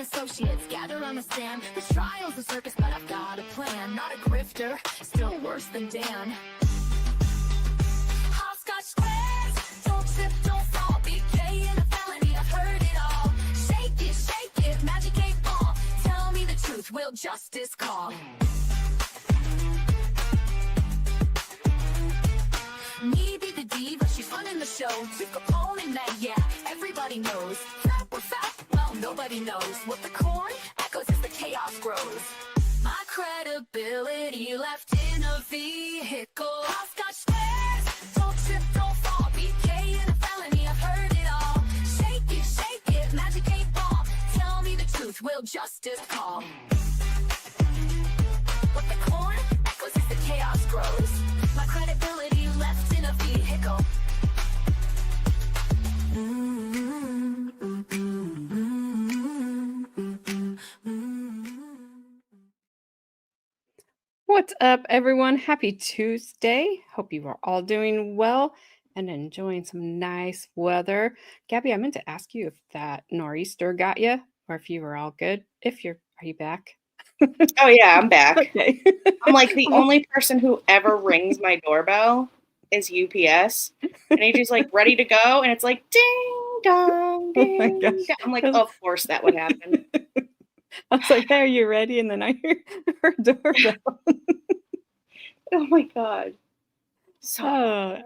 associates gather on the stand. The trial's a circus, but I've got a plan. Not a grifter, still worse than Dan. Hopscotch squares, don't trip, don't fall. BK in a felony, I've heard it all. Shake it, magic 8 ball. Tell me the truth, will justice call? Me be the diva, she's running the show. Two Capone that, yeah, everybody knows. That we're fat, well, nobody knows. What the corn echoes as the chaos grows. My credibility left in a vehicle. Hopscotch squares, don't trip, don't fall. BK in a felony, I've heard it all. Shake it, magic 8 ball. Tell me the truth, will justice call? What the corn echoes as the chaos grows. My credibility left in a vehicle. What's up, everyone? Happy Tuesday. Hope you are all doing well and enjoying some nice weather. Gabby, I meant to ask you if that nor'easter got you or if you were all good. Are you back? Oh yeah, I'm back. Okay. I'm like the only person who ever rings my doorbell is UPS, and he's just like ready to go, and it's like ding dong, Oh my ding gosh. dong. I'm like, of course that would happen. I was like, hey, are you ready? And then I hear her doorbell. Oh my god. So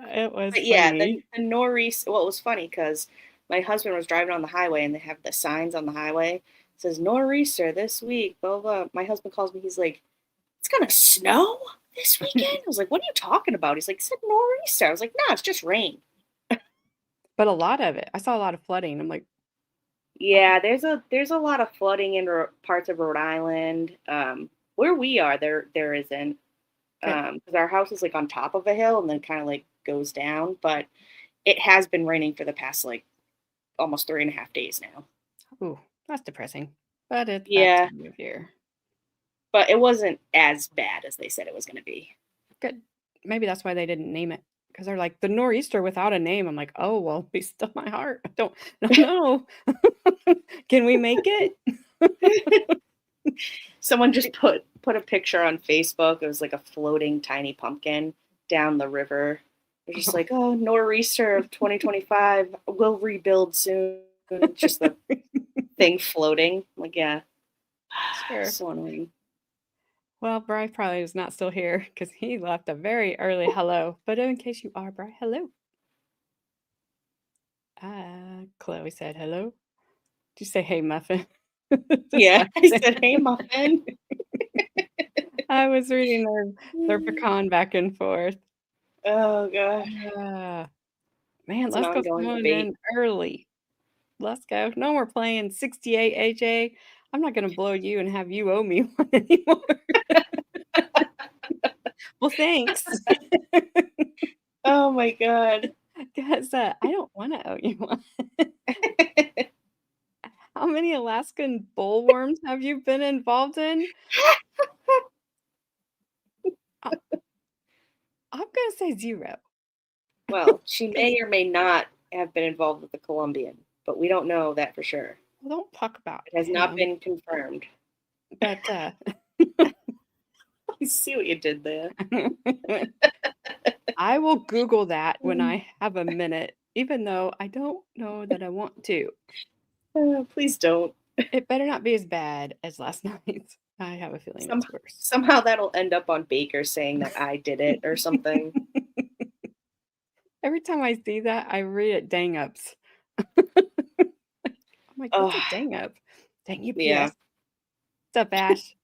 It was but yeah, funny. the nor'easter. Well, it was funny because my husband was driving on the highway, and they have the signs on the highway. It says nor'easter this week. Blah blah. My husband calls me. He's like, "It's gonna snow this weekend." I was like, "What are you talking about?" He's like, "It's a nor'easter." I was like, "No, it's just rain." But a lot of it. I saw a lot of flooding. I'm like, Yeah, there's a lot of flooding in parts of Rhode Island. Where we are, there isn't, because our house is like on top of a hill and then kind of like goes down. But it has been raining for the past like almost 3.5 days now. ooh, that's depressing. But it's Yeah. that time of year. But it wasn't as bad as they said it was going to be. Good. Maybe that's why they didn't name it. Because they're like, the nor'easter without a name. I'm like, oh, well, be still my heart. I don't know. Can we make it? Someone just put a picture on Facebook. It was like a floating tiny pumpkin down the river. They're just like, oh, nor'easter of 2025. We'll rebuild soon. Just the thing floating. I'm like, yeah. Sure. So annoying. Well, Bri probably is not still here because he left a very early hello. But in case you are, Bri, hello. Chloe said hello. Did you say hey, Muffin? Yeah, I said hey, Muffin. I was reading their pecan back and forth. Oh gosh. Man, It's let's an go ongoing someone debate. in early. Let's go. No more playing 68, AJ. I'm not going to blow you and have you owe me one anymore. Well, thanks. Oh my god. Because I don't want to owe you one. How many Alaskan bullworms have you been involved in? I'm going to say 0. Well, she may or may not have been involved with the Colombian, but we don't know that for sure. Well, don't talk about it. Has not been confirmed. But You see what you did there. I will Google that when I have a minute, even though I don't know that I want to. Please don't. It better not be as bad as last night's. I have a feeling it's worse. Somehow that'll end up on Baker saying that I did it or something. Every time I see that, I read it dang ups. I'm like, what's a dang up? Dang UPS. Yeah. What's up, Ash?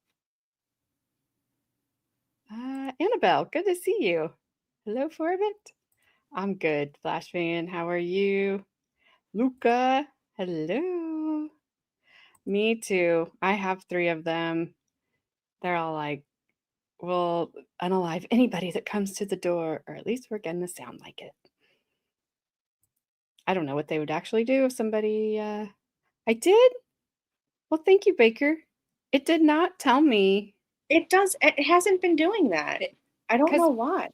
Annabelle, good to see you. Hello, Forbit. I'm good. Flash fan, how are you? Luca, hello. Me too. I have 3 of them. They're all like, we'll unalive anybody that comes to the door, or at least we're going to sound like it. I don't know what they would actually do if somebody... I did? Well, thank you, Baker. It did not tell me. It hasn't been doing that. I don't know why.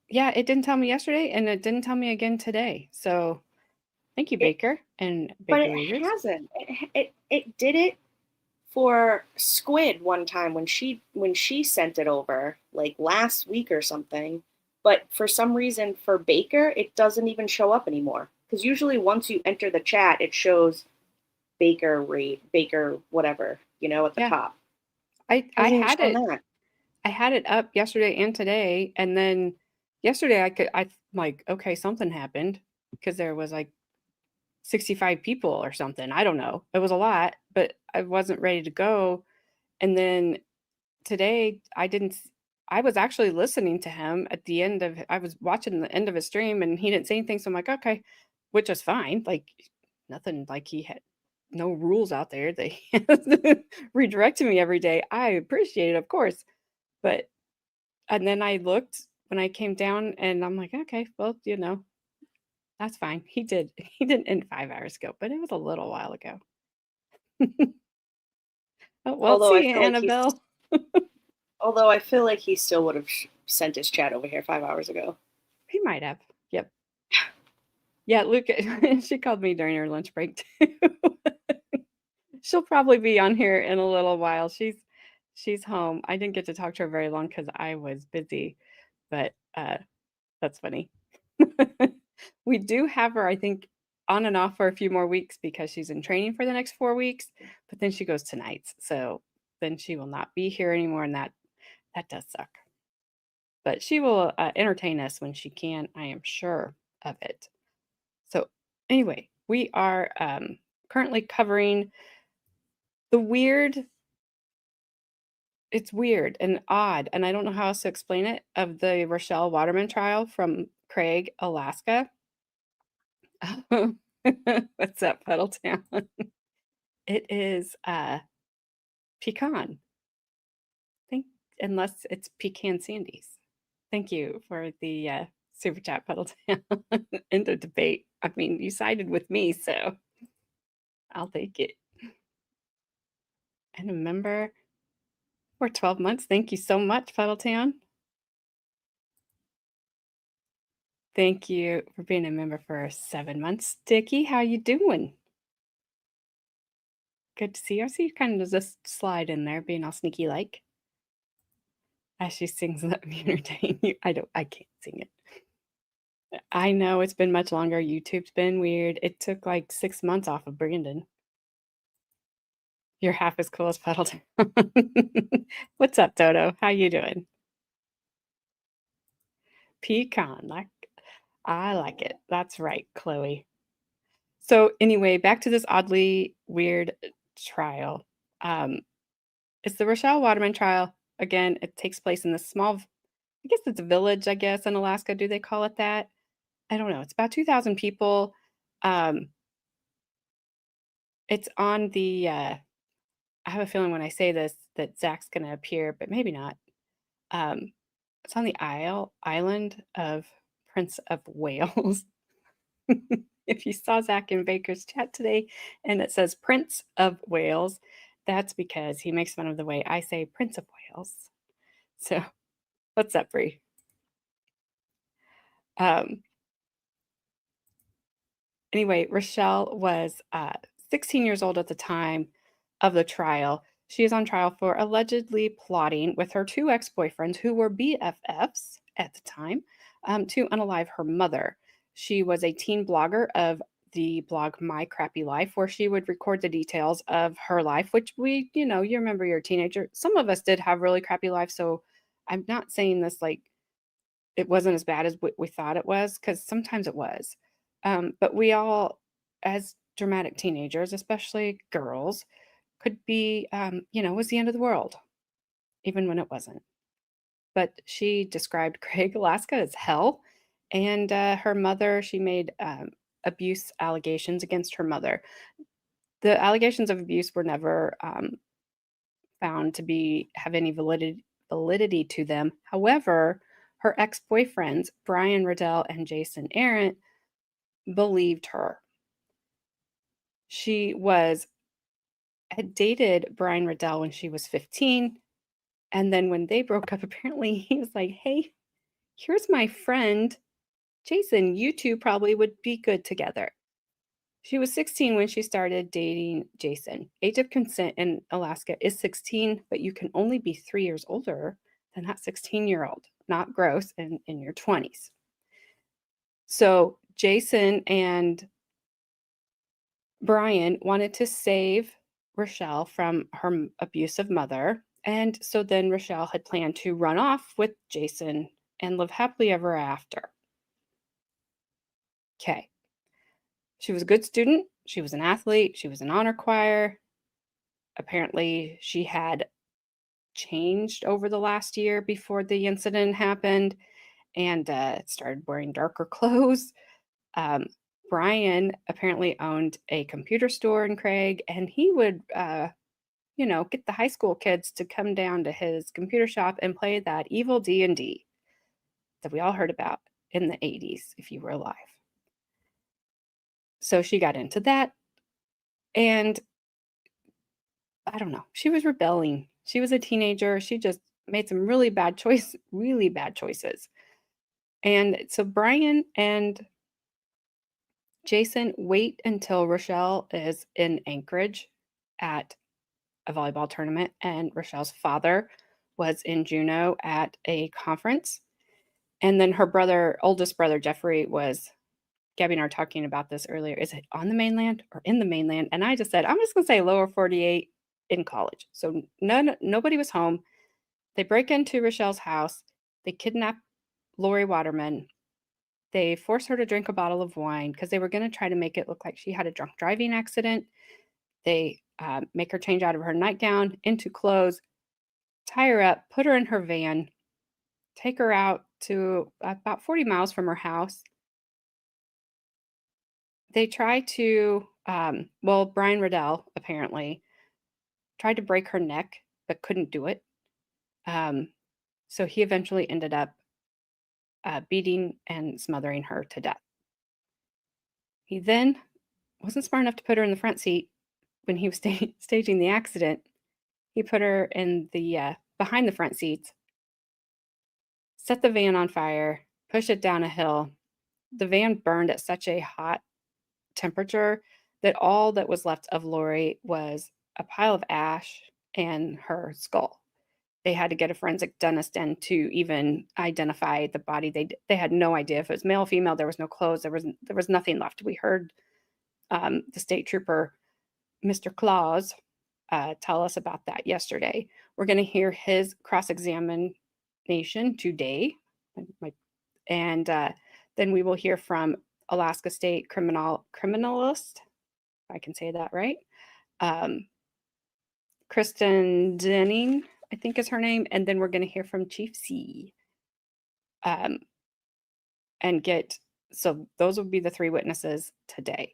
Yeah, it didn't tell me yesterday, and it didn't tell me again today. So, thank you, Baker. And Baker, but it hasn't. It did it for Squid one time when she sent it over, like last week or something. But for some reason for Baker, it doesn't even show up anymore. Because usually once you enter the chat, it shows Baker rate, Baker whatever, at the Yeah. top. I Hasn't even had shown it. that. I had it up yesterday and today, and then yesterday I'm like, okay, something happened because there was like 65 people or something. I don't know. It was a lot, but I wasn't ready to go. And then today I was actually listening to him at the end of I was watching the end of his stream and he didn't say anything. So I'm like, okay, which is fine. Like nothing like he had no rules out there. They redirected me every day. I appreciate it, of course. But and then I looked when I came down and I'm like, okay, well, that's fine. He didn't end 5 hours ago, but it was a little while ago. Oh, well, Although I see you, feel like Annabelle. he still would have sent his chat over here 5 hours ago. He might have. Yep. Yeah, Luke, she called me during her lunch break too. She'll probably be on here in a little while. She's home. I didn't get to talk to her very long because I was busy, but that's funny. We do have her, I think, on and off for a few more weeks because she's in training for the next 4 weeks, but then she goes to nights. So then she will not be here anymore, and that does suck. But she will entertain us when she can. I am sure of it. So anyway, we are currently covering the weird. It's weird and odd, and I don't know how else to explain it, of the Rachelle Waterman trial from Craig, Alaska. What's up, Puddletown? It is pecan. Think unless it's pecan sandies. Thank you for the super chat, Puddletown. End of debate. I mean, you sided with me, so I'll take it. And a member for 12 months. Thank you so much, Puddletown. Thank you for being a member for 7 months. Dickie, how you doing? Good to see you. I see you kind of just slide in there, being all sneaky like. As she sings Let Me Entertain You. I can't sing it. I know it's been much longer. YouTube's been weird. It took like 6 months off of Brandon. You're half as cool as Puddleton. What's up, Dodo? How you doing? Pecan. I like it. That's right, Chloe. So anyway, back to this oddly weird trial. It's the Rachelle Waterman trial. Again, it takes place in this small, I guess it's a village, I guess, in Alaska. Do they call it that? I don't know. It's about 2,000 people. It's on the, I have a feeling when I say this that Zach's going to appear, but maybe not. It's on the island of Prince of Wales. If you saw Zach and Baker's chat today and it says Prince of Wales, that's because he makes fun of the way I say Prince of Wales. So, what's up, Bree? Anyway, Rachelle was 16 years old at the time of the trial. She is on trial for allegedly plotting with her 2 ex-boyfriends who were BFFs at the time to unalive her mother. She was a teen blogger of the blog My Crappy Life, where she would record the details of her life, which you remember you're a teenager. Some of us did have really crappy lives, so I'm not saying this like it wasn't as bad as we thought it was, because sometimes it was. But we all, as dramatic teenagers, especially girls, could be, it was the end of the world, even when it wasn't. But she described Craig, Alaska as hell. And her mother, she made abuse allegations against her mother. The allegations of abuse were never found to have any validity to them. However, her ex-boyfriends, Brian Riddell and Jason Arendt, believed her. She had dated Brian Riddell when she was 15. And then when they broke up, apparently he was like, hey, here's my friend, Jason. You two probably would be good together. She was 16 when she started dating Jason. Age of consent in Alaska is 16, but you can only be 3 years older than that 16-year-old, not gross, in your 20s. So Jason and Brian wanted to save Rachelle from her abusive mother. And so then Rachelle had planned to run off with Jason and live happily ever after. Okay. She was a good student. She was an athlete. She was an honor choir. Apparently, she had changed over the last year before the incident happened and started wearing darker clothes. Brian apparently owned a computer store in Craig, and he would, get the high school kids to come down to his computer shop and play that evil D&D that we all heard about in the 80s, if you were alive. So she got into that, and I don't know, she was rebelling. She was a teenager. She just made some really bad choices. And so Brian and Jason wait until Rachelle is in Anchorage at a volleyball tournament, and Rachelle's father was in Juneau at a conference. And then her oldest brother, Jeffrey, Gabby and I were talking about this earlier. Is it on the mainland or in the mainland? And I just said, I'm just going to say lower 48 in college. So nobody was home. They break into Rachelle's house. They kidnap Lori Waterman. They force her to drink a bottle of wine because they were going to try to make it look like she had a drunk driving accident. They make her change out of her nightgown into clothes, tie her up, put her in her van, take her out to about 40 miles from her house. They try to, Brian Riddell apparently tried to break her neck, but couldn't do it. So he eventually ended up beating and smothering her to death. He then wasn't smart enough to put her in the front seat when he was staging the accident. He put her in the behind the front seats, set the van on fire, pushed it down a hill. The van burned at such a hot temperature that all that was left of Lori was a pile of ash and her skull. They had to get a forensic dentist in to even identify the body. They had no idea if it was male, female. There was no clothes. There was nothing left. We heard the state trooper, Mr. Claus, tell us about that yesterday. We're going to hear his cross-examination today, and then we will hear from Alaska State criminalist, if I can say that right, Kristen Denning, I think is her name, and then we're going to hear from Chief C. So those would be the 3 witnesses today.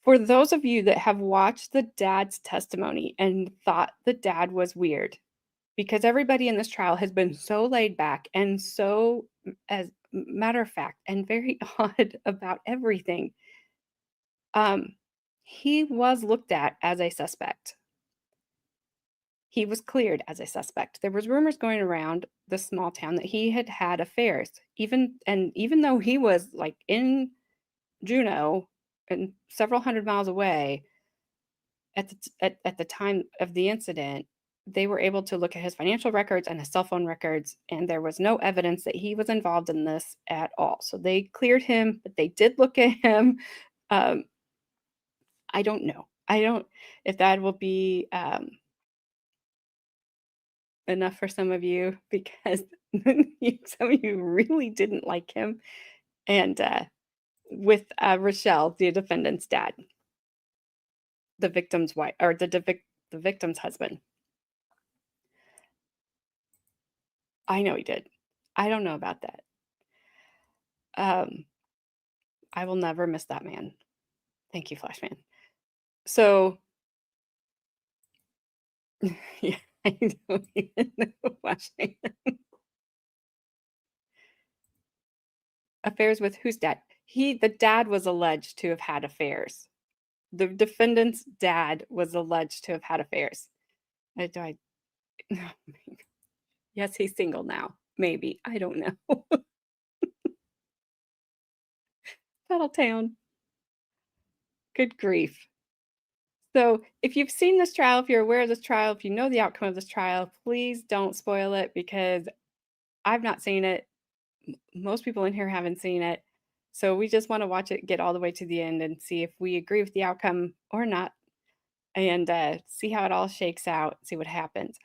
For those of you that have watched the dad's testimony and thought the dad was weird, because everybody in this trial has been so laid back and so, as matter of fact, and very odd about everything, he was looked at as a suspect. He was cleared as a suspect. There was rumors going around the small town that he had had affairs, even though he was like in Juneau and several hundred miles away at the time of the incident. They were able to look at his financial records and his cell phone records, and there was no evidence that he was involved in this at all. So they cleared him, but they did look at him. I don't know. If that will be enough for some of you, because some of you really didn't like him. And with Rachelle, the defendant's dad, the victim's wife, or the victim's husband. I know he did. I don't know about that. I will never miss that man. Thank you, Flashman. So, yeah, I don't even know Flashman. Affairs with whose dad? The dad was alleged to have had affairs. The defendant's dad was alleged to have had affairs. Yes, he's single now. Maybe. I don't know. Battletown. Good grief. So if you've seen this trial, if you're aware of this trial, if you know the outcome of this trial, please don't spoil it because I've not seen it. Most people in here haven't seen it. So we just want to watch it get all the way to the end and see if we agree with the outcome or not, and see how it all shakes out, see what happens.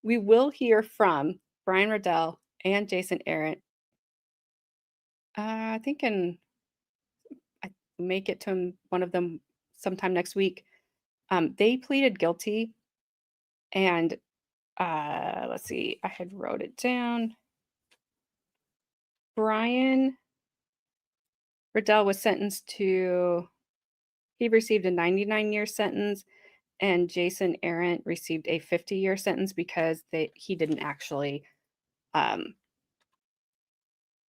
We will hear from Brian Riddell and Jason Arendt. I think I may get to one of them sometime next week. They pleaded guilty, and let's see, I had wrote it down. Brian Riddell was sentenced to, he received a 99-year sentence, and Jason Arendt received a 50-year sentence because he didn't actually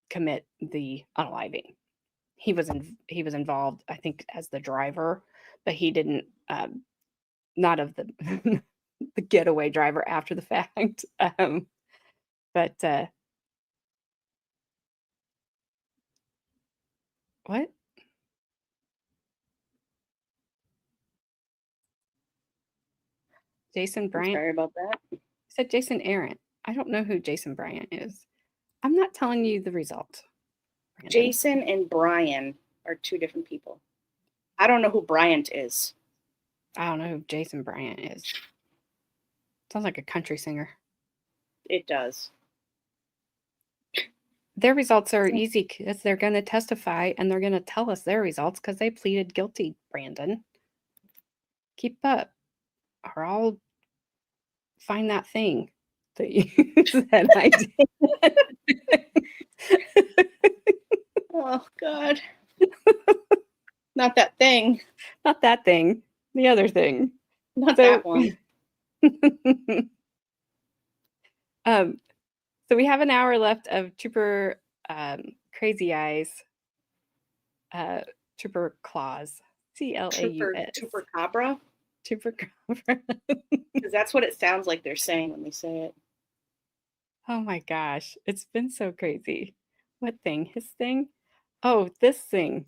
commit the unaliving. He was involved, I think, as the driver, but he didn't, not of the the getaway driver after the fact. But what? Jason Bryant? Sorry about that. I said Jason Arendt. I don't know who Jason Bryant is. I'm not telling you the result. Brandon. Jason and Brian are two different people. I don't know who Bryant is. I don't know who Jason Bryant is. Sounds like a country singer. It does. Their results are easy because they're going to testify and they're going to tell us their results because they pleaded guilty, Brandon. Keep up, or I'll find that thing that you said I did. Oh, God. Not that thing. Not that thing. The other thing. Not that one. So we have an hour left of Trooper Crazy Eyes, Trooper Claus, Claus. Trooper Cabra? Trooper Cabra. Because that's what it sounds like they're saying when they say it. Oh my gosh, it's been so crazy. What thing? His thing? Oh, this thing.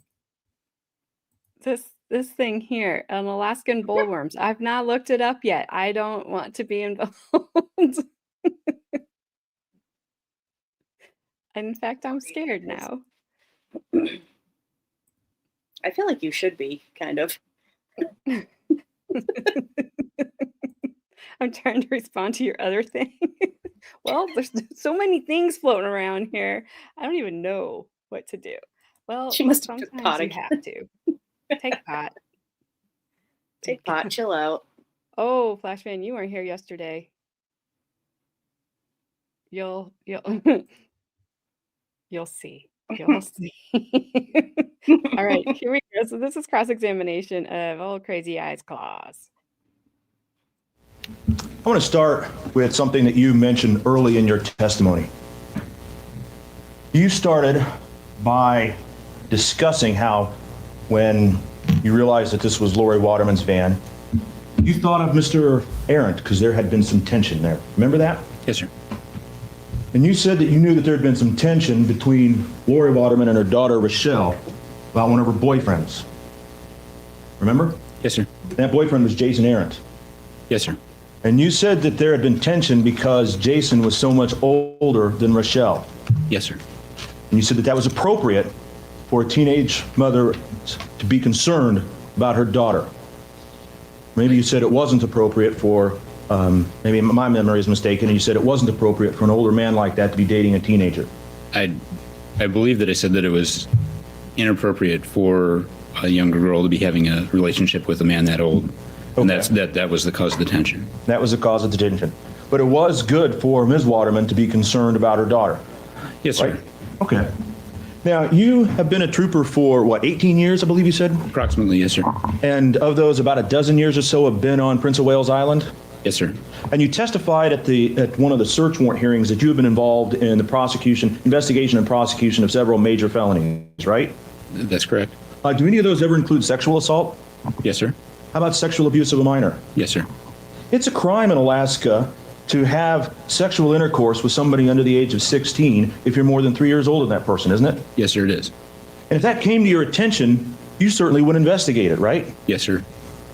This thing here, an Alaskan bullworms. I've not looked it up yet. I don't want to be involved. In fact, I'm scared now. I feel like you should be, kind of. I'm trying to respond to your other thing. Well, there's so many things floating around here. I don't even know what to do. Well, She must have sometimes pot you again. have to. Take pot. Take pot, chill out. Oh, Flashman, you weren't here yesterday. You'll you'll see. You'll see. All right, here we go. So this is cross-examination of old Crazy Eyes Claus. I want to start with something that you mentioned early in your testimony. You started by discussing how when you realized that this was Lori Waterman's van, you thought of Mr. Arendt because there had been some tension there. Remember that? Yes, sir. And you said that you knew that there had been some tension between Lori Waterman and her daughter, Rachelle, about one of her boyfriends. Remember? Yes, sir. That boyfriend was Jason Arendt. Yes, sir. And you said that there had been tension because Jason was so much older than Rachelle. Yes, sir. And you said that that was appropriate for a teenage mother to be concerned about her daughter. Maybe you said it wasn't appropriate for, maybe my memory is mistaken, and you said it wasn't appropriate for an older man like that to be dating a teenager. I believe that I said that it was inappropriate for a younger girl to be having a relationship with a man that old. And that was the cause of the tension. That was the cause of the tension. But it was good for Ms. Waterman to be concerned about her daughter. Yes, sir. Right? Okay. Now, you have been a trooper for, what, 18 years, I believe you said? Approximately, yes, sir. And of those, about a dozen years or so have been on Prince of Wales Island? Yes, sir. And you testified at one of the search warrant hearings that you have been involved in the investigation and prosecution of several major felonies, right? That's correct. Do any of those ever include sexual assault? Yes, sir. How about sexual abuse of a minor? Yes, sir. It's a crime in Alaska to have sexual intercourse with somebody under the age of 16 if you're more than 3 years older than that person, isn't it? Yes, sir, it is. And if that came to your attention, you certainly would investigate it, right? Yes, sir.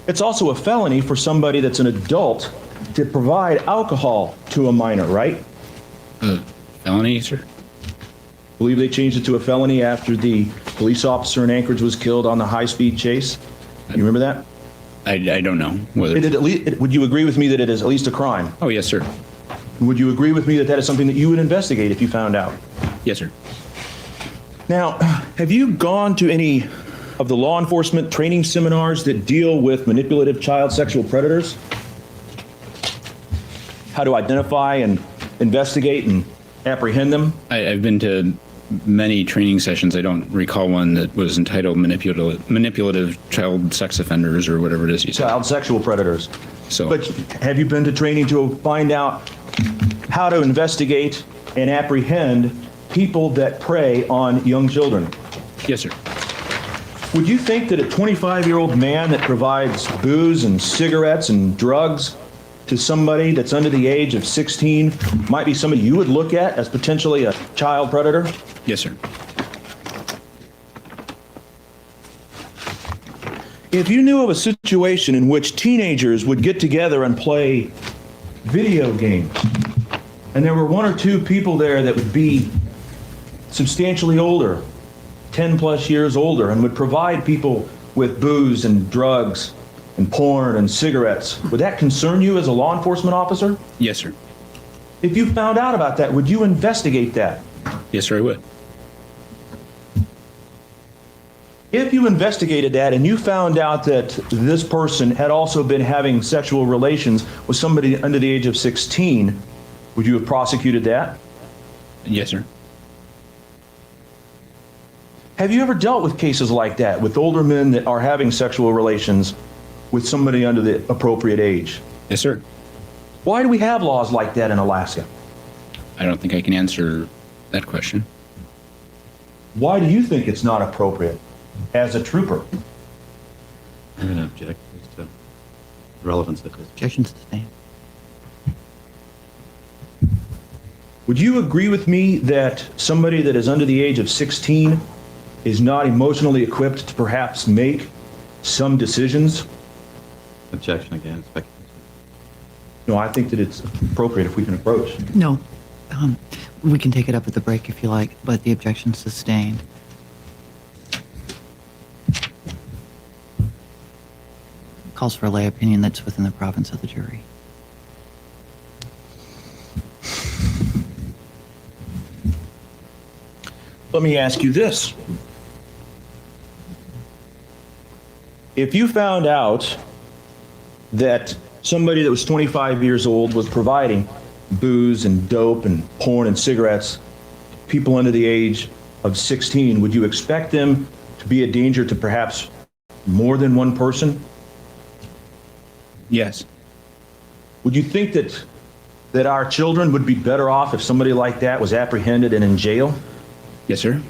It's also a felony for somebody that's an adult to provide alcohol to a minor, right? Felony, sir? Believe they changed it to a felony after the police officer in Anchorage was killed on the high-speed chase? You remember that? I don't know whether. Would you agree with me that it is at least a crime? Oh, yes, sir. Would you agree with me that that is something that you would investigate if you found out? Yes, sir. Now, have you gone to any of the law enforcement training seminars that deal with manipulative child sexual predators? How to identify and investigate and apprehend them? I've been to many training sessions. I don't recall one that was entitled manipulative child sex offenders or whatever it is you said. Child sexual predators. So, But have you been to training to find out how to investigate and apprehend people that prey on young children? yes, sir. Would you think that a 25-year-old man that provides booze and cigarettes and drugs to somebody that's under the age of 16 might be somebody you would look at as potentially a child predator? Yes, sir. If you knew of a situation in which teenagers would get together and play video games, and there were one or two people there that would be substantially older, 10 plus years older, and would provide people with booze and drugs and porn and cigarettes, would that concern you as a law enforcement officer? Yes, sir. If you found out about that, would you investigate that? Yes, sir, I would. If you investigated that and you found out that this person had also been having sexual relations with somebody under the age of 16, would you have prosecuted that? Yes, sir. Have you ever dealt with cases like that, with older men that are having sexual relations with somebody under the appropriate age? Yes, sir. Why do we have laws like that in Alaska? I don't think I can answer that question. Why do you think it's not appropriate as a trooper? I'm going to object as to the relevance of this. Objection sustained. Would you agree with me that somebody that is under the age of 16 is not emotionally equipped to perhaps make some decisions? Objection again. Speculation. No, I think that it's appropriate if we can approach. No. We can take it up at the break if you like, but the objection's sustained. Calls for a lay opinion that's within the province of the jury. Let me ask you this. If you found out that somebody that was 25 years old was providing booze and dope and porn and cigarettes to people under the age of 16, would you expect them to be a danger to perhaps more than one person? Yes. Would you think that our children would be better off if somebody like that was apprehended and in jail? Yes, sir.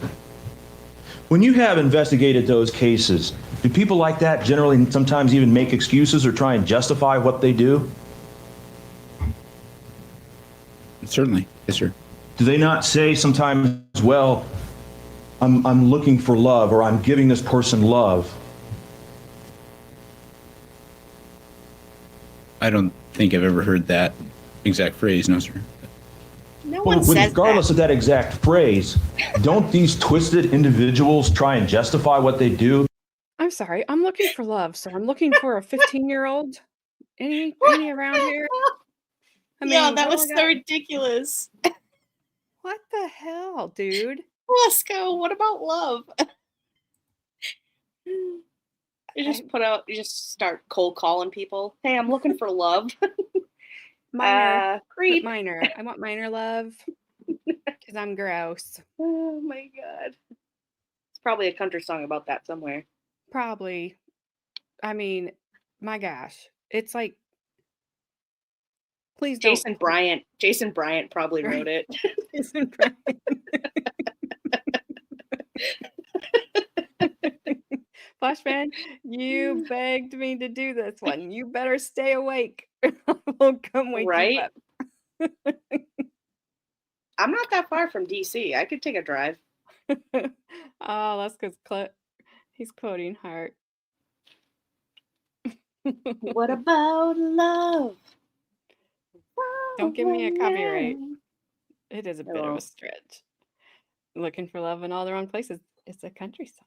When you have investigated those cases, do people like that generally sometimes even make excuses or try and justify what they do? Certainly. Yes, sir. Do they not say sometimes, well, I'm looking for love, or I'm giving this person love? I don't think I've ever heard that exact phrase, no, sir. No Well, one says regardless that. of that exact phrase, don't these twisted individuals try and justify what they do? I'm sorry. I'm looking for love, so I'm looking for a 15-year-old. Any around here? I Yeah, mean, that oh was my so God. ridiculous. What the hell, dude? Let's go. What about love? You just start cold calling people. Hey, I'm looking for love. Minor. Put Creep. minor. I want minor love because I'm gross. Oh my God. It's probably a country song about that somewhere. Probably. I mean, my gosh. It's like, please don't. Jason Bryant probably wrote it. Jason Bryant. Flashman, you begged me to do this one. You better stay awake. I will come wake Right? you up. I'm not that far from DC. I could take a drive. Oh, that's because He's quoting Hart. What about love? Don't give me a copyright. It is a bit of a won't. stretch. Looking for love in all the wrong places. It's a country song.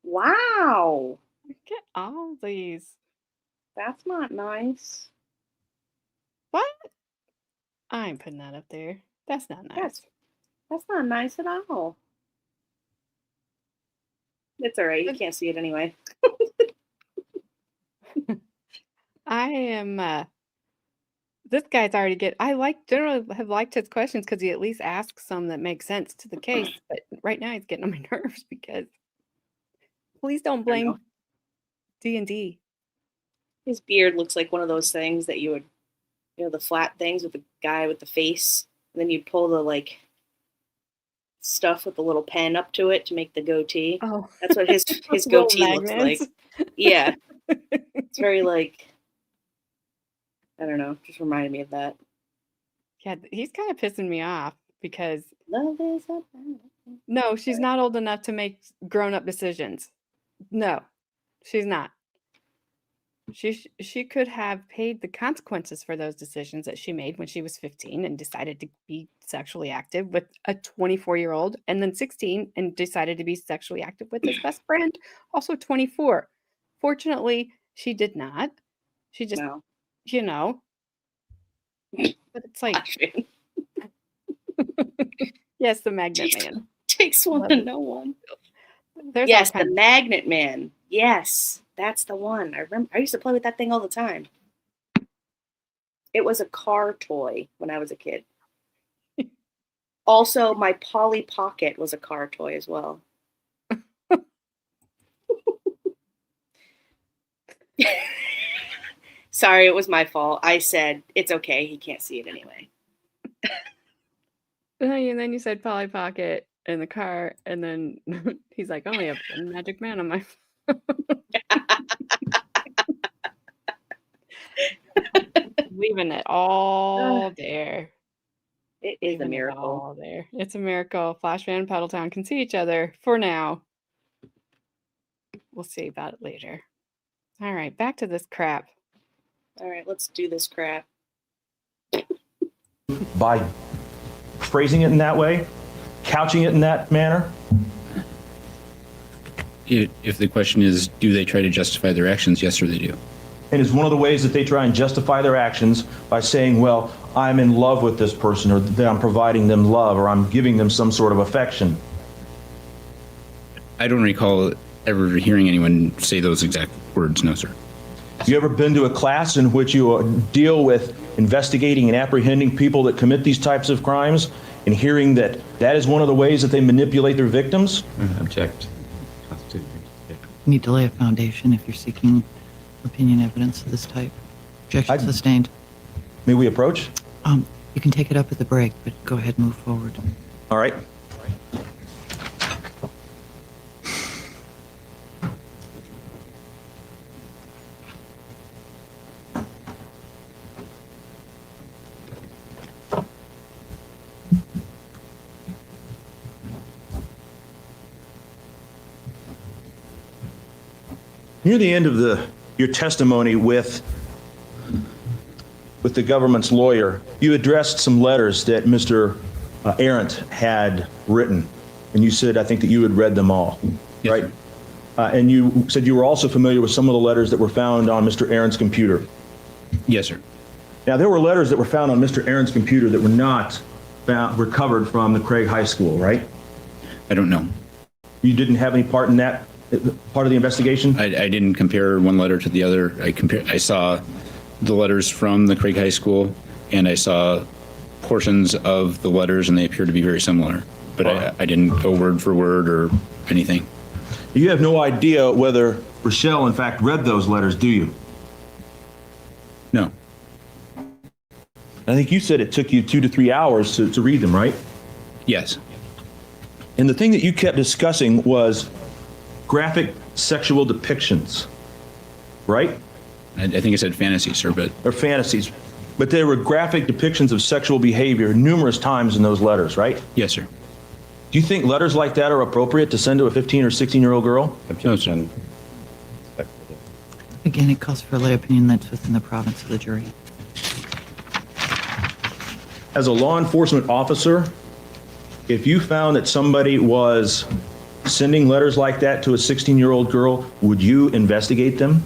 Wow. Look at all these. That's not nice. What? I ain't putting that up there. That's not nice. That's not nice at all. It's all right. You can't see it anyway. I am this guy's already generally have liked his questions because he at least asks some that make sense to the case. But right now he's getting on my nerves because please don't blame D&D. His beard looks like one of those things that you would, the flat things with the guy with the face. And then you'd pull the like stuff with the little pen up to it to make the goatee. Oh, That's what his little goatee looks like. magnets. Yeah. It's very like, I don't know, just reminded me of that. Yeah, he's kind of pissing me off because Love is a no, she's not old enough to make grown-up decisions. No, she's not. She could have paid the consequences for those decisions that she made when she was 15 and decided to be sexually active with a 24-year-old, and then 16 and decided to be sexually active with his best friend, also 24. Fortunately, she did not. She just, No. But it's like, yes, the Magnet Man. Takes one to know one. There's Yes, all the kinds- Magnet Man. Yes, that's the one. I remember. I used to play with that thing all the time. It was a car toy when I was a kid. Also, my Polly Pocket was a car toy as well. Sorry, it was my fault. I said, it's okay. He can't see it anyway. And then you said Polly Pocket in the car, and then he's like, "Oh, I have a Magic Man on my phone." Leaving it all there. It is a Leaving it miracle. all there. It's a miracle. Flashman and Pedaltown can see each other for now. We'll see about it later. All right, back to this crap. All right, let's do this crap. By phrasing it in that way, couching it in that manner? If the question is, do they try to justify their actions? Yes, or they do. And is one of the ways that they try and justify their actions by saying, well, I'm in love with this person, or that I'm providing them love, or I'm giving them some sort of affection? I don't recall ever hearing anyone say those exact words, no, sir. You ever been to a class in which you deal with investigating and apprehending people that commit these types of crimes and hearing that that is one of the ways that they manipulate their victims? Object. You need to lay a foundation if you're seeking opinion evidence of this type. Objection sustained. May we approach? You can take it up at the break, but go ahead and move forward. All right. Near the end of your testimony with the government's lawyer, you addressed some letters that Mr. Arendt had written, and you said, I think, that you had read them all, Yes, right? sir. And you said you were also familiar with some of the letters that were found on Mr. Arendt's computer. Yes, sir. Now, there were letters that were found on Mr. Arendt's computer that were not recovered from the Craig High School, right? I don't know. You didn't have any part in that part of the investigation? I didn't compare one letter to the other. I saw the letters from the Craig High School, and I saw portions of the letters, and they appear to be very similar. But I didn't go word for word or anything. You have no idea whether Rachelle, in fact, read those letters, do you? No. I think you said it took you 2 to 3 hours to read them, right? Yes. And the thing that you kept discussing was graphic sexual depictions, right? I think it said fantasy, sir, but Or fantasies. But there were graphic depictions of sexual behavior numerous times in those letters, right? yes, sir. Do you think letters like that are appropriate to send to a 15 or 16-year-old girl? Objection. Again, it calls for lay opinion that's within the province of the jury. As a law enforcement officer, if you found that somebody was sending letters like that to a 16-year-old girl, would you investigate them?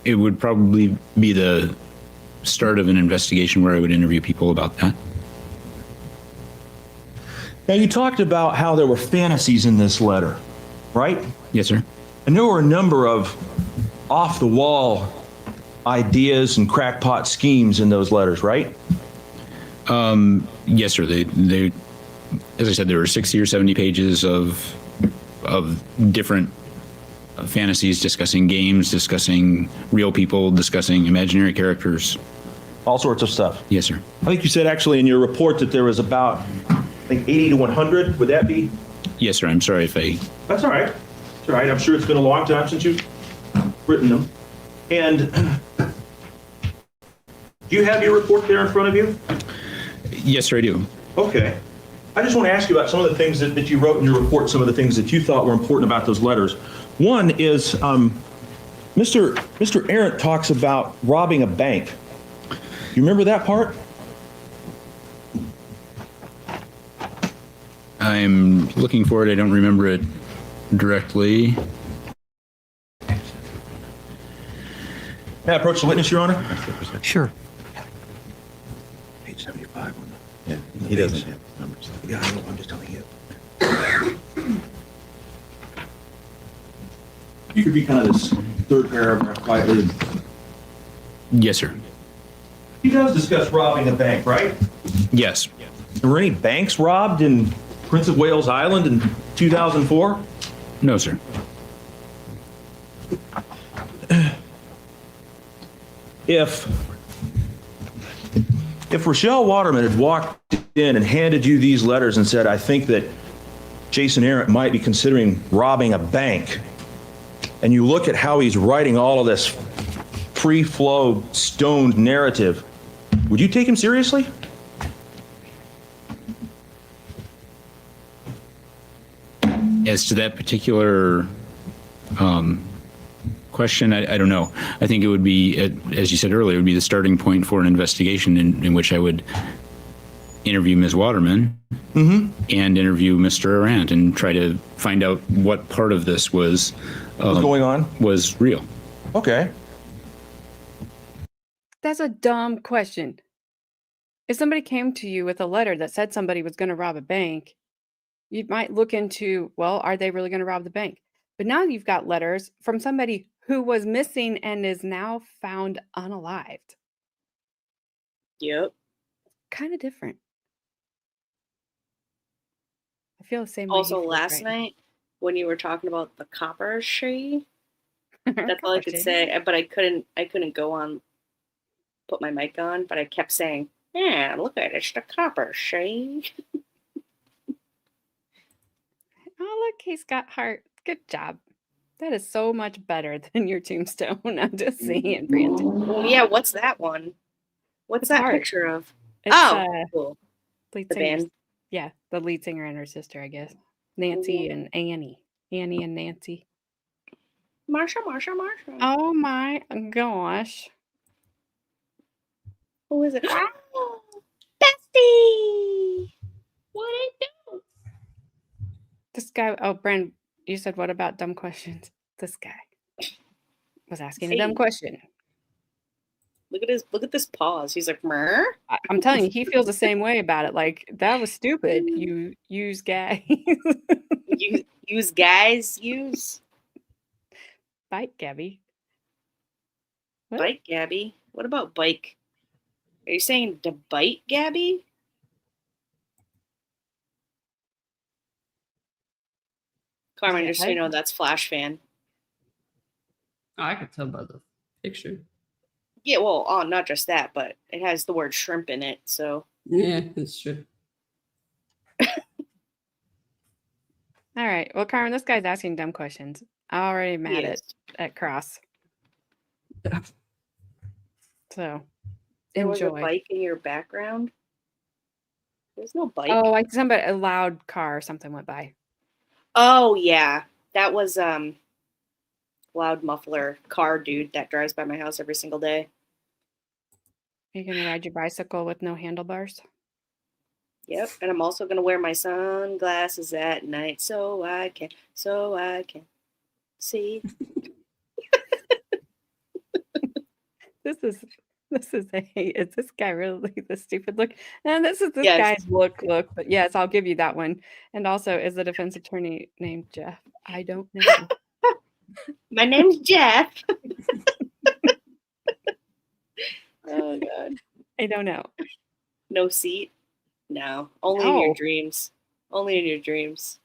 It would probably be the start of an investigation where I would interview people about that. Now, you talked about how there were fantasies in this letter, right? Yes, sir. And there were a number of off-the-wall ideas and crackpot schemes in those letters, right? Yes, sir. They, as I said, there were 60 or 70 pages of different fantasies discussing games, discussing real people, discussing imaginary characters. All sorts of stuff. Yes, sir. I think you said actually in your report that there was about, I think, 80 to 100. Would that be? Yes, sir. I'm sorry if I... That's all right. It's all right. I'm sure it's been a long time since you've written them. And do you have your report there in front of you? Yes, sir, I do. Okay. I just want to ask you about some of the things that you wrote in your report, some of the things that you thought were important about those letters. One is Mr. Arendt talks about robbing a bank. You remember that part? I'm looking for it. I don't remember it directly. May I approach the witness, Your Honor? Sure. Page 75. Yeah, he doesn't have numbers. Yeah, I know. I'm just telling you. You could be kind of this third paragraph quietly. Yes, sir. He does discuss robbing a bank, right? Yes. Were any banks robbed in Prince of Wales Island in 2004? No, sir. If Rachelle Waterman had walked in and handed you these letters and said, I think that Jason Arendt might be considering robbing a bank, and you look at how he's writing all of this free-flow, stoned narrative, would you take him seriously? As to that particular question, I don't know. I think it would be, as you said earlier, it would be the starting point for an investigation in which I would interview Ms. Waterman and interview Mr. Arendt and try to find out what part of this was going on? Was real. Okay. That's a dumb question. If somebody came to you with a letter that said somebody was going to rob a bank, you might look into, well, are they really going to rob the bank? But now you've got letters from somebody who was missing and is now found unalived. Yep. Kind of different. I feel the same way. Also, last night when you were talking about the copper tree, that's all I could say. But I couldn't go on, put my mic on. But I kept saying, "Yeah, look at it, it's the copper tree." Oh, look, he's got heart. Good job. That is so much better than your tombstone. I'm just saying, Brandon. Yeah, what's that one? What's It's that heart. picture of? It's, Cool. lead The singers. band. Yeah, the lead singer and her sister, I guess. Nancy and Annie. Annie and Nancy. Marsha. Oh my gosh. Who is it? Bestie! What it do? This guy, oh, Brand, you said what about dumb questions? This guy was asking a dumb Hey. question. Look at this pause. He's like, "Mer." I'm telling you, he feels the same way about it. Like, that was stupid. You use guy. Use guys. Use Bite, Gabby. What? bite, Gabby. What about bike? Are you saying to bite, Gabby? Carmen, Yeah, just so you know, that's Flash fan. Oh, I could tell by the picture. Yeah, well, not just that, but it has the word shrimp in it, so. Yeah, that's true. All right. Well, Carmen, this guy's asking dumb questions. I'm already mad at Cross. So, There was a enjoy. bike in your background? There's no bike. Oh, like somebody, a loud car or something went by. Oh yeah, that was loud muffler car dude that drives by my house every single day. Are you gonna ride your bicycle with no handlebars? Yep, and I'm also gonna wear my sunglasses at night so I can see. This is is this guy really the stupid look? And this is this Yes. guy's look, but yes, I'll give you that one. And also, is the defense attorney named Jeff? I don't know. My name's Jeff. Oh god. I don't know. No seat? No. Only in your No. dreams. Only in your dreams.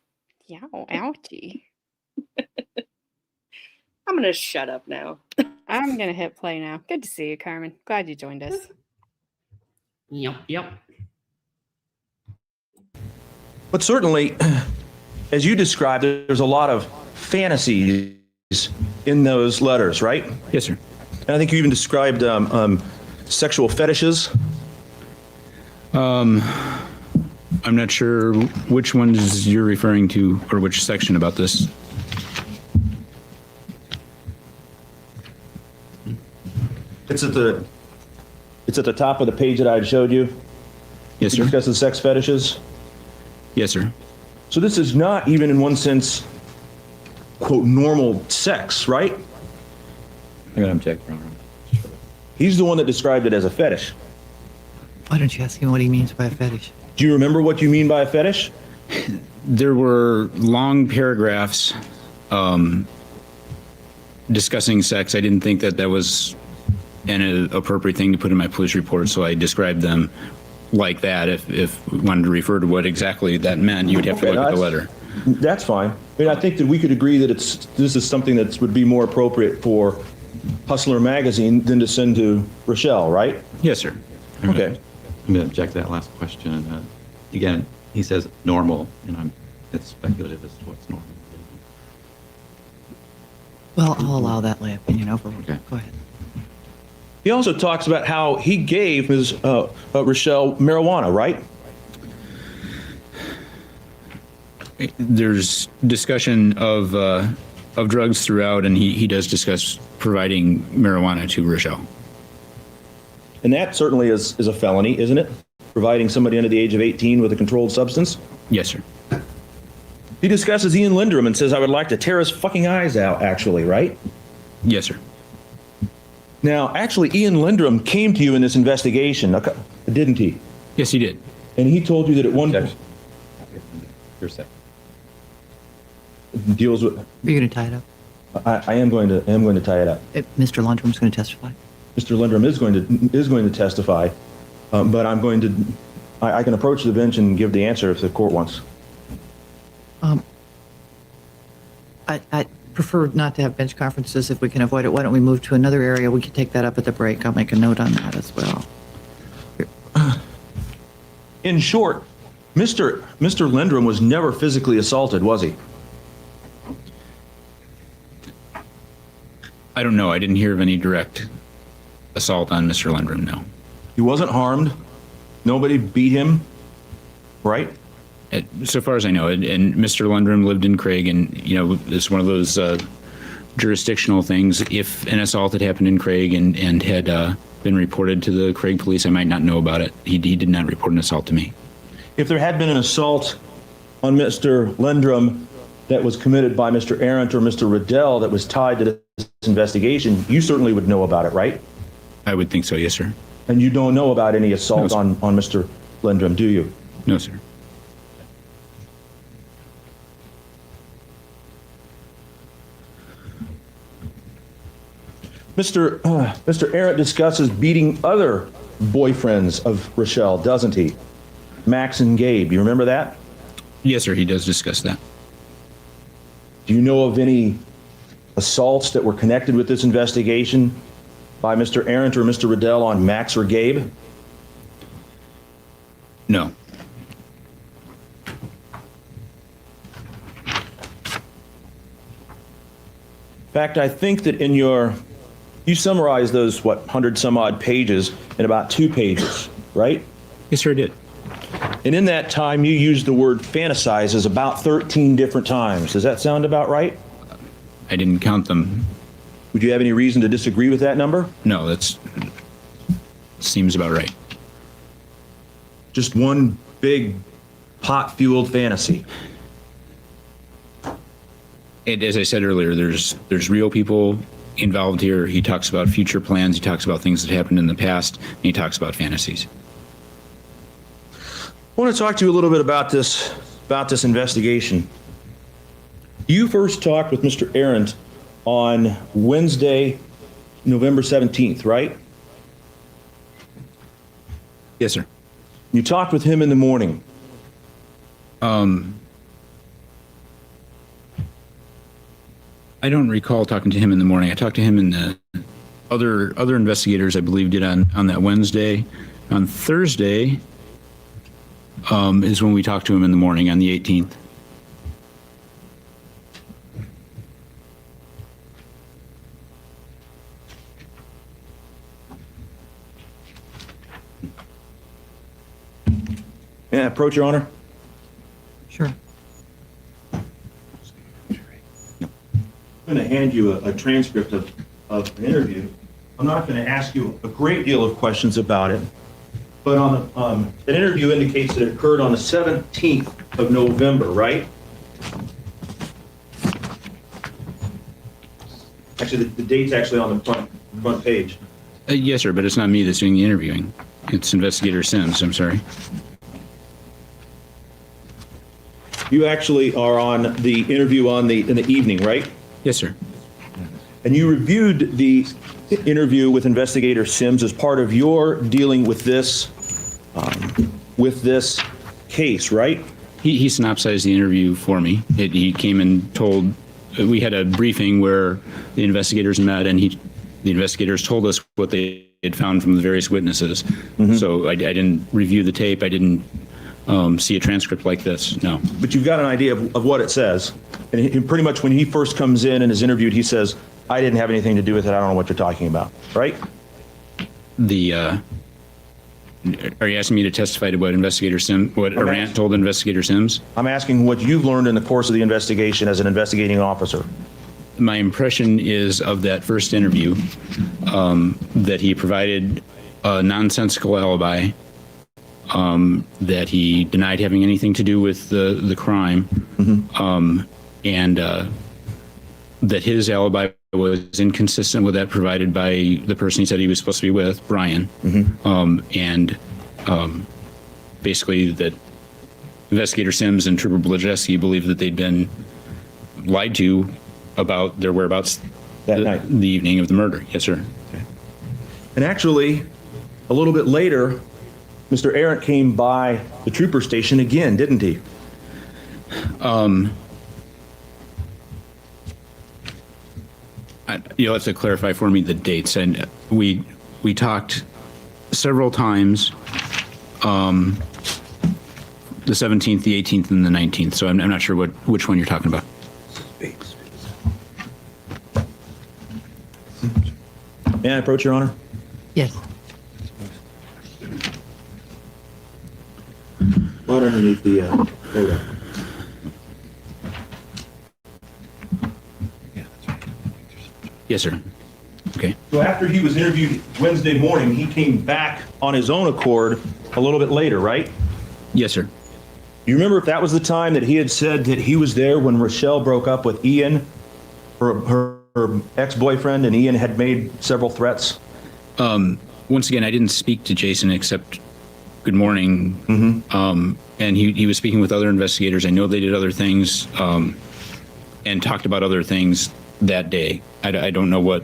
Yeah, ouchie. I'm gonna shut up now. I'm gonna hit play now. Good to see you, Carmen. Glad you joined us. Yep. But certainly, as you described, there's a lot of fantasies in those letters, right? Yes, sir. And I think you even described sexual fetishes. I'm not sure which ones you're referring to or which section about this. It's at the top of the page that I had showed you. Yes, It sir. discusses sex fetishes. Yes, sir. So this is not even in one sense, quote, normal sex, right? I'm going to object, Your Honor. He's the one that described it as a fetish. Why don't you ask him what he means by a fetish? Do you remember what you mean by a fetish? There were long paragraphs discussing sex. I didn't think that was an appropriate thing to put in my police report, so I described them like that. If we wanted to refer to what exactly that meant, you'd have to look at the letter. That's fine. I mean, I think that we could agree that this is something that would be more appropriate for Hustler magazine than to send to Rachelle, right? Yes, sir. Okay. I'm going to object to that last question. Again, he says normal, and it's speculative as to what's normal. Well, I'll allow that lay opinion over. Okay. Go ahead. He also talks about how he gave Ms. Rachelle marijuana, right? There's discussion of drugs throughout, and he does discuss providing marijuana to Rachelle. And that certainly is a felony, isn't it? Providing somebody under the age of 18 with a controlled substance. Yes, sir. He discusses Ian Lindrum and says, I would like to tear his fucking eyes out, actually, right? Yes, sir. Now, actually, Ian Lindrum came to you in this investigation, didn't he? Yes, he did. And he told you that at one point You're second. deals with. Are you going to tie it up? I am going to tie it up. Mr. Lundrum's going to testify. Mr. Lindrum is going to testify, but I'm going to. I can approach the bench and give the answer if the court wants. I prefer not to have bench conferences if we can avoid it. Why don't we move to another area? We can take that up at the break. I'll make a note on that as well. In short, Mr. Lindrum was never physically assaulted, was he? I don't know. I didn't hear of any direct assault on Mr. Lundrum, no. He wasn't harmed. Nobody beat him, right? So far as I know, and Mr. Lundrum lived in Craig, and it's one of those jurisdictional things. If an assault had happened in Craig and had been reported to the Craig police, I might not know about it. He did not report an assault to me. If there had been an assault on Mr. Lindrum that was committed by Mr. Arendt or Mr. Riddell that was tied to this investigation, you certainly would know about it, right? I would think so, yes, sir. And you don't know about any assault No, on Mr. Lindrum, do you? No, sir. Mr. Arendt discusses beating other boyfriends of Rachelle, doesn't he? Max and Gabe, you remember that? Yes, sir, he does discuss that. Do you know of any assaults that were connected with this investigation by Mr. Arendt or Mr. Riddell on Max or Gabe? No. In fact, I think that you summarized those, 100 some odd pages in about 2 pages, right? Yes, sir, I did. And in that time, you used the word fantasizes about 13 different times. Does that sound about right? I didn't count them. Would you have any reason to disagree with that number? No, that seems about right. Just one big pot-fueled fantasy. And as I said earlier, there's real people involved here. He talks about future plans. He talks about things that happened in the past. And he talks about fantasies. I want to talk to you a little bit about this investigation. You first talked with Mr. Arendt on Wednesday, November 17th, right? Yes, sir. You talked with him in the morning. I don't recall talking to him in the morning. I talked to him and the other investigators, I believe, did on that Wednesday. On Thursday is when we talked to him in the morning on the 18th. May I approach, Your Honor? Sure. I'm going to hand you a transcript of an interview. I'm not going to ask you a great deal of questions about it, but an interview indicates that it occurred on the 17th of November, right? Actually, the date's actually on the front page. Yes, sir, but it's not me that's doing the interviewing. It's Investigator Sims. I'm sorry. You actually are on the interview in the evening, right? Yes, sir. And you reviewed the interview with Investigator Sims as part of your dealing with this case, right? He synopsized the interview for me. He came and told, we had a briefing where the investigators met, and the investigators told us what they had found from the various witnesses. So I didn't review the tape. I didn't see a transcript like this, no. But you've got an idea of what it says. And pretty much when he first comes in and is interviewed, he says, I didn't have anything to do with it. I don't know what you're talking about, right? Are you asking me to testify to what Investigator Sims, what Arant told Investigator Sims? I'm asking what you've learned in the course of the investigation as an investigating officer. My impression is of that first interview that he provided a nonsensical alibi, that he denied having anything to do with the crime, and that his alibi was inconsistent with that provided by the person he said he was supposed to be with, Brian, and basically that Investigator Sims and Trooper Blajeski believed that they'd been lied to about their whereabouts That night. the evening of the murder. Yes, sir. And actually, a little bit later, Mr. Arendt came by the trooper station again, didn't he? You'll have to clarify for me the dates. And we talked several times, the 17th, the 18th, and the 19th. So I'm not sure which one you're talking about. May I approach, Your Honor? Yes. Right underneath the photo. Yes, sir. Okay. So after he was interviewed Wednesday morning, he came back on his own accord a little bit later, right? Yes, sir. You remember if that was the time that he had said that he was there when Rachelle broke up with Ian, her ex-boyfriend, and Ian had made several threats? Once again, I didn't speak to Jason except good morning. And he was speaking with other investigators. I know they did other things and talked about other things that day. I don't know what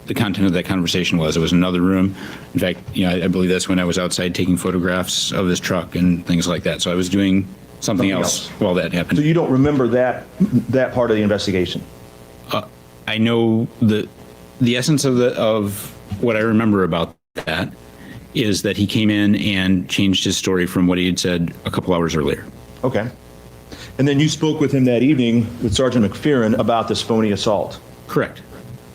the content of that conversation was. It was in another room. In fact, I believe that's when I was outside taking photographs of his truck and things like that. So I was doing something else while that happened. So you don't remember that part of the investigation? I know the essence of what I remember about that is that he came in and changed his story from what he had said a couple hours earlier. Okay. And then you spoke with him that evening with Sergeant McPheron about this phony assault. Correct.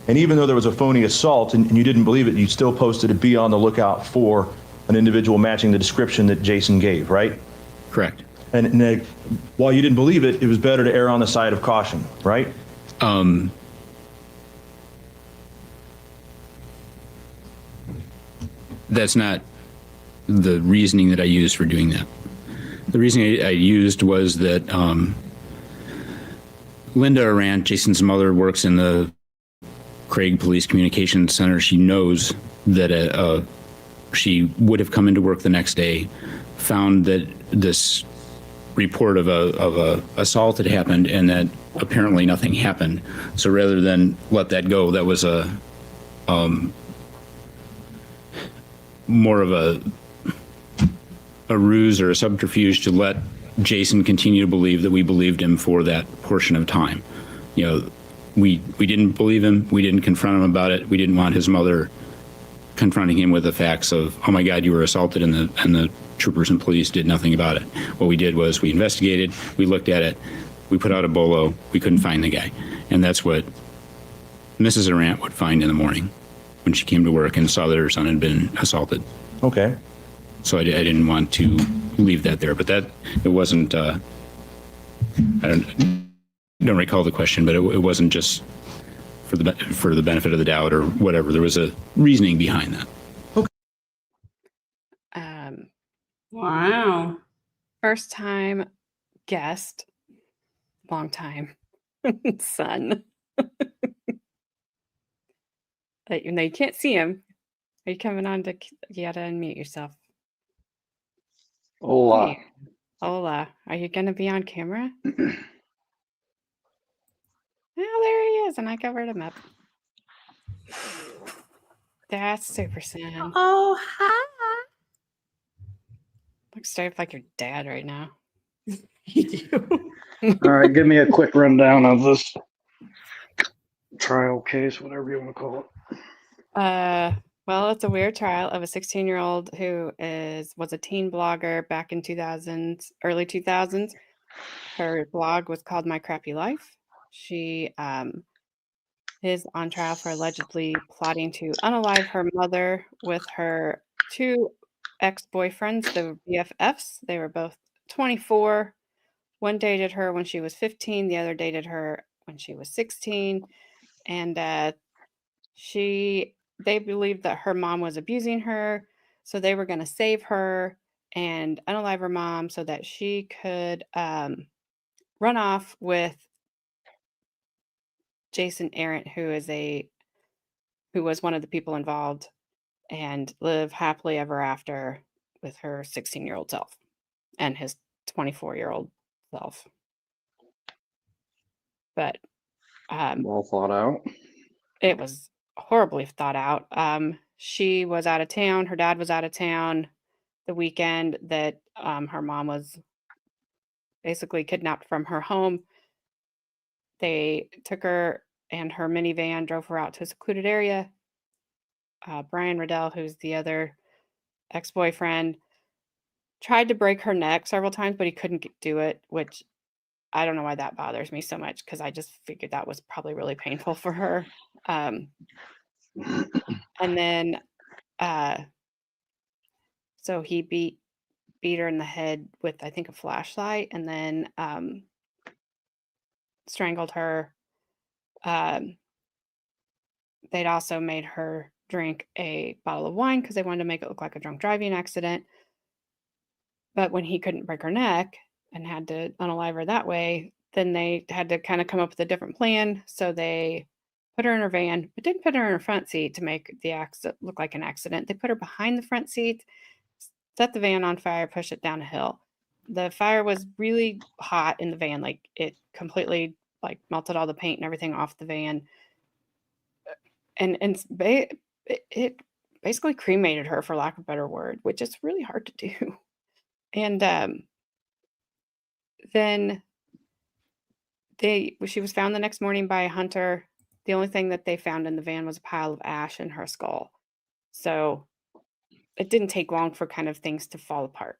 And even though there was a phony assault and you didn't believe it, you still posted to be on the lookout for an individual matching the description that Jason gave, right? Correct. And while you didn't believe it, it was better to err on the side of caution, right? That's not the reasoning that I used for doing that. The reasoning I used was that Linda Arant, Jason's mother, works in the Craig Police Communications Center. She knows that she would have come into work the next day, found that this report of a assault had happened, and that apparently nothing happened. So rather than let that go, that was a more of a ruse or a subterfuge to let Jason continue to believe that we believed him for that portion of time. You know, we didn't believe him. We didn't confront him about it. We didn't want his mother confronting him with the facts of, oh my God, you were assaulted, and the troopers and police did nothing about it. What we did was we investigated, we looked at it, we put out a bolo, we couldn't find the guy. And that's what Mrs. Arant would find in the morning when she came to work and saw that her son had been assaulted. Okay. So I didn't want to leave that there, but that, it wasn't, I don't recall the question, but it wasn't just for the benefit of the doubt or whatever. There was a reasoning behind that. Wow. First time guest, long time son. Even though you can't see him, are you coming on to? You gotta unmute yourself. Hola. Hey, hola. Are you gonna be on camera? Oh, there he is, and I covered him up. That's Super Sin. Oh, hi. Looks straight up like your dad right now. All right, give me a quick rundown of this trial case, whatever you want to call it. Well, it's a weird trial of a 16-year-old who was a teen blogger back in 2000s, early 2000s. Her blog was called My Crappy Life. She is on trial for allegedly plotting to unalive her mother with her two ex-boyfriends, the BFFs. They were both 24. One dated her when she was 15. The other dated her when she was 16. And they believed that her mom was abusing her. So they were going to save her and unalive her mom so that she could run off with Jason Arant, who was one of the people involved, and live happily ever after with her 16-year-old self and his 24-year-old self. But Well thought out. it was horribly thought out. She was out of town. Her dad was out of town the weekend that her mom was basically kidnapped from her home. They took her and her minivan, drove her out to a secluded area. Brian Riddell, who's the other ex-boyfriend, tried to break her neck several times, but he couldn't do it, which I don't know why that bothers me so much, because I just figured that was probably really painful for her. And then, so he beat her in the head with, I think, a flashlight, and then strangled her. They'd also made her drink a bottle of wine because they wanted to make it look like a drunk driving accident. But when he couldn't break her neck and had to unalive her that way, then they had to kind of come up with a different plan. So they put her in her van, but didn't put her in her front seat to make the accident look like an accident. They put her behind the front seat, set the van on fire, push it down a hill. The fire was really hot in the van. Like, it completely melted all the paint and everything off the van. And it basically cremated her, for lack of a better word, which is really hard to do. And then she was found the next morning by a hunter. The only thing that they found in the van was a pile of ash in her skull. So it didn't take long for kind of things to fall apart.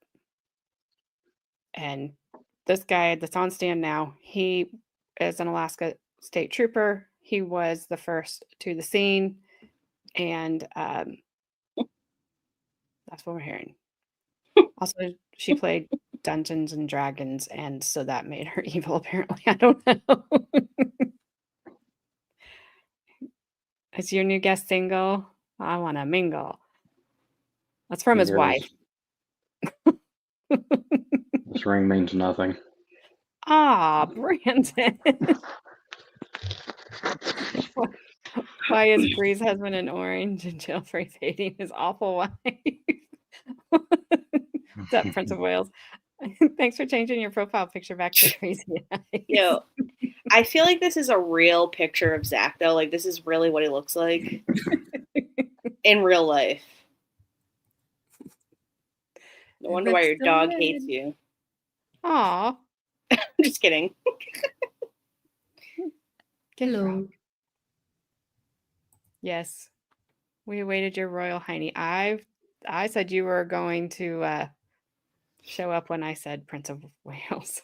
And this guy that's on stand now, he is an Alaska state trooper. He was the first to the scene, and that's what we're hearing. Also, she played Dungeons and Dragons, and so that made her evil, apparently. I don't know. Is your new guest single? I want to mingle. That's from his wife. This ring means nothing. Ah, Brandon. Why is Bree's husband in orange and Jailfrey's hating his awful wife? What's up, Prince of Wales? Thanks for changing your profile picture back to crazy eyes. Yo, I feel like this is a real picture of Zach, though. Like, this is really what he looks like in real life. No wonder why your dog hates you. Aw. Just kidding. Hello. Yes. We awaited your royal hiney. I said you were going to show up when I said Prince of Wales.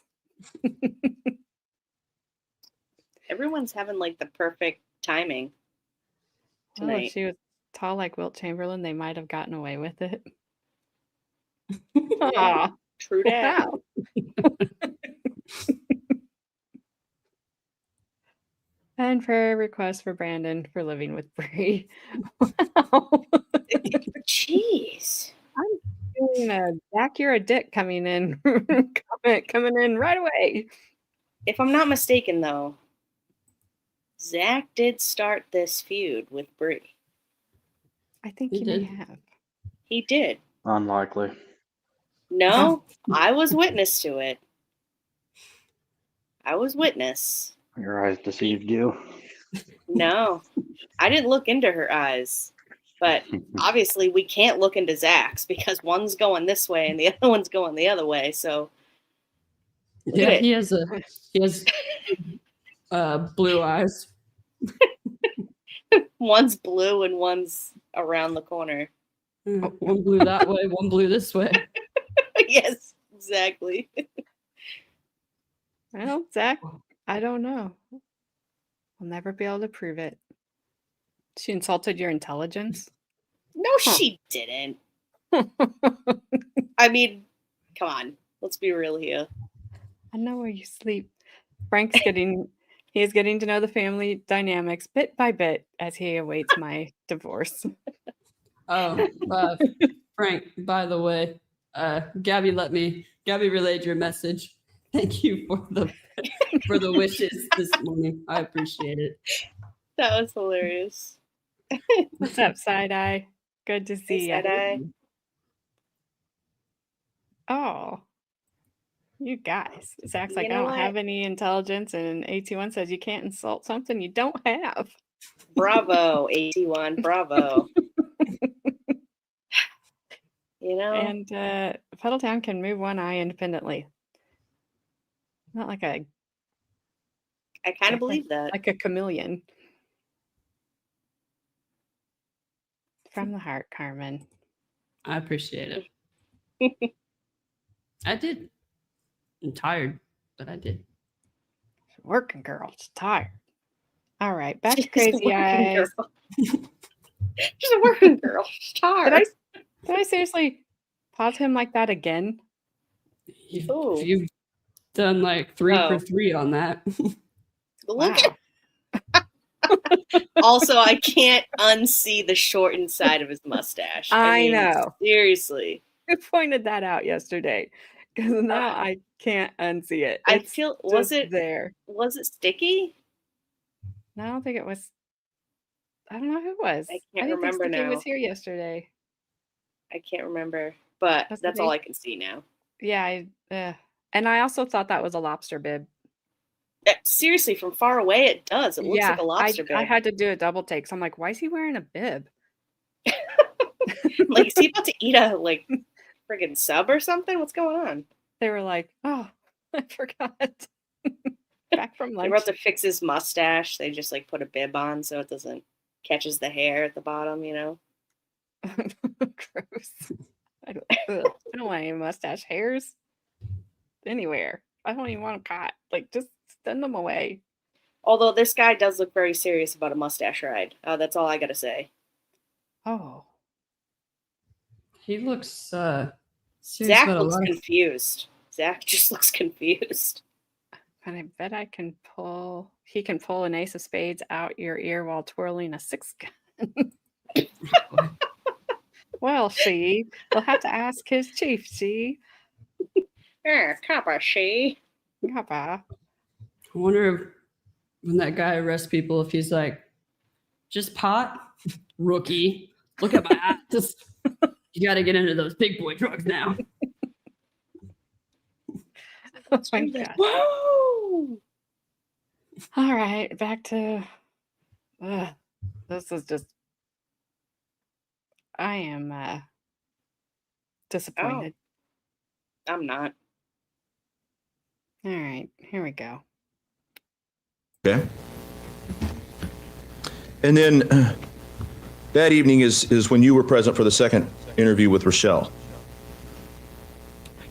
Everyone's having like the perfect timing Well, if tonight. she was tall like Wilt Chamberlain, they might have gotten away with it. Aw. True that. Wow. And prayer request for Brandon for living with Bree. Wow. Jeez. I'm feeling a Zach, you're a dick coming in. coming in right away. If I'm not mistaken, though, Zach did start this feud with Bree. I think He you may did. have. He did. Unlikely. No, I was witness to it. I was witness. Your eyes deceived you. No, I didn't look into her eyes. But obviously, we can't look into Zach's because one's going this way and the other one's going the other way. So, look Yeah, at it. he has blue eyes. One's blue and one's around the corner. One blue that way, one blue this way. Yes, exactly. Well, Zach, I don't know. I'll never be able to prove it. She insulted your intelligence? No, she didn't. I mean, come on. Let's be real here. I know where you sleep. Frank's he is getting to know the family dynamics bit by bit as he awaits my divorce. Oh, Frank, by the way, Gabby relayed your message. Thank you for the wishes this morning. I appreciate it. That was hilarious. What's up, Side Eye? Good to see you. Side-eye. Oh, you guys. Zach's like, You I know don't what? have any intelligence, and AT1 says you can't insult something you don't have. Bravo, AT1. Bravo. You know, And Pedaltown can move one eye independently. Not like I kind of believe that. like a chameleon. From the heart, Carmen. I appreciate it. I did. I'm tired, but I did. Working girl, she's tired. All right, back to She's a Crazy working Eyes. girl. She's a working girl. She's tired. Did I seriously pause him like that again? Ooh. You've done like 3 Oh. for 3 on that. Look Wow. at. Also, I can't unsee the shortened side of his mustache. I mean, know. Seriously. You pointed that out yesterday because now I can't unsee it. I It's feel was just it there? sticky? No, I don't think it was. I don't know who it was. I can't didn't remember think Sticky now. was here yesterday. I can't remember, but That's that's okay. all I can see now. Yeah, and I also thought that was a lobster bib. Seriously, from far away, it does. It looks like a lobster bib. I had to do a double take. So I'm like, why is he wearing a bib? Like, is he about to eat a friggin' sub or something? What's going on? They were like, oh, I forgot. Back from They're lunch. about to fix his mustache. They just put a bib on so it doesn't catches the hair at the bottom. Gross. I don't want any mustache hairs anywhere. I don't even want them caught. Just send them away. Although this guy does look very serious about a mustache ride. That's all I gotta say. Oh. He looks serious Zach about a looks lot of- confused. Zach just looks confused. And I bet he can pull an ace of spades out your ear while twirling a six gun. Well, she. We'll have to ask his chief, she. Kappa, she. Kappa. I wonder if when that guy arrests people, if he's like, just pot? Rookie. Look at my eyes. You got to get into those big boy drugs now. Oh my God. Whoa! All right, back to this is just I am disappointed. I'm not. All right, here we go. Okay. And then that evening is when you were present for the second interview with Rachelle.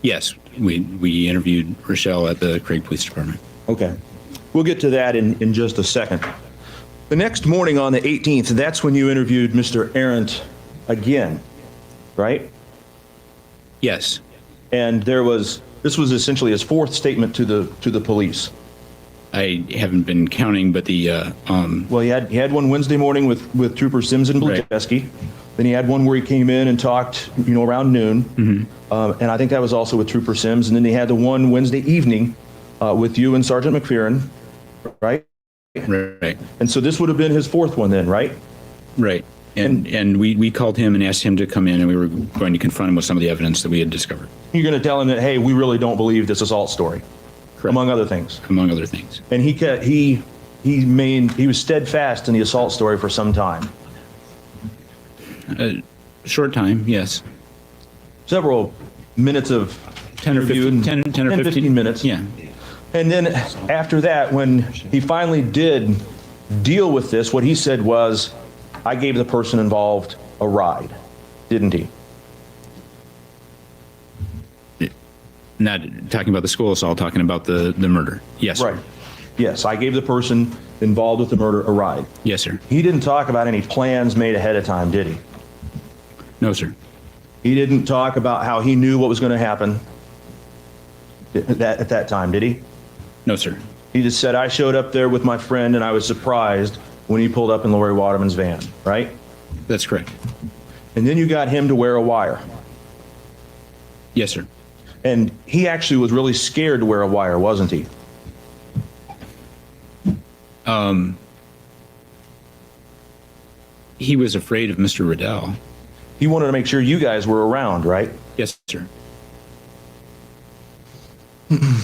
Yes, we interviewed Rachelle at the Craig Police Department. Okay. We'll get to that in just a second. The next morning on the 18th, that's when you interviewed Mr. Arendt again, right? Yes. And this was essentially his fourth statement to the police. I haven't been counting, but Well, he had one Wednesday morning with Trooper Sims and Blujeski. Right. Then he had one where he came in and talked, around noon. Mm-hmm. And I think that was also with Trooper Sims. And then he had the one Wednesday evening with you and Sergeant McPheron, right? Right. And so this would have been his fourth one then, right? Right. And we called him and asked him to come in, and we were going to confront him with some of the evidence that we had discovered. You're going to tell him that, hey, we really don't believe this assault story. Correct. Among other things. Among other things. And he was steadfast in the assault story for some time. Short time, yes. Several minutes of 10 or 15 minutes. Yeah. And then after that, when he finally did deal with this, what he said was, I gave the person involved a ride, didn't he? Not talking about the school assault, talking about the murder. Yes. Right. Yes, I gave the person involved with the murder a ride. Yes, sir. He didn't talk about any plans made ahead of time, did he? No, sir. He didn't talk about how he knew what was going to happen at that time, did he? No, sir. He just said, I showed up there with my friend and I was surprised when he pulled up in Lori Waterman's van, right? That's correct. And then you got him to wear a wire. Yes, sir. And he actually was really scared to wear a wire, wasn't he? He was afraid of Mr. Riddell. He wanted to make sure you guys were around, right? Yes, sir. And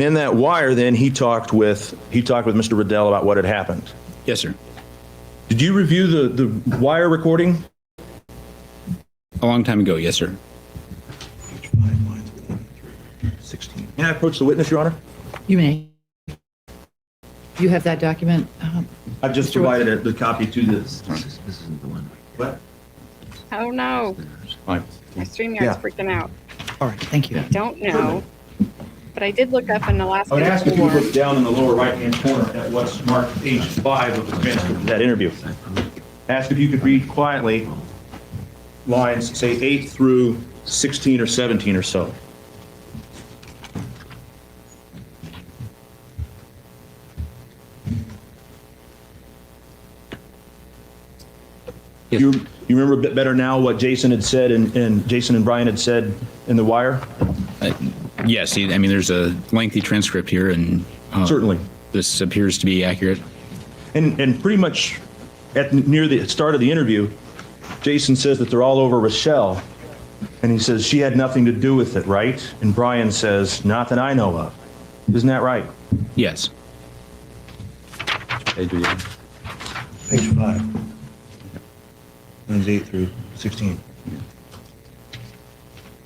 in that wire, then he talked with Mr. Riddell about what had happened. Yes, sir. Did you review the wire recording? A long time ago, yes, sir. 16. May I approach the witness, Your Honor? You may. You have that document? I've just provided the copy to this. This isn't the one. What? Oh no, Fine. my StreamYard's Yeah. freaking out. All right, thank you. I don't know, but I did look up in the last. I would ask if you look down in the lower right-hand corner at what's marked page 5 of the transcript of that interview. Ask if you could read quietly lines, say 8 through 16 or 17 or so. Yes. You remember a bit better now what Jason had said and Jason and Brian had said in the wire? Yes, I mean, there's a lengthy transcript here, and Certainly. this appears to be accurate. And pretty much near the start of the interview, Jason says that they're all over Rachelle. And he says she had nothing to do with it, right? And Brian says, not that I know of. Isn't that right? Yes. Page 5. Lines 8 through 16.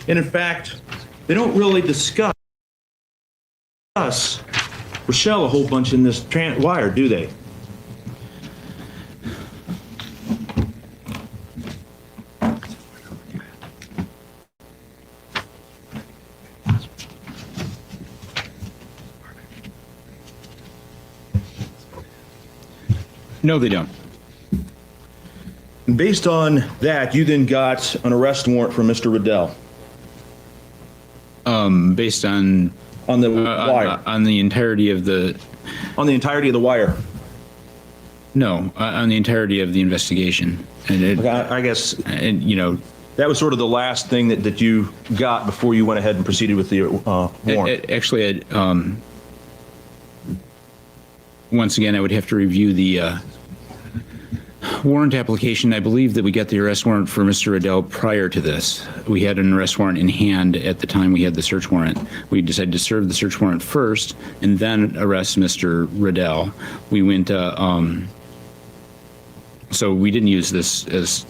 And in fact, they don't really discuss Rachelle a whole bunch in this wire, do they? No, they don't. And based on that, you then got an arrest warrant from Mr. Riddell. Based on the wire? on the entirety of the On the entirety of the wire? no, on the entirety of the investigation, and it, Okay, I guess and you know, that was sort of the last thing that you got before you went ahead and proceeded with the warrant. actually, once again, I would have to review the warrant application. I believe that we got the arrest warrant for Mr. Riddell prior to this. We had an arrest warrant in hand at the time we had the search warrant. We decided to serve the search warrant first and then arrest Mr. Riddell. We went, so we didn't use this as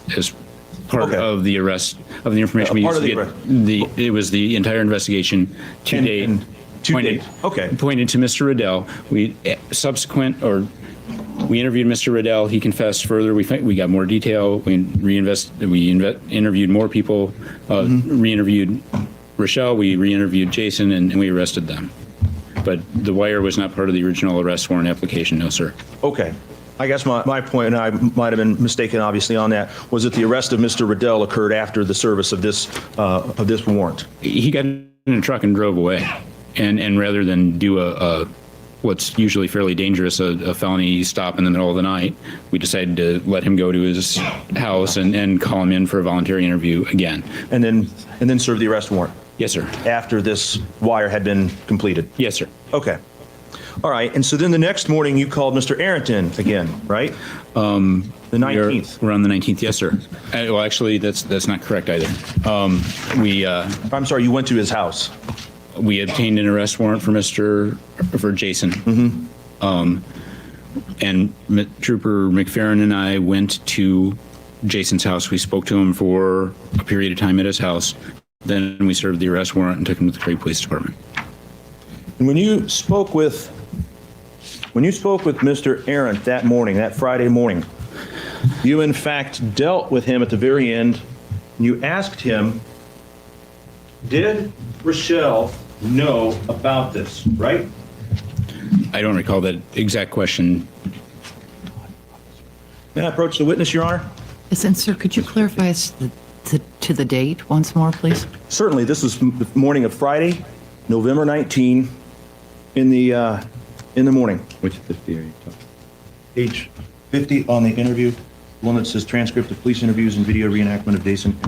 part Okay. of the arrest of the information we Part used of to the get. It was the entire investigation to date. To date. Okay. Pointed to Mr. Riddell. We interviewed Mr. Riddell. He confessed further. We got more detail. We interviewed more people. Re-interviewed Rachelle. We re-interviewed Jason, and we arrested them. But the wire was not part of the original arrest warrant application. No, sir. Okay. I guess my point, and I might have been mistaken, obviously, on that, was that the arrest of Mr. Riddell occurred after the service of this warrant. He got in a truck and drove away, and rather than do a what's usually fairly dangerous, a felony stop in the middle of the night, we decided to let him go to his house and call him in for a voluntary interview again. And then serve the arrest warrant Yes, sir. after this wire had been completed. Yes, sir. Okay. All right. And so then the next morning you called Mr. Arendt in again, right? The 19th. We're on the 19th. Yes, sir. Well, actually, that's not correct either. I'm sorry, you went to his house. We obtained an arrest warrant for Jason. And Trooper McFerrin and I went to Jason's house. We spoke to him for a period of time at his house. Then we served the arrest warrant and took him to the Craig Police Department. And when you spoke with Mr. Arendt that morning, that Friday morning, you in fact dealt with him at the very end. And you asked him, did Rachelle know about this, right? I don't recall that exact question. May I approach the witness, Your Honor? Yes, and sir, could you clarify to the date once more, please? Certainly. This was the morning of Friday, November 19, in the morning. Which 50 are you talking? Page 50 on the interview, one that says transcript of police interviews and video reenactment of Jason.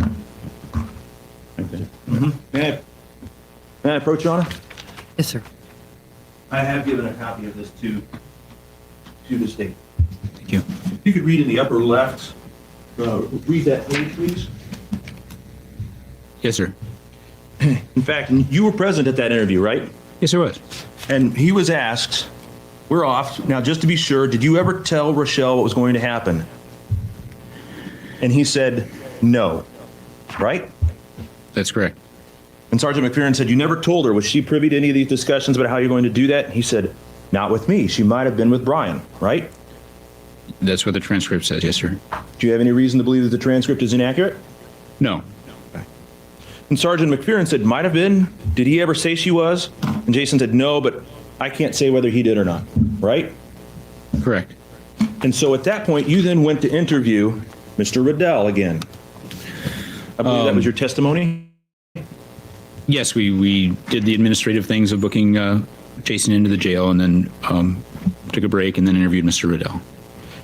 Okay. May I approach, Your Honor? Yes, sir. I have given a copy of this to the state. Thank you. If you could read in the upper left, read that page, please. Yes, sir. In fact, you were present at that interview, right? Yes, I was. And he was asked, we're off. Now, just to be sure, did you ever tell Rachelle what was going to happen? And he said, no, right? That's correct. And Sergeant McFerrin said, you never told her. Was she privy to any of these discussions about how you're going to do that? And he said, not with me. She might have been with Brian, right? That's what the transcript says. Yes, sir. Do you have any reason to believe that the transcript is inaccurate? No. And Sergeant McFerrin said, might have been. Did he ever say she was? And Jason said, no, but I can't say whether he did or not, right? Correct. And so at that point, you then went to interview Mr. Riddell again. I believe that was your testimony? Yes, we did the administrative things of booking Jason into the jail, and then took a break and then interviewed Mr. Riddell.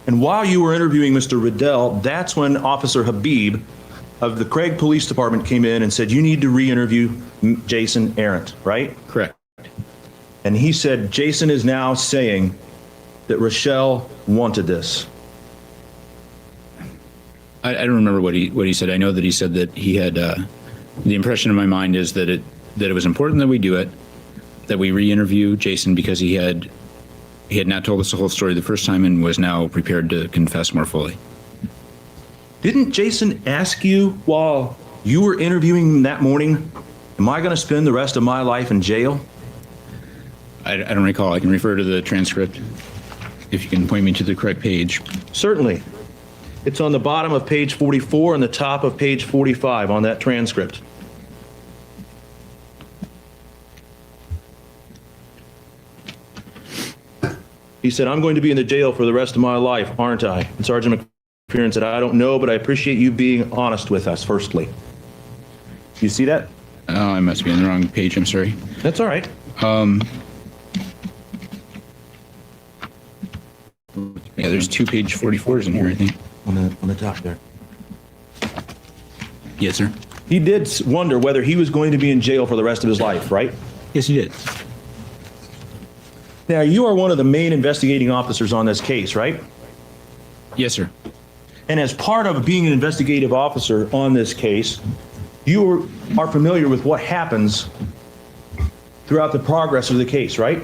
And while you were interviewing Mr. Riddell, that's when Officer Habib of the Craig Police Department came in and said, you need to re-interview Jason Arendt, right? Correct. And he said, Jason is now saying that Rachelle wanted this. I don't remember what he said. I know that he said that he had the impression in my mind is that it was important that we do it, that we re-interview Jason because he had not told us the whole story the first time and was now prepared to confess more fully. Didn't Jason ask you while you were interviewing him that morning, am I going to spend the rest of my life in jail? I don't recall. I can refer to the transcript if you can point me to the correct page. Certainly. It's on the bottom of page 44 and the top of page 45 on that transcript. He said, I'm going to be in the jail for the rest of my life, aren't I? And Sergeant McFerrin said, I don't know, but I appreciate you being honest with us, firstly. You see that? Oh, I must be on the wrong page. I'm sorry. That's all right. Yeah, there's 2 page 44s in here, I think. On the top there. Yes, sir. He did wonder whether he was going to be in jail for the rest of his life, right? Yes, you did. Now, you are one of the main investigating officers on this case, right? Yes, sir. And as part of being an investigative officer on this case, you are familiar with what happens throughout the progress of the case, right?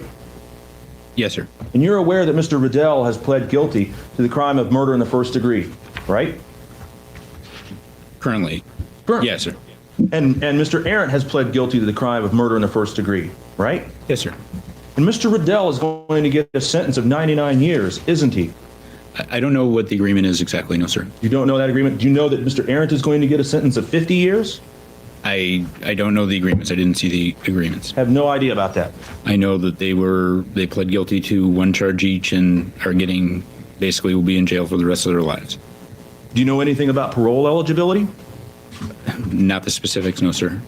Yes, sir. And you're aware that Mr. Riddell has pled guilty to the crime of murder in the first degree, right? Currently. Currently. Yes, sir. And Mr. Arndt has pled guilty to the crime of murder in the first degree, right? Yes, sir. And Mr. Riddell is going to get a sentence of 99 years, isn't he? I don't know what the agreement is exactly. No, sir. You don't know that agreement? Do you know that Mr. Arndt is going to get a sentence of 50 years? I don't know the agreements. I didn't see the agreements. Have no idea about that. I know that they pled guilty to 1 charge each and are getting, basically will be in jail for the rest of their lives. Do you know anything about parole eligibility? Not the specifics, no, sir.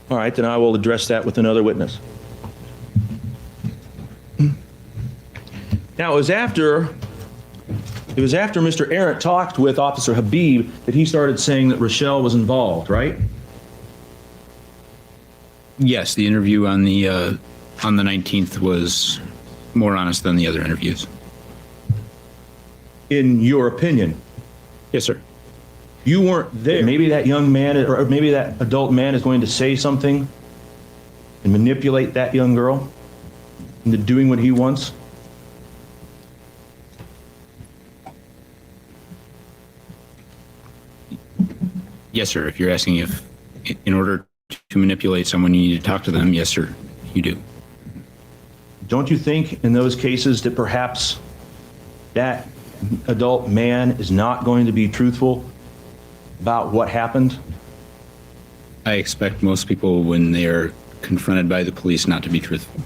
All right, then I will address that with another witness. Now, it was after Mr. Arndt talked with Officer Habib that he started saying that Rachelle was involved, right? Yes, the interview on the 19th was more honest than the other interviews. In your opinion? Yes, sir. You weren't there. Maybe that young man, or maybe that adult man is going to say something and manipulate that young girl into doing what he wants. Yes, sir. If you're asking if, in order to manipulate someone, you need to talk to them, yes, sir, you do. Don't you think in those cases that perhaps that adult man is not going to be truthful about what happened? I expect most people, when they are confronted by the police, not to be truthful.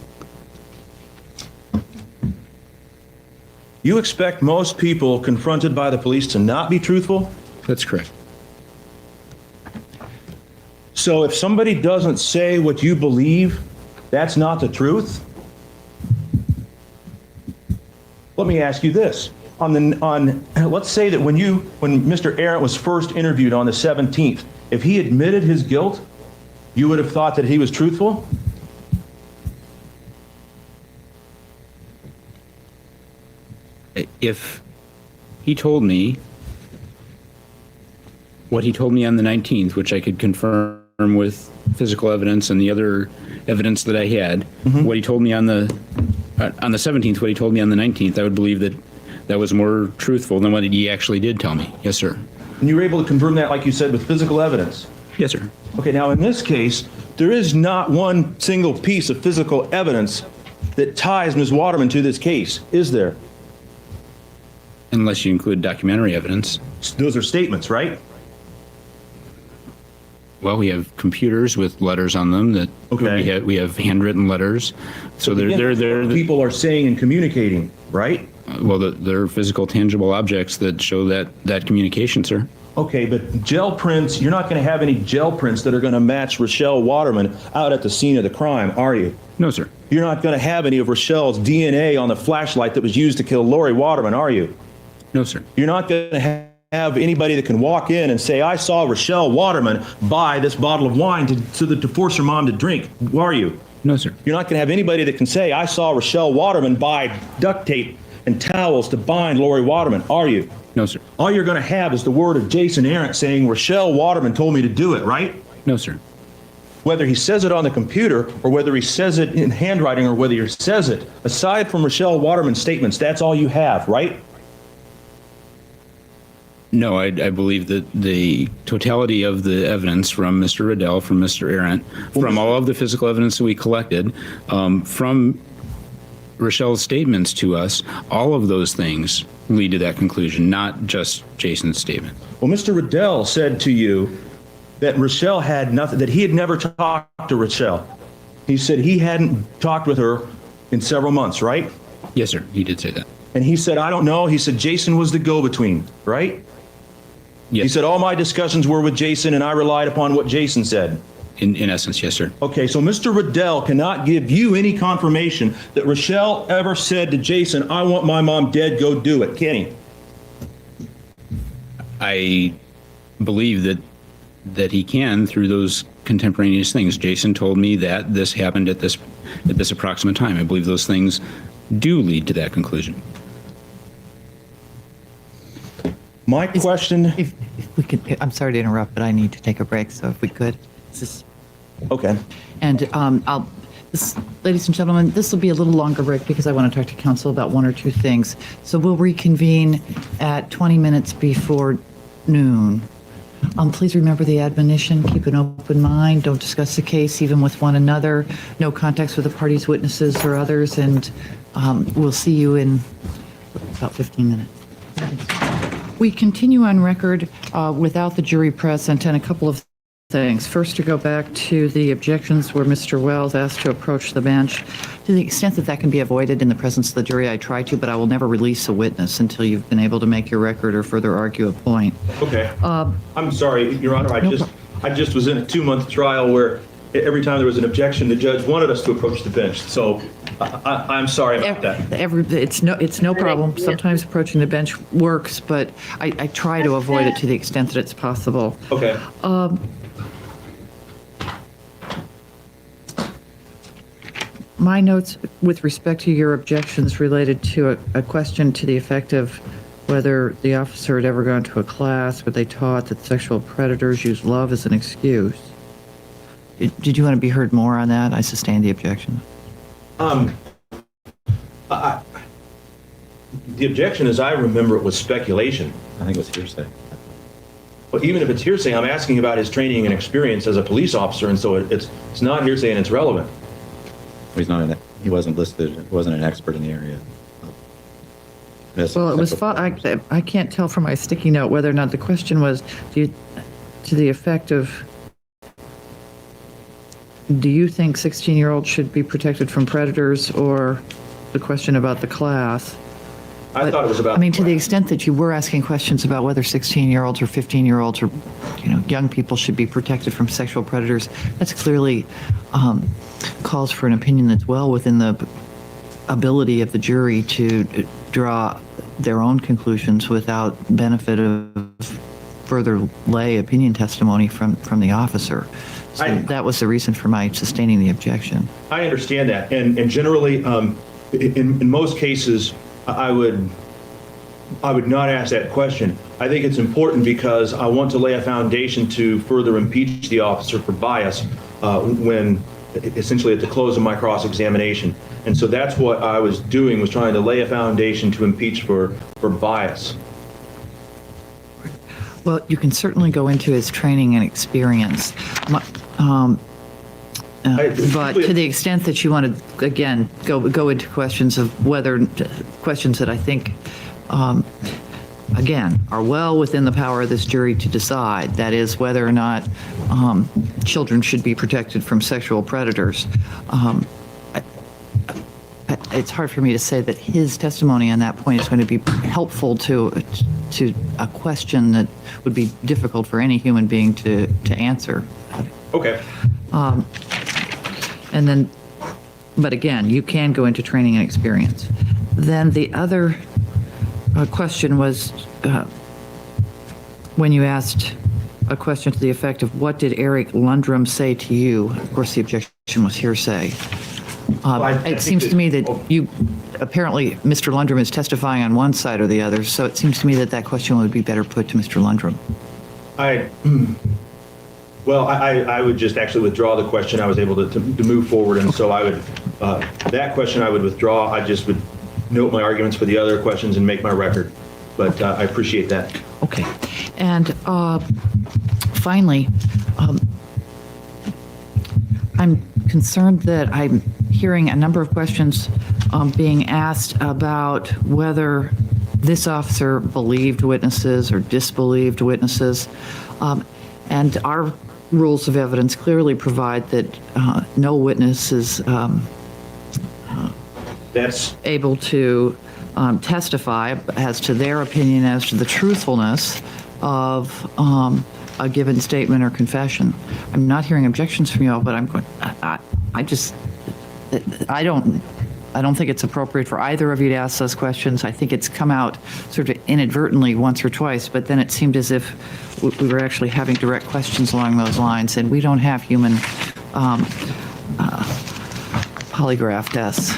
You expect most people confronted by the police to not be truthful? That's correct. So if somebody doesn't say what you believe, that's not the truth? Let me ask you this. Let's say that when Mr. Arndt was first interviewed on the 17th, if he admitted his guilt, you would have thought that he was truthful? If he told me what he told me on the 19th, which I could confirm with physical evidence and the other evidence that I had, what he told me on the 17th, what he told me on the 19th, I would believe that that was more truthful than what he actually did tell me. Yes, sir. And you were able to confirm that, like you said, with physical evidence? Yes, sir. Okay, now in this case, there is not one single piece of physical evidence that ties Ms. Waterman to this case, is there? Unless you include documentary evidence. Those are statements, right? Well, we have computers with letters on them that we have handwritten letters. So they're people are saying and communicating, right? Well, they're physical, tangible objects that show that communication, sir. Okay, but gel prints, you're not going to have any gel prints that are going to match Rachelle Waterman out at the scene of the crime, are you? No, sir. You're not going to have any of Rachelle's DNA on the flashlight that was used to kill Lori Waterman, are you? No, sir. You're not going to have anybody that can walk in and say, I saw Rachelle Waterman buy this bottle of wine to force her mom to drink, are you? No, sir. You're not going to have anybody that can say, I saw Rachelle Waterman buy duct tape and towels to bind Lori Waterman, are you? No, sir. All you're going to have is the word of Jason Arndt saying, Rachelle Waterman told me to do it, right? No, sir. Whether he says it on the computer or whether he says it in handwriting or whether he says it, aside from Rachelle Waterman's statements, that's all you have, right? No, I believe that the totality of the evidence from Mr. Riddell, from Mr. Arndt, from all of the physical evidence that we collected, from Rachelle's statements to us, all of those things lead to that conclusion, not just Jason's statement. Well, Mr. Riddell said to you that Rachelle had nothing, that he had never talked to Rachelle. He said he hadn't talked with her in several months, right? Yes, sir. He did say that. And he said, I don't know. He said Jason was the go-between, right? Yes. He said, all my discussions were with Jason and I relied upon what Jason said. In essence, yes, sir. Okay, so Mr. Riddell cannot give you any confirmation that Rachelle ever said to Jason, I want my mom dead, go do it, can he? I believe that he can through those contemporaneous things. Jason told me that this happened at this approximate time. I believe those things do lead to that conclusion. My question, If we could, I'm sorry to interrupt, but I need to take a break, so if we could. okay. And ladies and gentlemen, this will be a little longer break because I want to talk to council about one or two things. So we'll reconvene at 20 minutes before noon. Please remember the admonition, keep an open mind, don't discuss the case even with one another, no contacts with the parties, witnesses, or others, and we'll see you in about 15 minutes. We continue on record without the jury present, and a couple of things. First, to go back to the objections where Mr. Wells asked to approach the bench. To the extent that that can be avoided in the presence of the jury, I try to, but I will never release a witness until you've been able to make your record or further argue a point. Okay. I'm sorry, Your Honor, I just was in a 2-month trial where every time there was an objection, the judge wanted us to approach the bench. So I'm sorry about that. It's no problem. Sometimes approaching the bench works, but I try to avoid it to the extent that it's possible. Okay. My notes with respect to your objections related to a question to the effect of whether the officer had ever gone to a class where they taught that sexual predators use love as an excuse. Did you want to be heard more on that? I sustained the objection. The objection, as I remember it, was speculation. I think it was hearsay. But even if it's hearsay, I'm asking about his training and experience as a police officer, and so it's not hearsay and it's relevant. He wasn't listed, wasn't an expert in the area. Well, it was, I can't tell from my sticky note whether or not the question was to the effect of, do you think 16-year-olds should be protected from predators, or the question about the class? I thought it was about. I mean, to the extent that you were asking questions about whether 16-year-olds or 15-year-olds or, young people should be protected from sexual predators, that's clearly calls for an opinion that's well within the ability of the jury to draw their own conclusions without benefit of further lay opinion testimony from the officer. So that was the reason for my sustaining the objection. I understand that, and generally, in most cases, I would not ask that question. I think it's important because I want to lay a foundation to further impeach the officer for bias when essentially at the close of my cross-examination. And so that's what I was doing, was trying to lay a foundation to impeach for bias. Well, you can certainly go into his training and experience. But to the extent that you want to, again, go into questions that I think, again, are well within the power of this jury to decide, that is, whether or not children should be protected from sexual predators. It's hard for me to say that his testimony on that point is going to be helpful to a question that would be difficult for any human being to answer. Okay. And then, but again, you can go into training and experience. Then the other question was when you asked a question to the effect of, what did Eric Lundrum say to you? Of course, the objection was hearsay. It seems to me that apparently Mr. Lundrum is testifying on one side or the other, so it seems to me that question would be better put to Mr. Lundrum. Well, I would just actually withdraw the question. I was able to move forward, and so I would, that question I would withdraw. I just would note my arguments for the other questions and make my record. But I appreciate that. Okay. And finally, I'm concerned that I'm hearing a number of questions being asked about whether this officer believed witnesses or disbelieved witnesses. And our rules of evidence clearly provide that no witness is able to testify as to their opinion as to the truthfulness of a given statement or confession. I'm not hearing objections from you all, but I'm going, I don't think it's appropriate for either of you to ask those questions. I think it's come out sort of inadvertently once or twice, but then it seemed as if we were actually having direct questions along those lines, and we don't have human polygraph tests.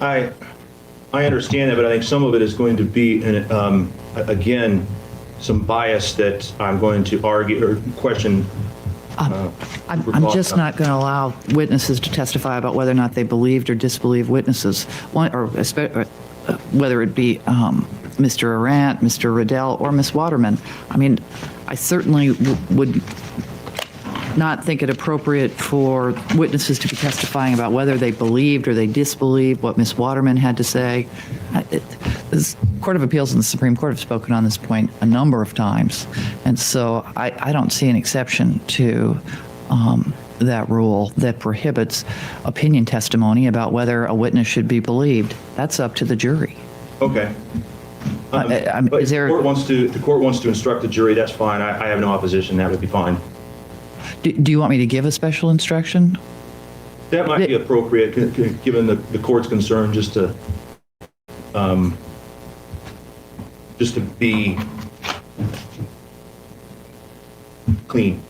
I understand that, but I think some of it is going to be, again, some bias that I'm going to argue or question. I'm just not going to allow witnesses to testify about whether or not they believed or disbelieved witnesses, whether it be Mr. Arant, Mr. Riddell, or Ms. Waterman. I mean, I certainly would not think it appropriate for witnesses to be testifying about whether they believed or they disbelieved what Ms. Waterman had to say. This Court of Appeals and the Supreme Court have spoken on this point a number of times, and so I don't see an exception to that rule that prohibits opinion testimony about whether a witness should be believed. That's up to the jury. Okay. But is there? the court wants to instruct the jury. That's fine. I have no opposition. That would be fine. Do you want me to give a special instruction? That might be appropriate, given the court's concern, just to be clean.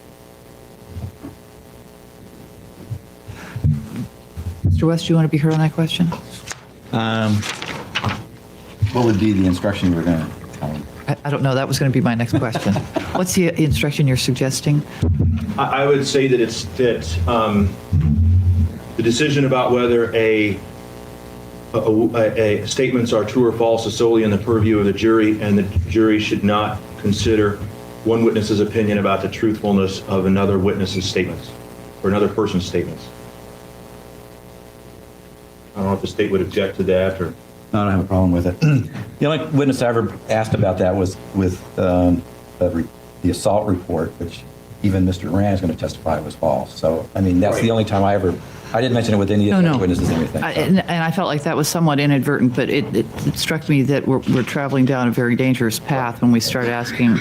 Mr. West, do you want to be heard on that question? What would be the instruction you were going to tell him? I don't know. That was going to be my next question. What's the instruction you're suggesting? I would say that it's that the decision about whether a statements are true or false is solely in the purview of the jury, and the jury should not consider one witness's opinion about the truthfulness of another witness's statements or another person's statements. I don't know if the state would object to that or. I don't have a problem with it. The only witness I ever asked about that was with the assault report, which even Mr. Rand is going to testify was false. So, I mean, that's the only time I didn't mention it with any of the witnesses or anything. And I felt like that was somewhat inadvertent, but it struck me that we're traveling down a very dangerous path when we start asking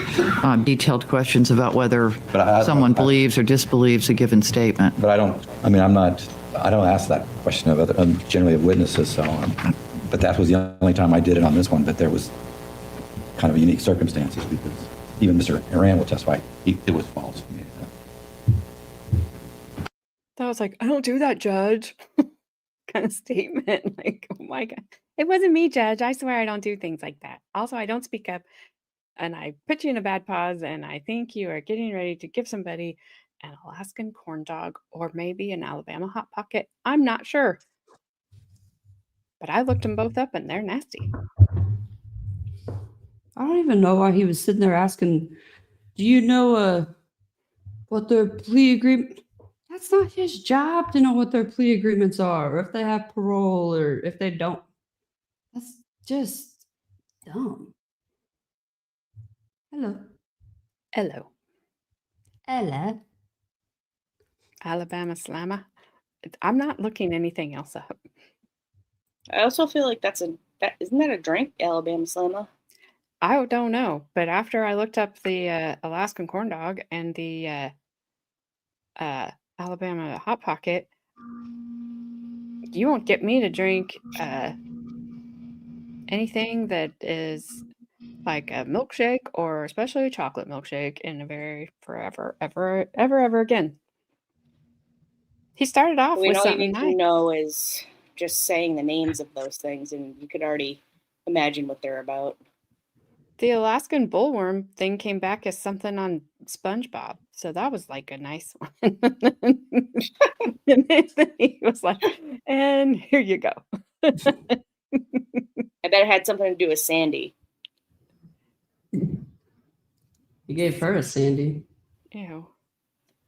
detailed questions about whether someone believes or disbelieves a given statement. But I don't ask that question of generally of witnesses, so but that was the only time I did it on this one, but there was kind of unique circumstances because even Mr. Iran will testify it was false. That was like, I don't do that, Judge, kind of statement. Like, oh my God. It wasn't me, Judge. I swear I don't do things like that. Also, I don't speak up, and I put you in a bad pause, and I think you are getting ready to give somebody an Alaskan corn dog or maybe an Alabama Hot Pocket. I'm not sure. But I looked them both up, and they're nasty. I don't even know why he was sitting there asking, do you know what their plea agreement? That's not his job to know what their plea agreements are, or if they have parole, or if they don't. That's just dumb. Hello. Hello. Hello. Alabama Slammer. I'm not looking anything else up. I also feel like isn't that a drink, Alabama Slammer? I don't know, but after I looked up the Alaskan corn dog and the Alabama Hot Pocket, you won't get me to drink anything that is like a milkshake or especially a chocolate milkshake in a very forever, ever again. He started off with all you something need to know is just saying the names of those things, and you could already imagine what they're about. The Alaskan bullworm thing came back as something on SpongeBob, so that was like a nice one. And then he was like, and here you go. I bet it had something to do with Sandy. He gave her a Sandy. Ew.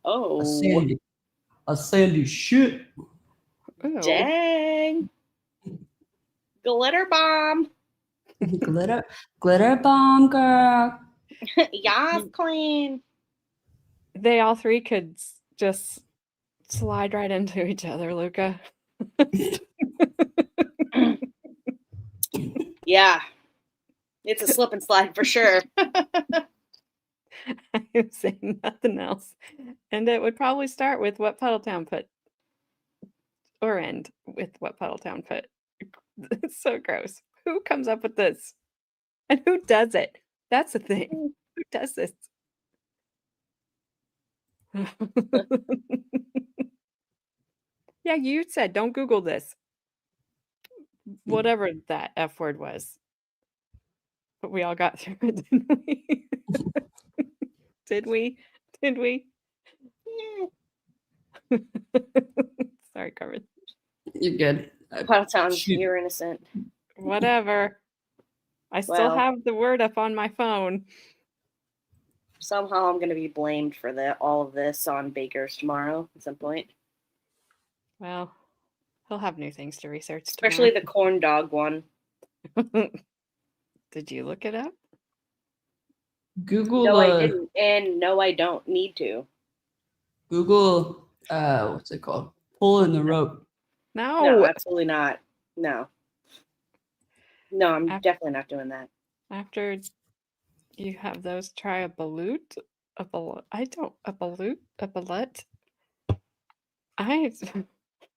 Oh. A Sandy. A Sandy shit. Ew. Dang. Glitter bomb. Glitter bomb, girl. Yas, queen. They all three could just slide right into each other, Luca. Yeah. It's a slip and slide for sure. I am saying nothing else. And it would probably start with what Puddletown put, or end with what Puddletown put. It's so gross. Who comes up with this? And who does it? That's the thing. Who does this? Yeah, you said don't Google this. Whatever that F word was. But we all got through it, didn't we? Did we? Did we? Sorry, Carmen. You're good. Puddletown, Shoot. you're innocent. Whatever. I still Well. have the word up on my phone. Somehow I'm going to be blamed for all of this on Baker's tomorrow at some point. Well, he'll have new things to research. Especially the corn dog one. Did you look it up? Google. No, I didn't. And no, I don't need to. Google. What's it called? Pulling the rope. No, absolutely not. No. No, I'm definitely not doing that. After you have those, try a balut. A balut. A balut. A balut.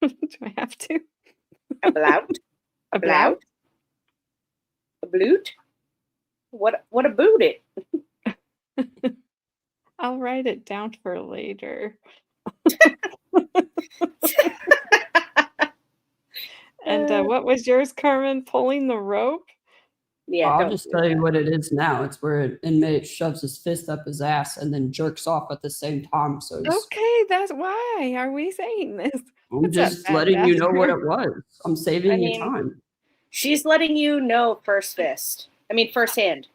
Do I have to? A blout? A blout? A bloot? What a boot it? I'll write it down for later. And what was yours, Carmen? Pulling the rope? Yeah, I'll just tell you what it is now. It's where an inmate shoves his fist up his ass and then jerks off at the same time. So Okay, that's why are we saying this? I'm just letting you know what it was. I'm saving you time. She's letting you know first hand.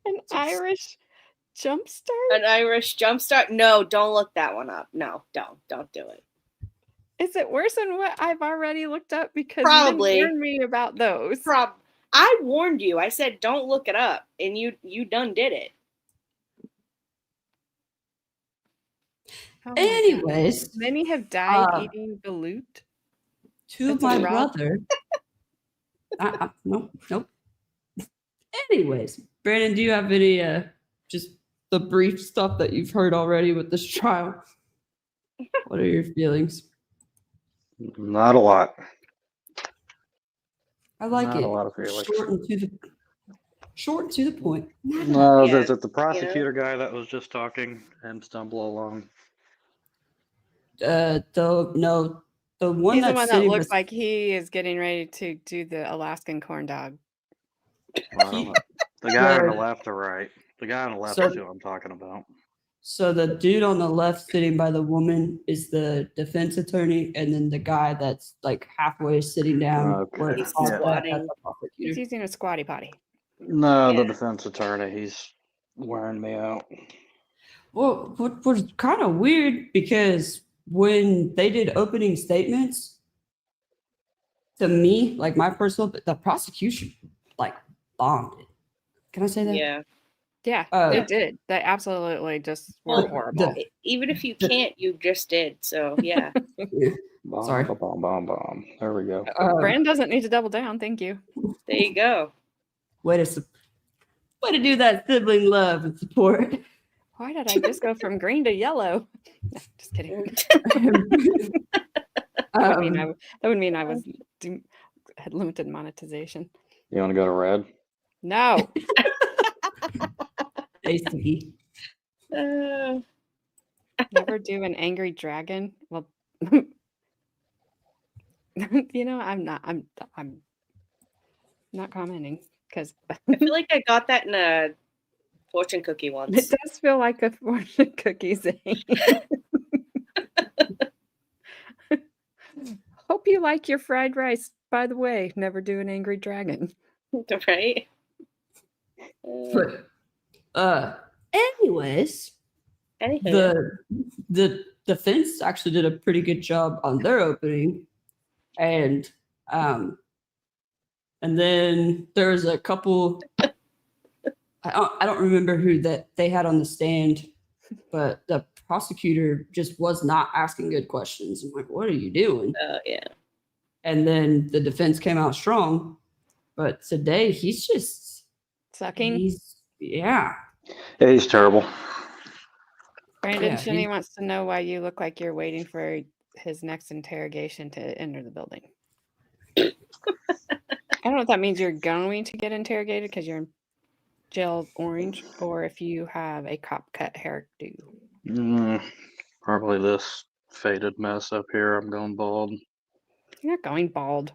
An Irish jump start? An Irish jump start? No, don't look that one up. No, don't do it. Is it worse than what I've already looked up? Because Probably. you didn't warn me about those. I warned you. I said don't look it up, and you done did it. Oh Anyways, many have died eating balut. To my brother. Nope. Anyways, Brandon, do you have any just the brief stuff that you've heard already with this trial? What are your feelings? Not a lot. I like Not it. a lot of feelings. Short and to the point. No, the prosecutor guy that was just talking and stumble along. The one He's the that's one that sitting looks like he is getting ready to do the Alaskan corn dog. I don't know. The guy on the left or right? The guy on the left is who I'm talking about. So the dude on the left sitting by the woman is the defense attorney, and then the guy that's like halfway sitting down. Okay. He's He's using a squatty potty. No, the defense attorney. He's wearing me out. Well, what was kind of weird because when they did opening statements, to me, like my personal, the prosecution like bombed it. Can I say that? Yeah. Yeah, they did. They absolutely just were horrible. Even if you can't, you just did. So yeah. Bomb, Sorry. Bomb. There we go. Brand doesn't need to double down. Thank you. There you go. Way to do that sibling love and support. Why did I just go from green to yellow? No, just kidding. That would mean I was had limited monetization. You want to go to red? No. Basically. Never do an angry dragon. Well, I'm not commenting because I feel like I got that in a fortune cookie once. It does feel like a fortune cookie thing. Hope you like your fried rice. By the way, never do an angry dragon. Right? Anyways, the defense actually did a pretty good job on their opening, and then there was a couple. I don't remember who that they had on the stand, but the prosecutor just was not asking good questions. I'm like, what are you doing? Yeah. and then the defense came out strong. But today he's just Sucking. Yeah. Yeah, he's terrible. Brandon Yeah, Shinny he- wants to know why you look like you're waiting for his next interrogation to enter the building. I don't know if that means you're going to get interrogated because you're in gel orange, or if you have a cop cut hairdo. Probably this faded mess up here. I'm going bald. You're not going bald.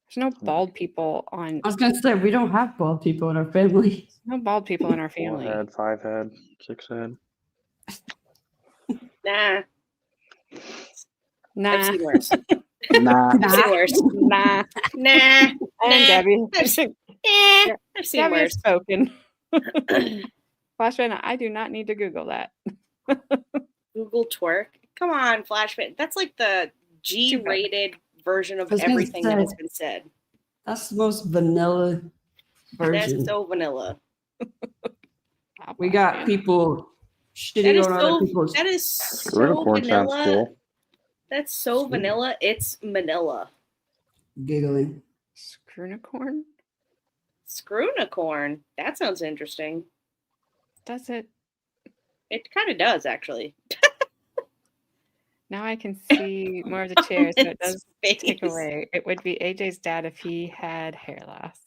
There's no bald people on. I was gonna say we don't have bald people in our family. No bald people in our 4 family. head, 5 head, 6 head. Nah, Nah. I've seen worse. Nah. I've seen worse. Nah. Nah, And nah. Gabby. I've seen Gabby has worse. spoken. Flashman, I do not need to Google that. Google twerk. Come on, Flashman. That's like the G-rated version of I was gonna everything that say, has been said. That's the most vanilla version. That's so vanilla. We got people That shitting is on other people's. that is so Scruticorn sounds vanilla. cool. That's so vanilla. It's Manila. Giggling. Scrunicorn? Scrunicorn. That sounds interesting. Does it? It kind of does, actually. Now I can see more of the chair, so it Its does take face. away. It would be AJ's dad if he had hair loss.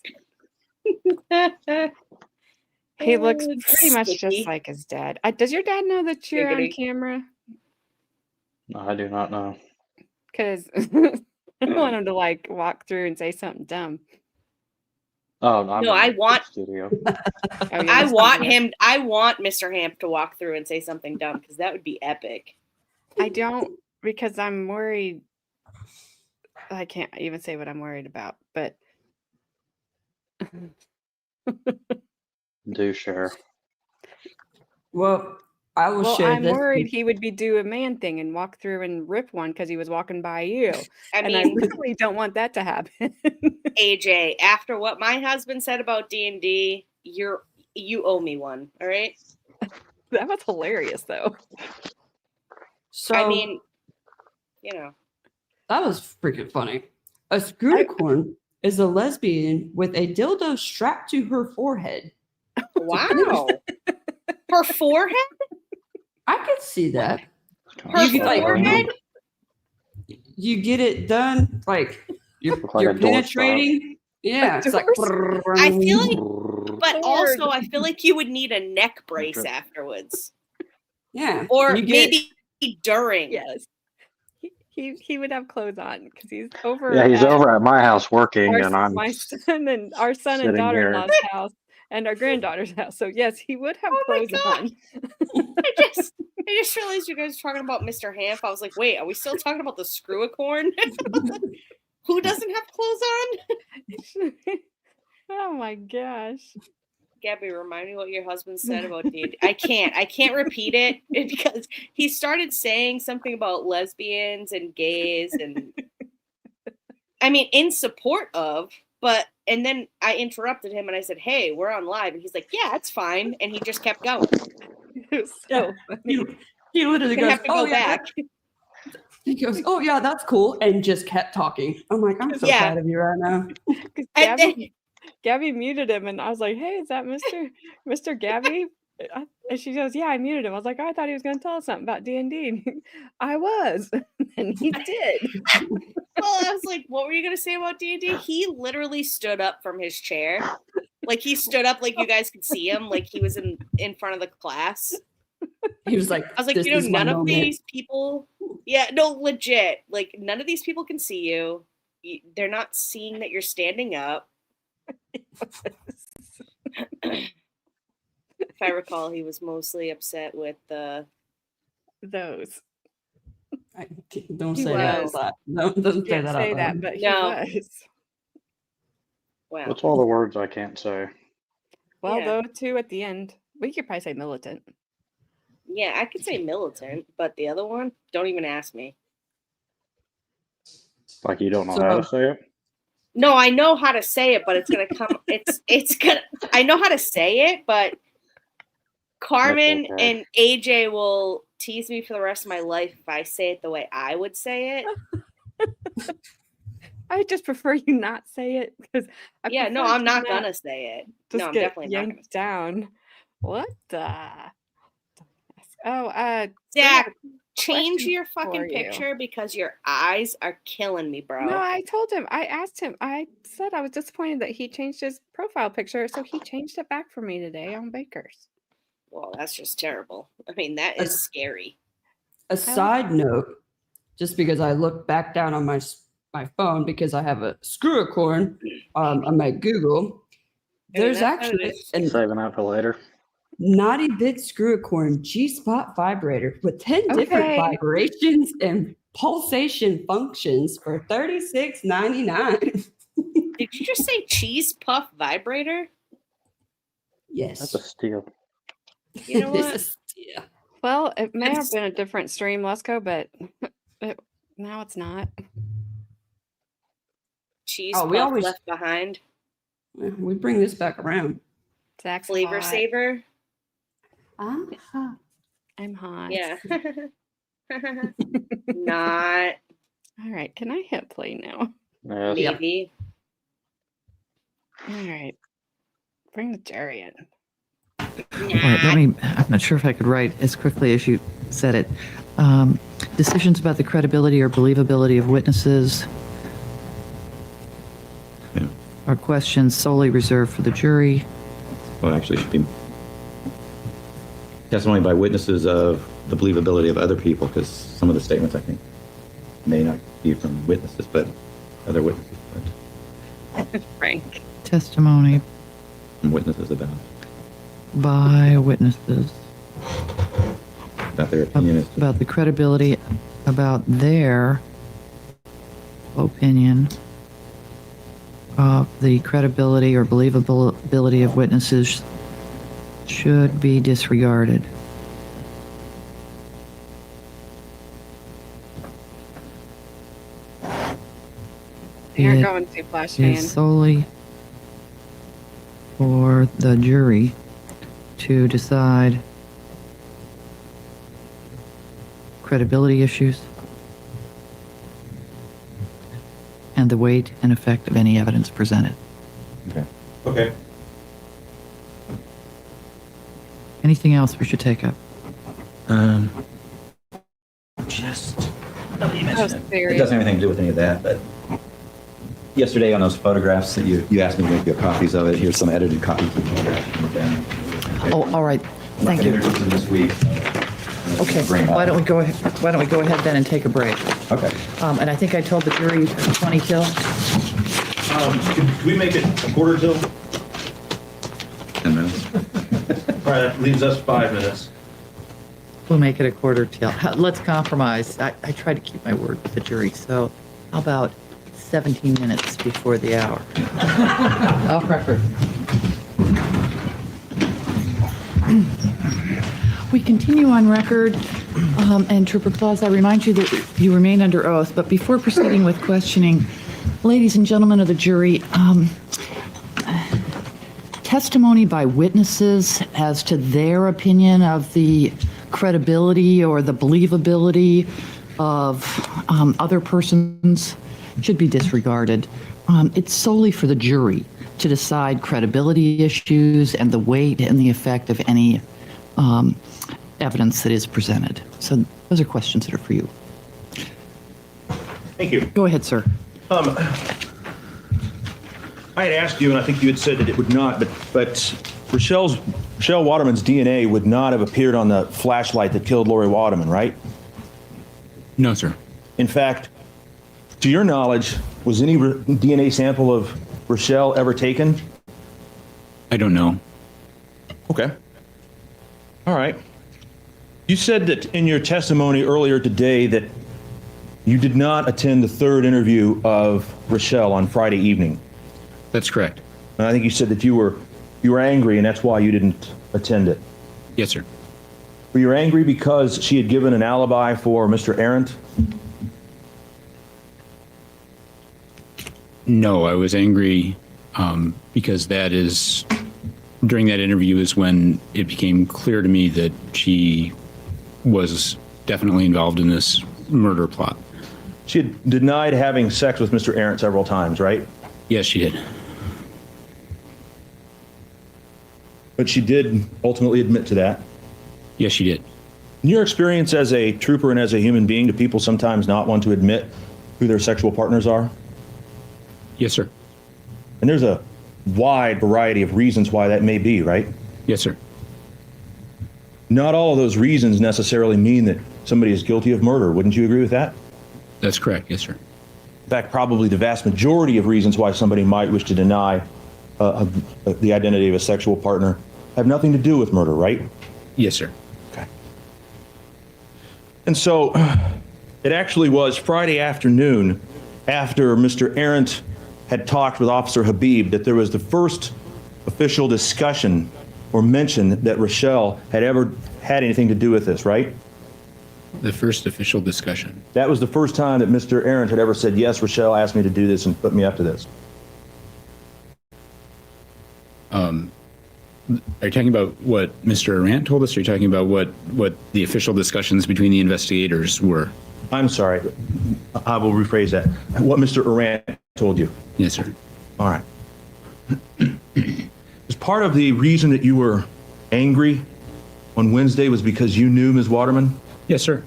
He looks It's pretty much sticky. just like his dad. Does your dad know that you're on Giggity. camera? No, I do not know. Because I don't want him to like walk through and say something dumb. Oh, no, I'm No, in I the want- studio. Oh, you're I in the want studio. him. I want Mr. Hamp to walk through and say something dumb because that would be epic. I don't, because I'm worried. I can't even say what I'm worried about, but Do share. Well, I will well, share I'm this. worried he would be do a man thing and walk through and rip one because he was walking by you. I And I mean, really don't want that to happen. AJ, after what my husband said about D&D, you owe me one. All right. That was hilarious, though. So I mean, you know. that was freaking funny. A scruticorn is a lesbian with a dildo strapped to her forehead. Wow. Her forehead? I could see that. Her You could, like, forehead? You get it done, like you're, Look like you're a doorstop. penetrating. Yeah, it's like. I feel like, but Lord. also I feel like you would need a neck brace afterwards, Yeah, or you get- maybe during. Yes. He would have clothes on because he's over. Yeah, he's at over at my house working, our, and I'm my son and our son sitting and here. daughter-in-law's house and our granddaughter's house. So yes, he would have Oh my clothes God. on. I just realized you guys were talking about Mr. Hamp. I was like, wait, are we still talking about the screw-a-corn? Who doesn't have clothes on? Oh my gosh. Gabby, remind me what your husband said about D&D. I can't repeat it because he started saying something about lesbians and gays and I mean in support of, and then I interrupted him and I said, "Hey, we're on live." And he's like, "Yeah, it's fine." And he just kept going. It was Yeah. so funny. He literally Gonna goes, have to "Oh go yeah." back. He goes, "Oh yeah, that's cool," and just kept talking. I'm like, I'm so Yeah. proud of you right now. 'Cause And Gabby muted him, and I was like, "Hey, is that Mr. Gabby?" And she goes, "Yeah, I muted him." I was like, "I thought he was going to tell us something about D&D." I was, and he did. Well, I was like, "What were you gonna say about D&D?" He literally stood up from his chair, like he stood up, like you guys could see him, like he was in front of the class. He was like, I was like, "This you know, is my none of moment." these people, yeah, no, legit, like none of these people can see you. They're not seeing that you're standing up. If I recall, he was mostly upset with the. Those. Don't He say that was. out loud. Don't say Can't that say out that, loud. but he No. was. Wow. What's all the words I can't say? Well, Yeah. though, too, at the end, we could probably say militant. Yeah, I could say militant, but the other one, don't even ask me. Like you don't know how to say it? No, I know how to say it, but it's gonna come. It's gonna. I know how to say it, but Carmen That's okay. and AJ will tease me for the rest of my life if I say it the way I would say it. I just prefer you not say it because Yeah, no, I'm not gonna say it. Just No, I'm get definitely not gonna yanked down. What the? Oh, Zach, change question your for fucking you. picture because your eyes are killing me, bro. No, I told him. I asked him. I said I was disappointed that he changed his profile picture, so he changed it back for me today on Baker's. Well, that's just terrible. I mean, that is scary. A side note, just because I look back down on my phone because I have a screw-a-corn on my Google, there's actually a Saving that for later. naughty bit screw-a-corn G-spot vibrator with 10 different vibrations and pulsation functions for $36.99. Did you just say cheese puff vibrator? Yes. That's a steal. You know what? Yeah. Well, it may have been a different stream, Lesko, but now it's not. Cheese puff left behind. We bring this back around. Zach's Flavor hot. saver. I'm hot. Yeah. Not. All right. Can I hit play now? Yes. Maybe. All right. Bring the jury in. All right, I'm not sure if I could write as quickly as you said it. Decisions about the credibility or believability of witnesses are questions solely reserved for the jury. Well, actually, it should be testimony by witnesses of the believability of other people, because some of the statements, I think, may not be from witnesses, but other witnesses. Frank. Testimony And witnesses by witnesses about their opinion. about the credibility, about their opinion of the credibility or believability of witnesses should be disregarded. You're It going to Flash Fan. is solely for the jury to decide credibility issues and the weight and effect of any evidence presented. Okay. Okay. Anything else we should take up? Just. Oh, It serious. doesn't have anything to do with any of that, but yesterday on those photographs that you asked me to make you copies of it, here's some edited copies of the photographs. Oh, all right. Thank you. This week. Okay, why don't we go ahead then and take a break? Okay. And I think I told the jury 20 till. Could we make it a quarter till? 10 minutes. All right, that leaves us 5 minutes. We'll make it a quarter till. Let's compromise. I try to keep my word with the jury, so how about 17 minutes before the hour? Off record. We continue on record, and Trooper Claus, I remind you that you remain under oath, but before proceeding with questioning, ladies and gentlemen of the jury, testimony by witnesses as to their opinion of the credibility or the believability of other persons should be disregarded. It's solely for the jury to decide credibility issues and the weight and the effect of any evidence that is presented. So those are questions that are for you. Thank you. Go ahead, sir. I had asked you, and I think you had said that it would not, but Rachelle Waterman's DNA would not have appeared on the flashlight that killed Lori Waterman, right? No, sir. In fact, to your knowledge, was any DNA sample of Rachelle ever taken? I don't know. Okay. All right. You said that in your testimony earlier today that you did not attend the third interview of Rachelle on Friday evening. That's correct. And I think you said that you were angry and that's why you didn't attend it. Yes, sir. Were you angry because she had given an alibi for Mr. Arendt? No, I was angry because during that interview is when it became clear to me that she was definitely involved in this murder plot. She had denied having sex with Mr. Arendt several times, right? Yes, she did. But she did ultimately admit to that. Yes, she did. In your experience as a trooper and as a human being, do people sometimes not want to admit who their sexual partners are? Yes, sir. And there's a wide variety of reasons why that may be, right? Yes, sir. Not all of those reasons necessarily mean that somebody is guilty of murder. Wouldn't you agree with that? That's correct. Yes, sir. In fact, probably the vast majority of reasons why somebody might wish to deny the identity of a sexual partner have nothing to do with murder, right? Yes, sir. Okay. And so it actually was Friday afternoon after Mr. Arendt had talked with Officer Habib that there was the first official discussion or mention that Rachelle had ever had anything to do with this, right? The first official discussion. That was the first time that Mr. Arendt had ever said, yes, Rachelle asked me to do this and put me up to this. Are you talking about what Mr. Arant told us, or are you talking about what the official discussions between the investigators were? I'm sorry. I will rephrase that. What Mr. Arant told you. Yes, sir. All right. Is part of the reason that you were angry on Wednesday was because you knew Ms. Waterman? Yes, sir.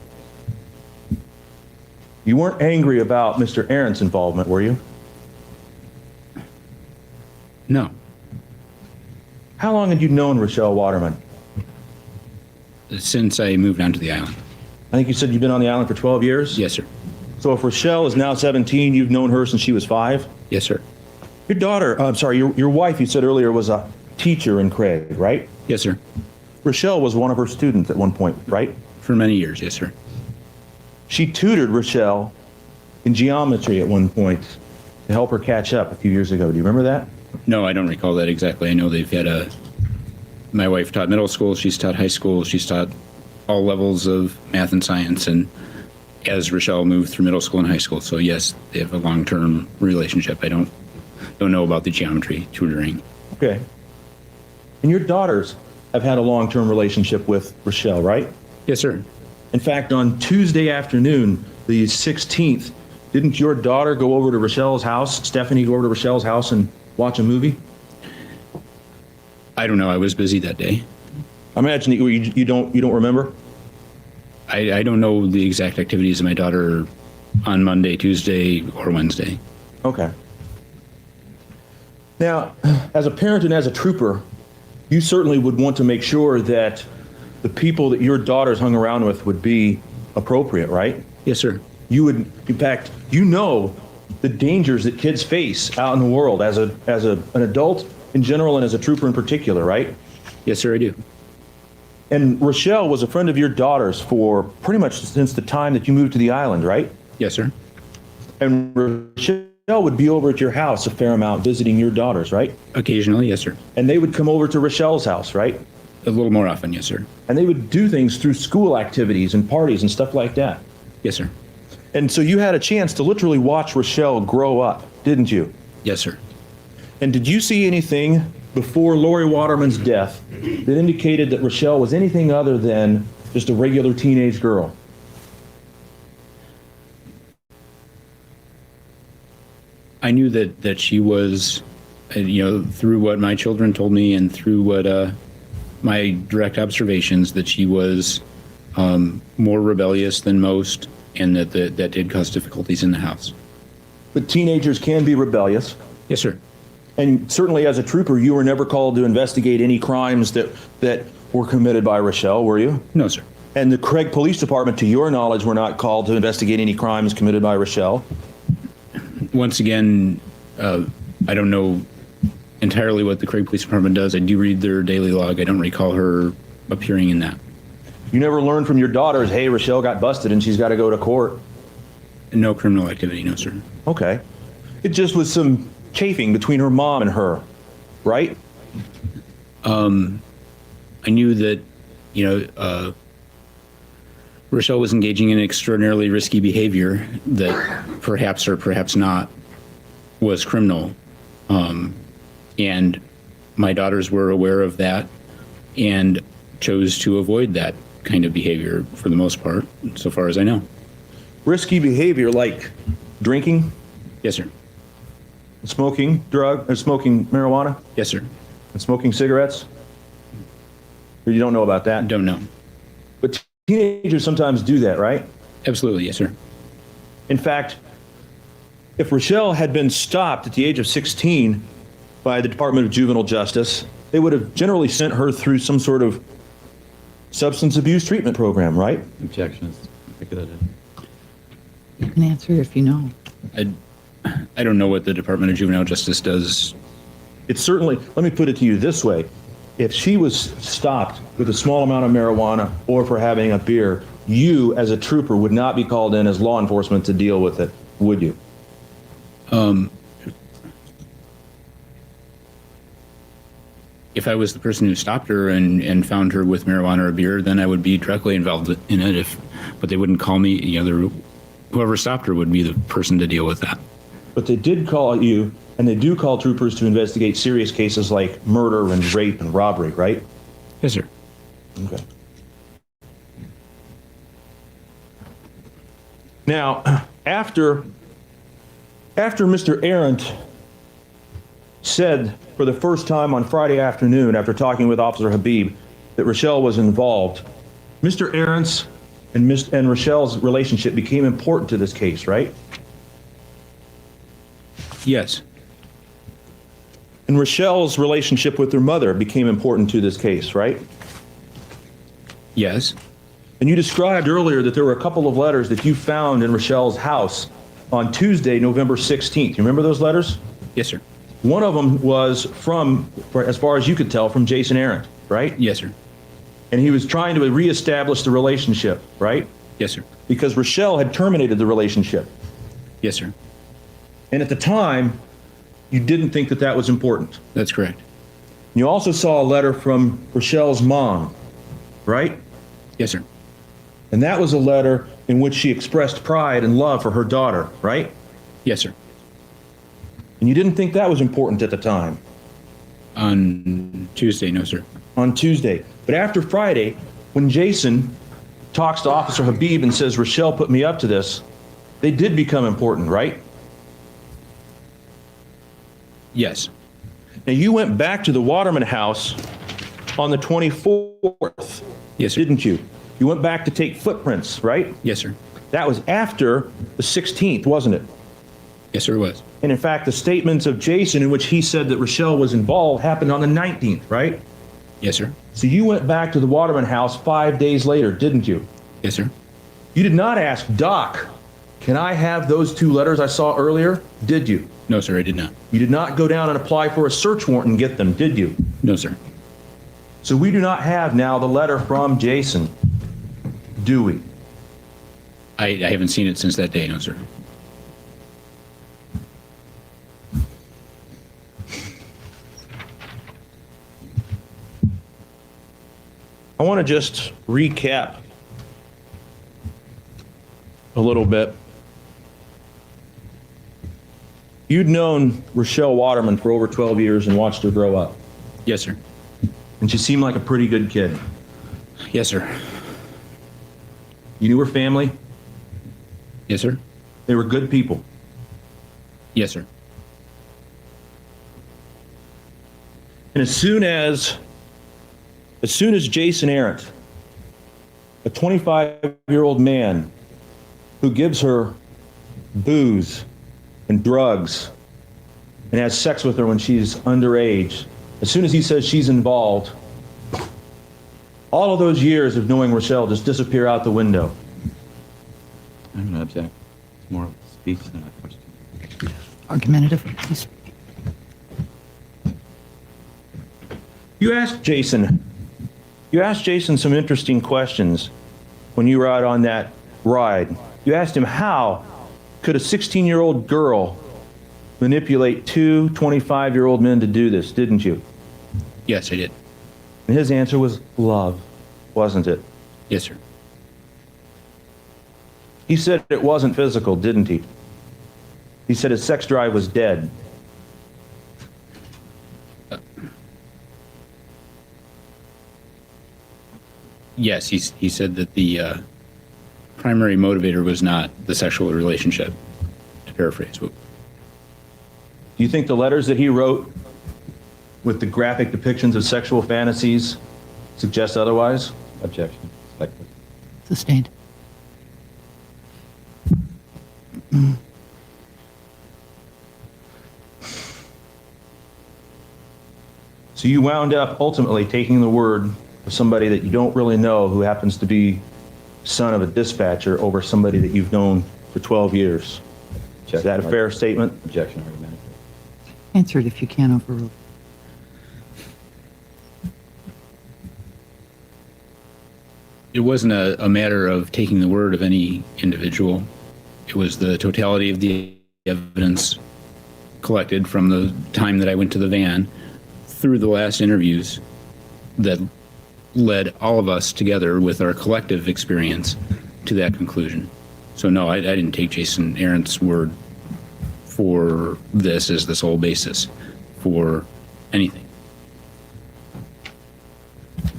You weren't angry about Mr. Arendt's involvement, were you? No. How long had you known Rachelle Waterman? Since I moved onto the island. I think you said you've been on the island for 12 years? Yes, sir. So if Rachelle is now 17, you've known her since she was 5? Yes, sir. Your daughter, I'm sorry, your wife, you said earlier, was a teacher in Craig, right? Yes, sir. Rachelle was one of her students at one point, right? For many years, yes, sir. She tutored Rachelle in geometry at one point to help her catch up a few years ago. Do you remember that? No, I don't recall that exactly. I know they've had my wife taught middle school, she's taught high school, she's taught all levels of math and science, and as Rachelle moved through middle school and high school. So yes, they have a long-term relationship. I don't know about the geometry tutoring. Okay. And your daughters have had a long-term relationship with Rachelle, right? Yes, sir. In fact, on Tuesday afternoon, the 16th, didn't your daughter go over to Rachelle's house, Stephanie go over to Rachelle's house and watch a movie? I don't know. I was busy that day. I imagine that you don't remember? I don't know the exact activities of my daughter on Monday, Tuesday, or Wednesday. Okay. Now, as a parent and as a trooper, you certainly would want to make sure that the people that your daughters hung around with would be appropriate, right? Yes, sir. You would, in fact, you know the dangers that kids face out in the world as an adult in general and as a trooper in particular, right? Yes, sir, I do. And Rachelle was a friend of your daughter's for pretty much since the time that you moved to the island, right? Yes, sir. And Rachelle would be over at your house a fair amount visiting your daughters, right? Occasionally, yes, sir. And they would come over to Rachelle's house, right? A little more often, yes, sir. And they would do things through school activities and parties and stuff like that. Yes, sir. And so you had a chance to literally watch Rachelle grow up, didn't you? Yes, sir. And did you see anything before Lori Waterman's death that indicated that Rachelle was anything other than just a regular teenage girl? I knew that she was, through what my children told me and through what my direct observations, that she was more rebellious than most, and that did cause difficulties in the house. But teenagers can be rebellious. Yes, sir. And certainly as a trooper, you were never called to investigate any crimes that were committed by Rachelle, were you? No, sir. And the Craig Police Department, to your knowledge, were not called to investigate any crimes committed by Rachelle? Once again, I don't know entirely what the Craig Police Department does. I do read their daily log. I don't recall her appearing in that. You never learned from your daughters, hey, Rachelle got busted and she's got to go to court? No criminal activity, no, sir. Okay. It just was some chafing between her mom and her, right? I knew that, Rachelle was engaging in extraordinarily risky behavior that perhaps or perhaps not was criminal. And my daughters were aware of that and chose to avoid that kind of behavior for the most part, so far as I know. risky behavior like drinking, Yes, sir. smoking smoking marijuana, Yes, sir. and smoking cigarettes? Or you don't know about that? Don't know. But teenagers sometimes do that, right? Absolutely, yes, sir. In fact, if Rachelle had been stopped at the age of 16 by the Department of Juvenile Justice, they would have generally sent her through some sort of substance abuse treatment program, right? Objections. You can answer if you know. I don't know what the Department of Juvenile Justice does. It's certainly, let me put it to you this way. If she was stopped with a small amount of marijuana or for having a beer, you as a trooper would not be called in as law enforcement to deal with it, would you? If I was the person who stopped her and found her with marijuana or beer, then I would be directly involved in it. But they wouldn't call me. Whoever stopped her would be the person to deal with that. But they did call you, and they do call troopers to investigate serious cases like murder and rape and robbery, right? Yes, sir. Okay. Now, after Mr. Arendt said for the first time on Friday afternoon, after talking with Officer Habib, that Rachelle was involved, Mr. Arendt's and Rachelle's relationship became important to this case, right? Yes. And Rachelle's relationship with her mother became important to this case, right? Yes. And you described earlier that there were a couple of letters that you found in Rachelle's house on Tuesday, November 16th. You remember those letters? Yes, sir. One of them was from, as far as you could tell, from Jason Arendt, right? Yes, sir. And he was trying to reestablish the relationship, right? Yes, sir. Because Rachelle had terminated the relationship. Yes, sir. And at the time, you didn't think that that was important. That's correct. You also saw a letter from Rachelle's mom, right? Yes, sir. And that was a letter in which she expressed pride and love for her daughter, right? Yes, sir. And you didn't think that was important at the time. On Tuesday, no, sir. On Tuesday. But after Friday, when Jason talks to Officer Habib and says, Rachelle put me up to this, they did become important, right? Yes. Now, you went back to the Waterman house on the 24th, Yes, sir. didn't you? You went back to take footprints, right? Yes, sir. That was after the 16th, wasn't it? Yes, sir, it was. And in fact, the statements of Jason in which he said that Rachelle was involved happened on the 19th, right? Yes, sir. So you went back to the Waterman house 5 days later, didn't you? Yes, sir. You did not ask, Doc, can I have those two letters I saw earlier? Did you? No, sir, I did not. You did not go down and apply for a search warrant and get them, did you? No, sir. So we do not have now the letter from Jason, do we? I haven't seen it since that day, no, sir. I want to just recap a little bit. You'd known Rachelle Waterman for over 12 years and watched her grow up. Yes, sir. And she seemed like a pretty good kid. Yes, sir. You knew her family. Yes, sir. They were good people. Yes, sir. And as soon as Jason Arendt, a 25-year-old man who gives her booze and drugs and has sex with her when she's underage, as soon as he says she's involved, all of those years of knowing Rachelle just disappear out the window. I'm going to object. It's more of a speech than a question. Argumentative, please. You asked Jason some interesting questions when you were out on that ride. You asked him, how could a 16-year-old girl manipulate two 25-year-old men to do this, didn't you? Yes, I did. And his answer was love, wasn't it? Yes, sir. He said it wasn't physical, didn't he? He said his sex drive was dead. Yes, he said that the primary motivator was not the sexual relationship, to paraphrase. Do you think the letters that he wrote with the graphic depictions of sexual fantasies suggest otherwise? Objection. Sustained. So you wound up ultimately taking the word of somebody that you don't really know who happens to be son of a dispatcher over somebody that you've known for 12 years. Is that a fair statement? Objection argumentative. Answer it if you can, overrule. It wasn't a matter of taking the word of any individual. It was the totality of the evidence collected from the time that I went to the van through the last interviews that led all of us together with our collective experience to that conclusion. So no, I didn't take Jason Aaron's word for this as the sole basis for anything.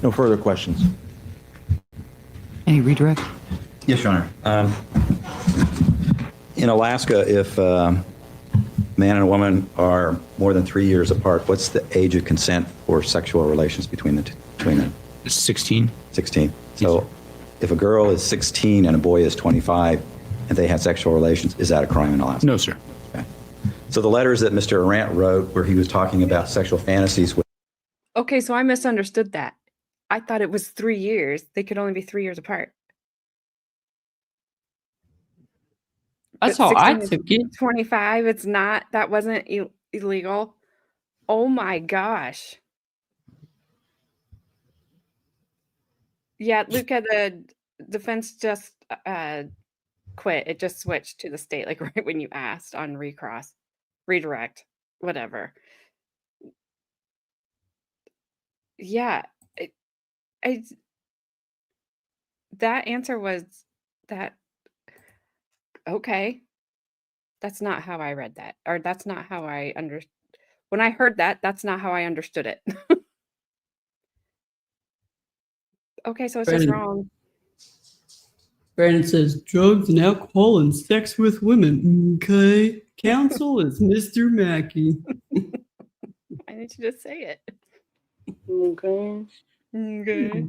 No further questions. Any redirect? Yes, Your Honor. In Alaska, if a man and a woman are more than 3 years apart, what's the age of consent for sexual relations between them? 16? 16. So if a girl is 16 and a boy is 25 and they have sexual relations, is that a crime in Alaska? No, sir. Okay. So the letters that Mr. Arant wrote where he was talking about sexual fantasies with Okay, so I misunderstood that. I thought it was 3 years. They could only be 3 years apart. That's But how I 16 took it. 25, it's not, that wasn't illegal. Oh my gosh. Yeah, Luca, the defense just quit. It just switched to the state, like right when you asked on redirect, whatever. Yeah, I that answer was that okay. That's not how I read that, or that's not how I when I heard that, that's not how I understood it. Okay, so it's just Brandon. wrong. Brandon says drugs and alcohol and sex with women. Okay. Counsel is Mr. Mackey. I need you to say it. Okay. Okay.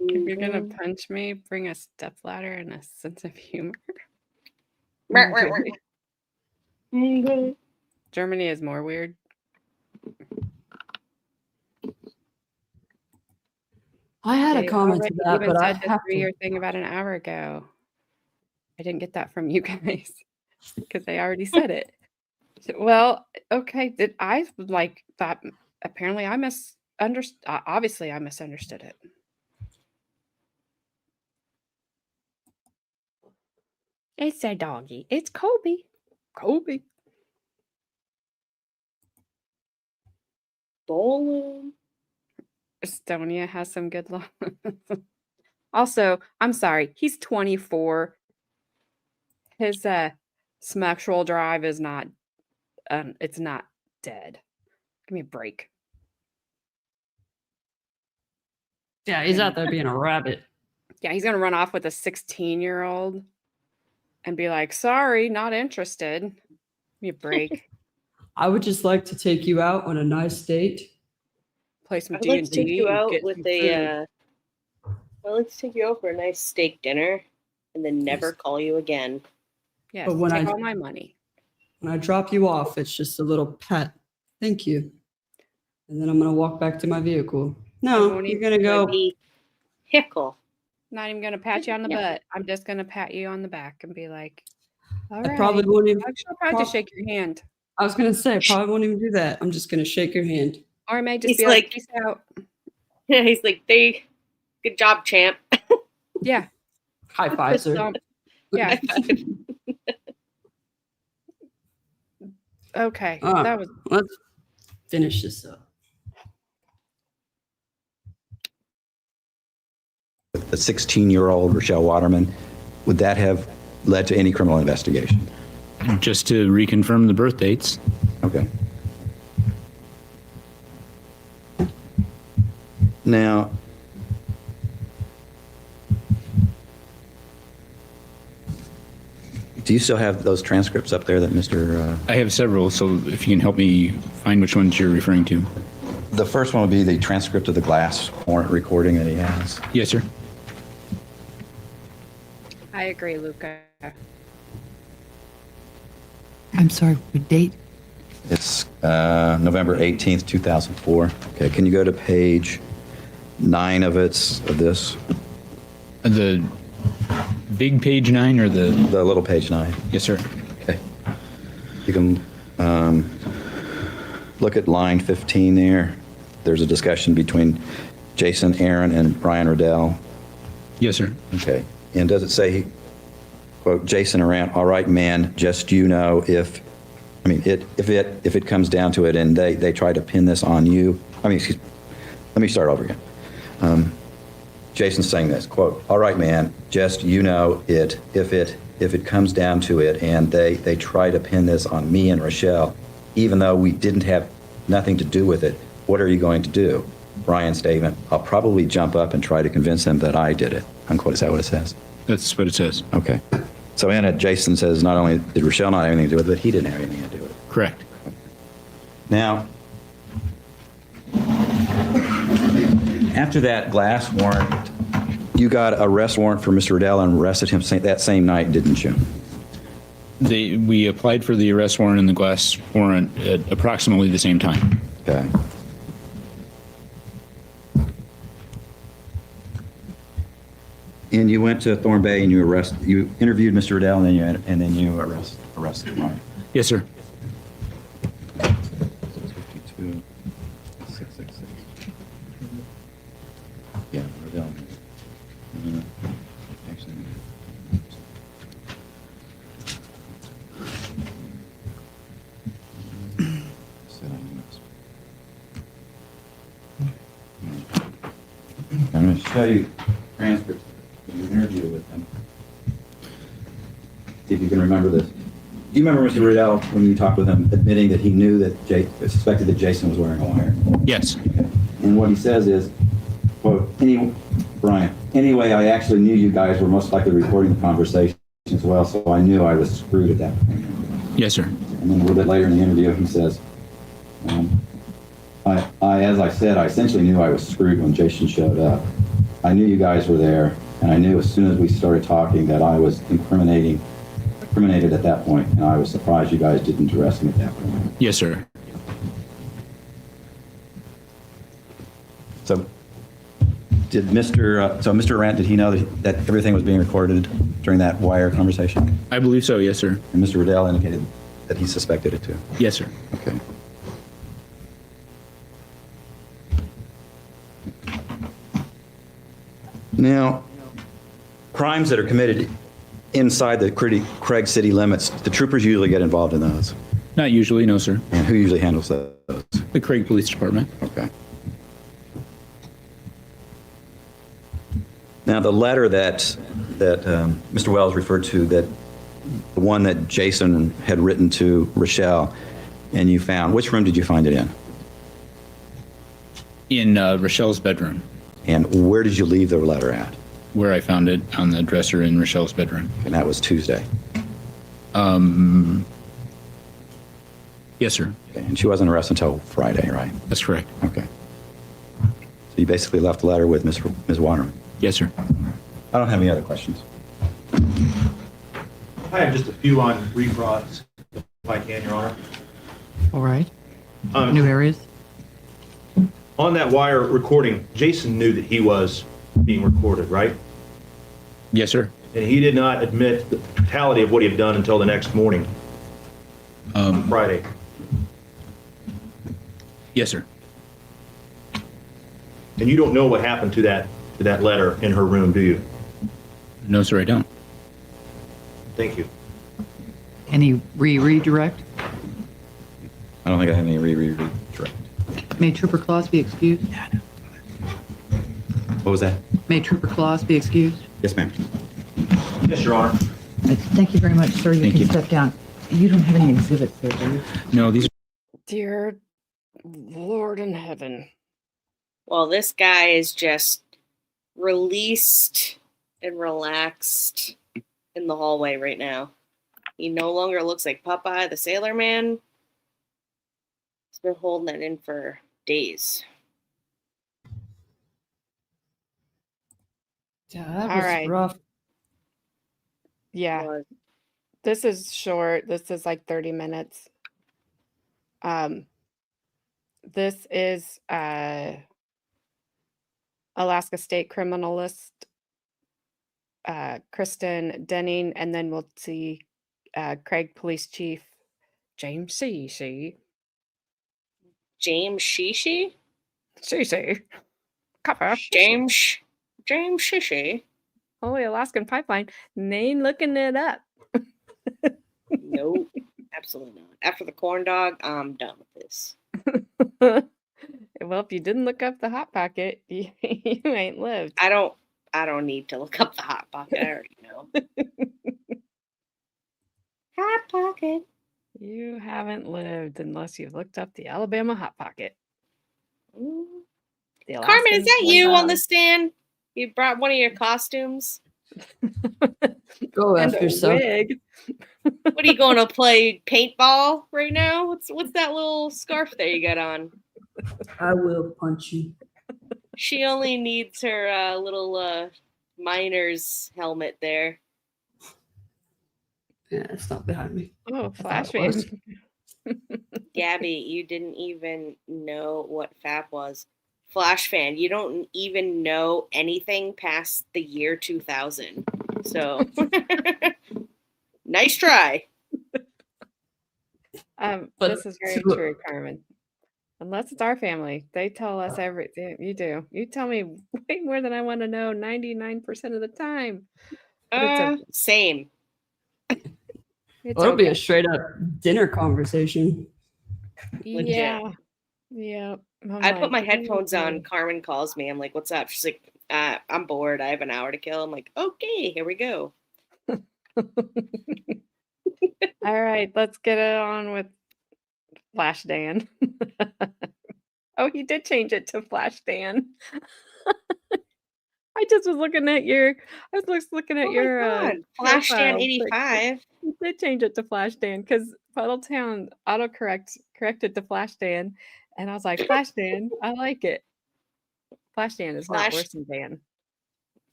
If you're gonna Okay. punch me, bring a stepladder and a sense of humor. Okay. Germany is more weird. I had a They comment to already that, even but I said the have 3-year to. thing about an hour ago. I didn't get that from you guys because they already said it. Well, okay. Did I like that? Apparently, I misunderstood. Obviously, I misunderstood it. It's a doggy. It's Kobe. Kobe. Bowling. Estonia has some good luck. Also, I'm sorry. He's 24. His sexual drive is not. It's not dead. Give me a break. Yeah, he's out there being a rabbit. Yeah, he's gonna run off with a 16-year-old and be like, "Sorry, not interested." Give me a break. I would just like to take you out on a nice date. Play some I'd like to take D&D. you and out get with some a. food. I'd like to take you out for a nice steak dinner, and then never Yes. call you again. Yes, But when take I- all my money. When I drop you off, it's just a little pat. Thank you. And then I'm going to walk back to my vehicle. No, won't you're even going to go. Be Hickle. Not even gonna pat you on the Yeah. butt. I'm just gonna pat you on the back and be like, "All I right." probably won't even. Actually, I'll probably just shake your hand, I was going to say, I probably won't even do that. I'm just going to shake your hand. or I may just He's be like, like- "Peace out." Yeah, he's like, good job, champ. Yeah, High five, fist sir. bump. Yeah. Okay, that was Let's finish this up. the 16-year-old Rachelle Waterman, would that have led to any criminal investigation? Just to reconfirm the birth dates. Okay. Now, Do you still have those transcripts up there that Mr. I have several, so if you can help me find which ones you're referring to. The first one will be the transcript of the glass warrant recording that he has. Yes, sir. I agree, Luca. I'm sorry, what date? It's November 18th, 2004. Okay, can you go to page 9 of this? The big page 9 or the? The little page 9. Yes, sir. Okay. You can look at line 15 there. There's a discussion between Jason, Aaron, and Brian Riddell. Yes, sir. Okay. And does it say, quote, Jason Aaron, all right, man, just you know if it comes down to it and they try to pin this on you. Let me start over again. Jason's saying this, quote, all right, man, just you know if it comes down to it and they try to pin this on me and Rachelle, even though we didn't have nothing to do with it, what are you going to do? Brian's statement, I'll probably jump up and try to convince them that I did it. Unquote. Is that what it says? That's what it says. Okay. So in it, Jason says not only did Rachelle not have anything to do with it, but he didn't have anything to do with it. Correct. Now, after that glass warrant, you got a arrest warrant for Mr. Riddell and arrested him that same night, didn't you? We applied for the arrest warrant and the glass warrant at approximately the same time. Okay. And you went to Thorn Bay and you interviewed Mr. Riddell and then you arrested him, right? Yes, sir. 652, 666. Yeah, Riddell. Actually. I'm going to show you transcripts of your interview with him. See if you can remember this. Do you remember Mr. Riddell when you talked with him admitting that he knew that suspected that Jason was wearing a wire? Yes. Okay. And what he says is, quote, Brian, anyway, I actually knew you guys were most likely recording the conversation as well, so I knew I was screwed at that point. Yes, sir. And then a little bit later in the interview, he says, as I said, I essentially knew I was screwed when Jason showed up. I knew you guys were there, and I knew as soon as we started talking that I was incriminated at that point, and I was surprised you guys didn't arrest me at that point. Yes, sir. So, Mr. Rant, did he know that everything was being recorded during that wire conversation? I believe so. Yes, sir. And Mr. Riddell indicated that he suspected it too. Yes, sir. Okay. Now, crimes that are committed inside the Craig City limits, the troopers usually get involved in those. Not usually, no, sir. And who usually handles those? The Craig Police Department. Okay. Now, the letter that Mr. Wells referred to, that the one that Jason had written to Rachelle, and you found, which room did you find it in? In Rachelle's bedroom, And where did you leave the letter at? where I found it on the dresser in Rachelle's bedroom. And that was Tuesday. Yes, sir. Okay. And she wasn't arrested until Friday, right? That's correct. Okay. So you basically left the letter with Ms. Waterman. Yes, sir. I don't have any other questions. I have just a few on refrauds, if I can, Your Honor. All right. New areas? On that wire recording, Jason knew that he was being recorded, right? Yes, sir. And he did not admit the totality of what he had done until the next morning, Friday. Yes, sir. And you don't know what happened to that letter in her room, do you? No, sir, I don't. Thank you. Any redirect? I don't think I have any redirect. May Trooper Claus be excused? What was that? May Trooper Claus be excused? Yes, ma'am. Yes, Your Honor. Thank you very much, sir. You Thank can you. step down. You don't have any exhibits there, do you? No, these. Dear Lord in heaven. Well, this guy is just released and relaxed in the hallway right now. He no longer looks like Popeye the Sailor Man. He's been holding that in for days. Yeah, that All was right. rough. Yeah. Was- This is short. This is like 30 minutes. This is Alaska State Criminalist Kristen Denning, and then we'll see Craig Police Chief James C. James Shishi? C. Copper. James Shishi? Holy Alaskan Pipeline. Name looking it up. Nope, absolutely not. After the corn dog, I'm done with this. Well, if you didn't look up the Hot Pocket, you ain't lived. I don't need to look up the Hot Pocket. I already know. Hot Pocket. You haven't lived unless you've looked up the Alabama Hot Pocket. Mm. The Carmen, is Alaskan that you corn on the dog. stand? You brought one of your costumes. Go And after a yourself. wig. What are you going to play paintball right now? What's that little scarf there you got on? I will punch you. She only needs her little miner's helmet there. Yeah, it's not behind me. Oh, I Flash thought it was. fan. Gabby, you didn't even know what FAP was. Flash fan, you don't even know anything past the year 2000. So, nice try. But This is very to- true, Carmen. Unless it's our family, they tell us everything. You do. You tell me way more than I want to know 99% of the time. But it's okay. Same. It's Well, it'll be a okay. straight up dinner conversation. Legit. Yeah. Yeah. I put my headphones on. "Mm, Carmen calls me. I'm like, what's up? She's like, I'm bored. I have an hour to kill. I'm like, okay, here we go. All right, let's get it on with Flash Dan. Oh, he did change it to Flash Dan. I just was looking at your Oh my God. Flash Dan profile picture. 85. He did change it to Flash Dan because Puddletown corrected to Flash Dan, and I was like, Flash Dan, I like it. Flash Dan is not Flash- worse than Dan.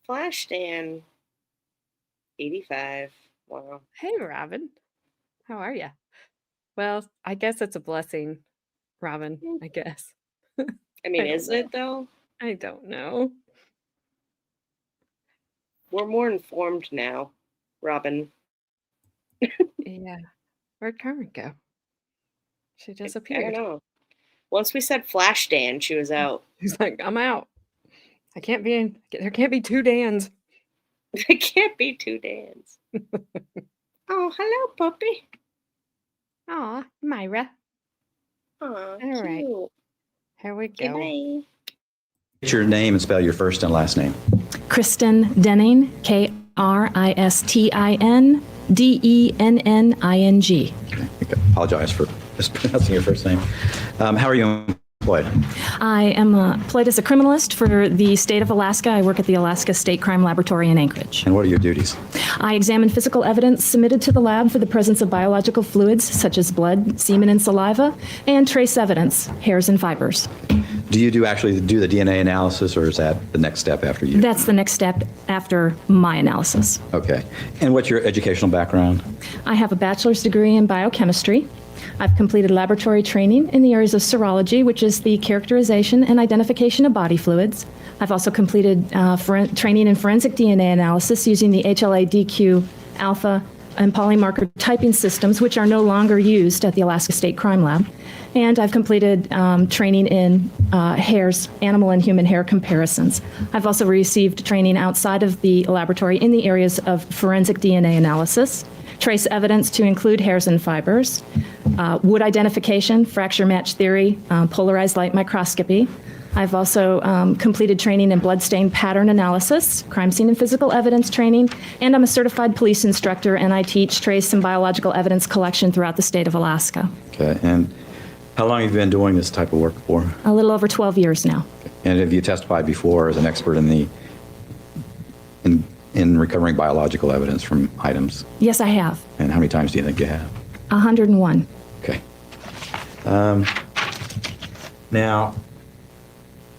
Flash Dan 85. Wow. Hey, Robin, how are you? Well, I guess it's a blessing, Robin. I guess. I mean, I don't is it though? I don't know. We're more informed now, Robin. Yeah, where'd Carmen go? She I don't disappeared. know. Once we said Flash Dan, she was out. He's like, I'm out. I can't be in. There can't be two Dans. It can't be two Dans. Oh, hello, puppy. Aw, Myra. Aw, All cute. right. Here we go. Goodbye. What's your name and spell your first and last name? Kristen Denning, KRISTINDENNING. I apologize for mispronouncing your first name. How are you employed? I am employed as a criminalist for the state of Alaska. I work at the Alaska State Crime Laboratory in Anchorage. And what are your duties? I examine physical evidence submitted to the lab for the presence of biological fluids such as blood, semen, and saliva, and trace evidence, hairs and fibers. Do you actually do the DNA analysis, or is that the next step after you? That's the next step after my analysis. Okay. And what's your educational background? I have a bachelor's degree in biochemistry. I've completed laboratory training in the areas of serology, which is the characterization and identification of body fluids. I've also completed training in forensic DNA analysis using the HLA-DQ alpha and polymarker typing systems, which are no longer used at the Alaska State Crime Lab. And I've completed training in hairs, animal and human hair comparisons. I've also received training outside of the laboratory in the areas of forensic DNA analysis, trace evidence to include hairs and fibers, wood identification, fracture match theory, polarized light microscopy. I've also completed training in bloodstain pattern analysis, crime scene and physical evidence training, and I'm a certified police instructor, and I teach trace and biological evidence collection throughout the state of Alaska. Okay. And how long have you been doing this type of work for? A little over 12 years now. And have you testified before as an expert in in recovering biological evidence from items? Yes, I have. And how many times do you think you have? 101. Okay. Now,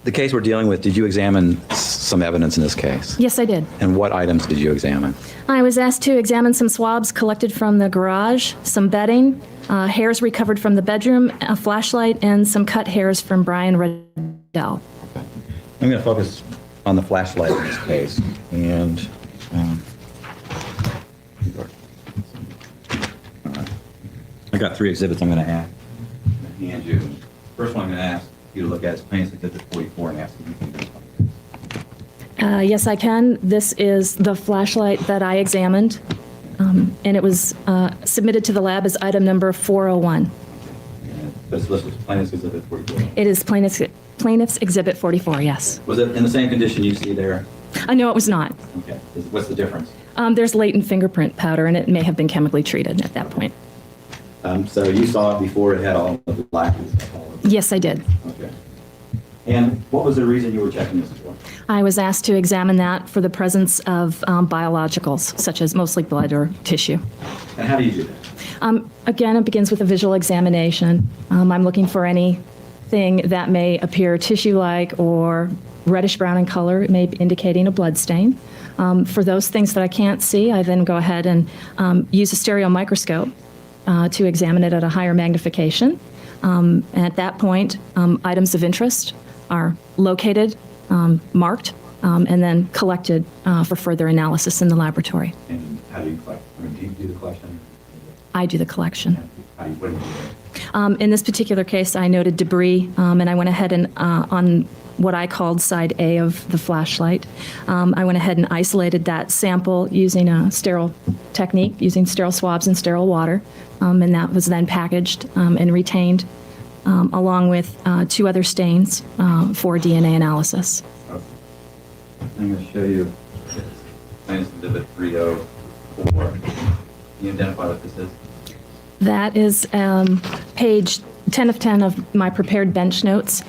the case we're dealing with, did you examine some evidence in this case? Yes, I did. And what items did you examine? I was asked to examine some swabs collected from the garage, some bedding, hairs recovered from the bedroom, a flashlight, and some cut hairs from Brian Riddell. I'm going to focus on the flashlight in this case. And I got 3 exhibits I'm going to hand you. First one I'm going to ask you to look at is Plaintiff's Exhibit 44 and ask if you can do something. Yes, I can. This is the flashlight that I examined, and it was submitted to the lab as item number 401. This list was Plaintiff's Exhibit 44. It is Plaintiff's Exhibit 44, yes. Was it in the same condition you see there? No, it was not. Okay. What's the difference? There's latent fingerprint powder, and it may have been chemically treated at that point. So you saw it before it had all of the black and stuff? Yes, I did. Okay. And what was the reason you were checking this for? I was asked to examine that for the presence of biologicals, such as mostly blood or tissue. And how do you do that? Again, it begins with a visual examination. I'm looking for anything that may appear tissue-like or reddish-brown in color, it may be indicating a blood stain. For those things that I can't see, I then go ahead and use a stereo microscope to examine it at a higher magnification. At that point, items of interest are located, marked, and then collected for further analysis in the laboratory. And how do you collect? I mean, do you do the collection? I do the collection. What do you do? In this particular case, I noted debris, and I went ahead and on what I called side A of the flashlight, I went ahead and isolated that sample using a sterile technique, using sterile swabs and sterile water, and that was then packaged and retained along with 2 other stains for DNA analysis. Okay. I'm going to show you Plaintiff's Exhibit 304. Can you identify what this is? That is page 10 of 10 of my prepared bench notes,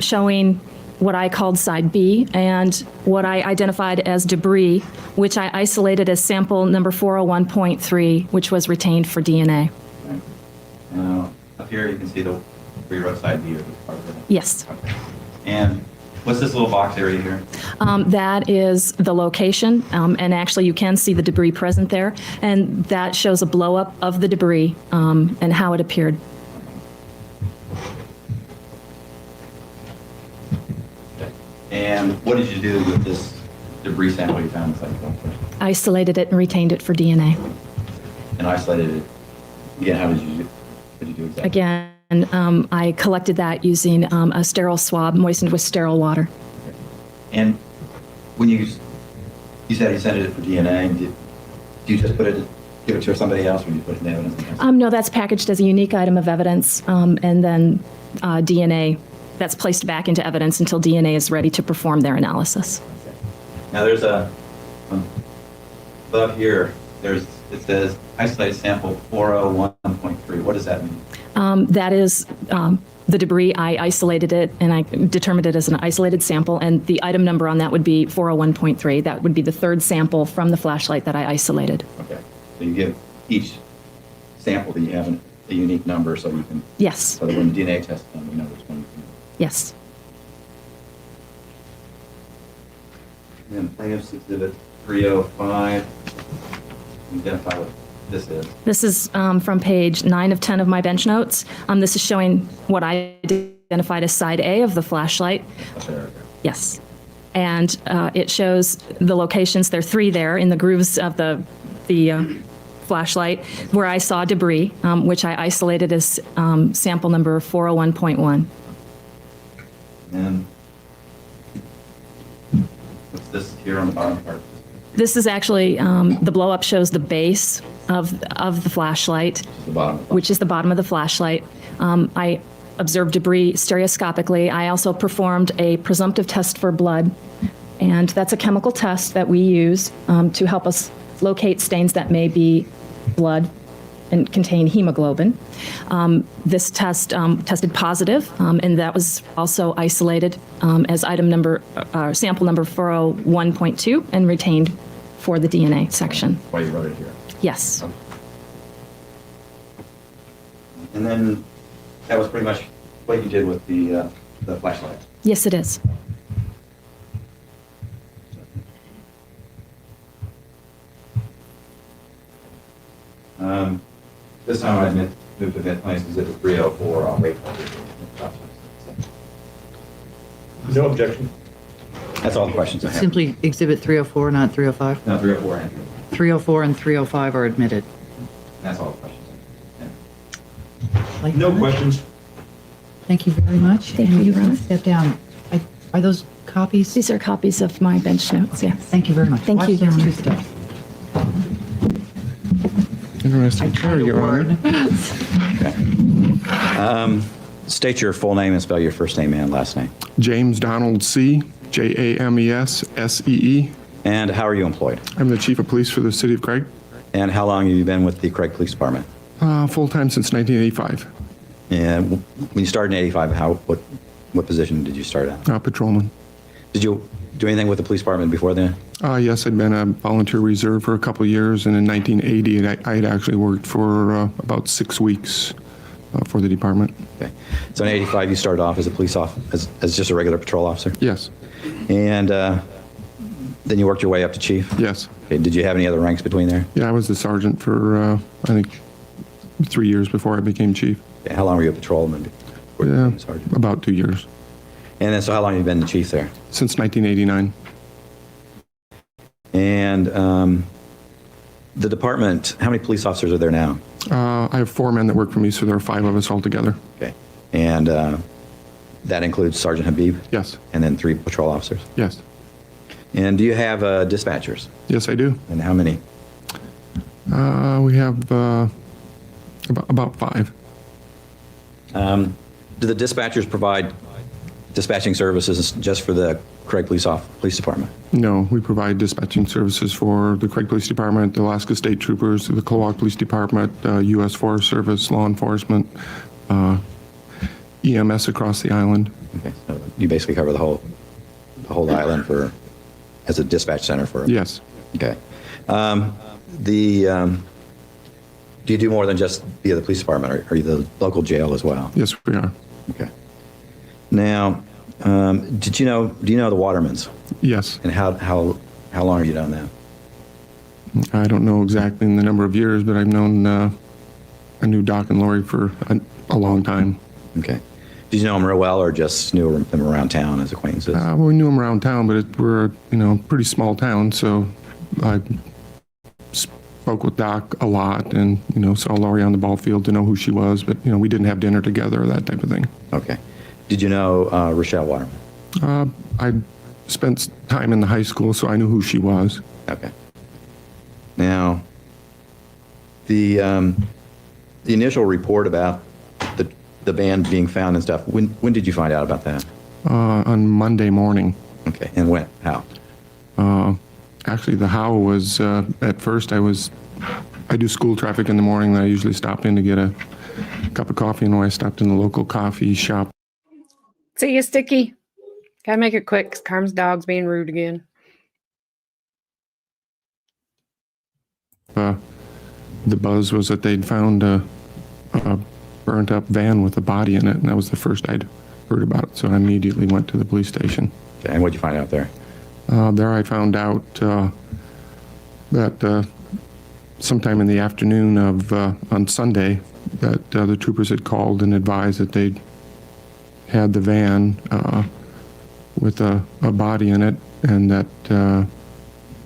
showing what I called side B and what I identified as debris, which I isolated as sample number 401.3, which was retained for DNA. Okay. Now, up here you can see the wrote side B or part of it. Yes. Okay. And what's this little box area here? That is the location, and actually you can see the debris present there, and that shows a blow-up of the debris and how it appeared. And what did you do with this debris sample you found inside the box? Isolated it and retained it for DNA. And isolated it. Again, how did you do exactly? Again, I collected that using a sterile swab moistened with sterile water. And when you said you sent it for DNA, do you just give it to somebody else when you put it in evidence? No, that's packaged as a unique item of evidence, and then DNA that's placed back into evidence until DNA is ready to perform their analysis. Okay. Now there's above here, it says isolated sample 401.3. What does that mean? That is the debris. I isolated it and I determined it as an isolated sample, and the item number on that would be 401.3. That would be the 3rd sample from the flashlight that I isolated. Okay. So you give each sample that you have a unique number so you can. Yes. So that when the DNA test done, we know which one you can. Yes. And then Plaintiff's Exhibit 305. Identify what this is. This is from page 9 of 10 of my bench notes. This is showing what I identified as side A of the flashlight. Okay. Yes. And it shows the locations. There are 3 there in the grooves of the flashlight where I saw debris, which I isolated as sample number 401.1. And what's this here on the bottom part? This is actually, the blow-up shows the base of the flashlight, which is the bottom of the flashlight. I observed debris stereoscopically. I also performed a presumptive test for blood, and that's a chemical test that we use to help us locate stains that may be blood and contain hemoglobin. This test tested positive, and that was also isolated as sample number 401.2 and retained for the DNA section. Why you wrote it here. Yes. And then that was pretty much what you did with the flashlight. Yes, it is. This time I moved to Midpoint Exhibit 304. I'll wait for you. No objection. That's all the questions I have. Simply Exhibit 304, not 305? No, 304 and 304 and 305 are admitted. that's all the questions I have. Like No that? questions. Thank you very much. Thank And you, can Ron. Step down. Are those copies? These are copies of my bench notes, yes. Thank you very much. Thank you, Watch those Your two Honor. steps. Interesting chair, Your Honor. State your full name and spell your first name and last name. James Donald C., James See. And how are you employed? I'm the Chief of Police for the City of Craig, And how long have you been with the Craig Police Department? full-time since 1985. And when you started in 85, what position did you start at? Patrolman. Did you do anything with the police department before then? Yes, I'd been a volunteer reserve for a couple of years, and in 1980, I had actually worked for about 6 weeks for the department. Okay. So in 85, you started off as a police officer, as just a regular patrol officer? Yes, And then you worked your way up to chief? yes. Okay. Did you have any other ranks between there? Yeah, I was the sergeant for, I think, 3 years before I became chief. Okay. How long were you a patrolman before you Yeah, became sergeant? about 2 years. And then, so how long have you been the chief there? Since 1989. And the department, how many police officers are there now? I have 4 men that work for me, so there are 5 of us altogether. Okay. And that includes Sergeant Habib? Yes, And then 3 patrol officers? yes. And do you have dispatchers? Yes, I do. And how many? We have about 5. Do the dispatchers provide dispatching services just for the Craig Police Department? No, we provide dispatching services for the Craig Police Department, the Alaska State Troopers, the Cloak Police Department, U.S. Forest Service, law enforcement, EMS across the island. Okay, so you basically cover the whole island as a dispatch center for. Yes. Okay. Do you do more than just be at the police department? Or are you the local jail as well? Yes, we are. Okay. Now, do you know the Watermans? Yes. And how long have you done that? I don't know exactly the number of years, but I've known I knew Doc and Lori for a long time. Okay. Did you know them real well, or just knew them around town as acquaintances? Well, we knew them around town, but we're a pretty small town, so I spoke with Doc a lot, and saw Lori on the ball field to know who she was, but we didn't have dinner together or that type of thing. Okay. Did you know Rachelle Waterman? I spent time in the high school, so I knew who she was. Okay. Now, the initial report about the van being found and stuff, when did you find out about that? On Monday morning. Okay. And when? How? Actually, the how was, at first I do school traffic in the morning, and I usually stop in to get a cup of coffee, and I stopped in the local coffee shop. See you, Sticky. Gotta make it quick 'cause Carm's dog's being rude again. The buzz was that they'd found a burnt up van with a body in it, and that was the first I'd heard about it, so I immediately went to the police station. Okay. And what'd you find out there? There I found out that sometime in the afternoon of on Sunday that the troopers had called and advised that they'd had the van with a body in it, and that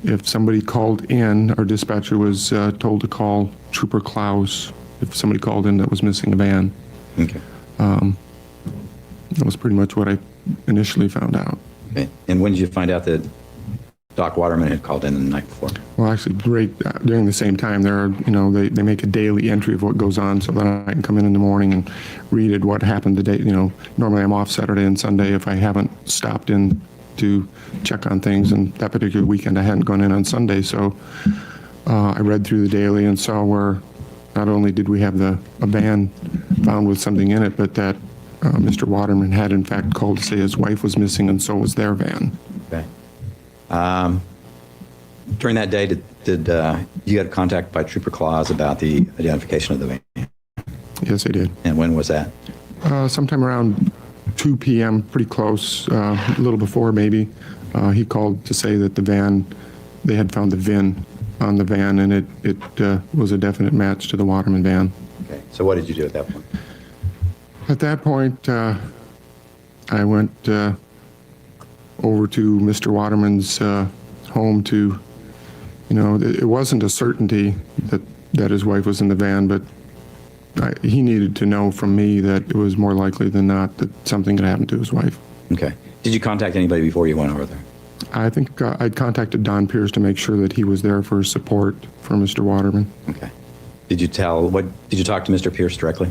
if somebody called in, our dispatcher was told to call Trooper Klaus if somebody called in that was missing a van. Okay. That was pretty much what I initially found out. Okay. And when did you find out that Doc Waterman had called in the night before? Well, actually, right during the same time, they make a daily entry of what goes on, so that I can come in the morning and read it, what happened the day. Normally I'm off Saturday and Sunday if I haven't stopped in to check on things, and that particular weekend I hadn't gone in on Sunday, so I read through the daily and saw where not only did we have a van found with something in it, but that Mr. Waterman had in fact called to say his wife was missing, and so was their van. Okay. During that day, did you get contact by Trooper Claus about the identification of the van? Yes, I did. And when was that? Sometime around 2 p.m., pretty close, a little before maybe. He called to say that the van, they had found the VIN on the van, and it was a definite match to the Waterman van. Okay. So what did you do at that point? At that point, I went over to Mr. Waterman's home to, it wasn't a certainty that his wife was in the van, but he needed to know from me that it was more likely than not that something had happened to his wife. Okay. Did you contact anybody before you went over there? I think I'd contacted Don Pierce to make sure that he was there for support for Mr. Waterman. Okay. Did you talk to Mr. Pierce directly?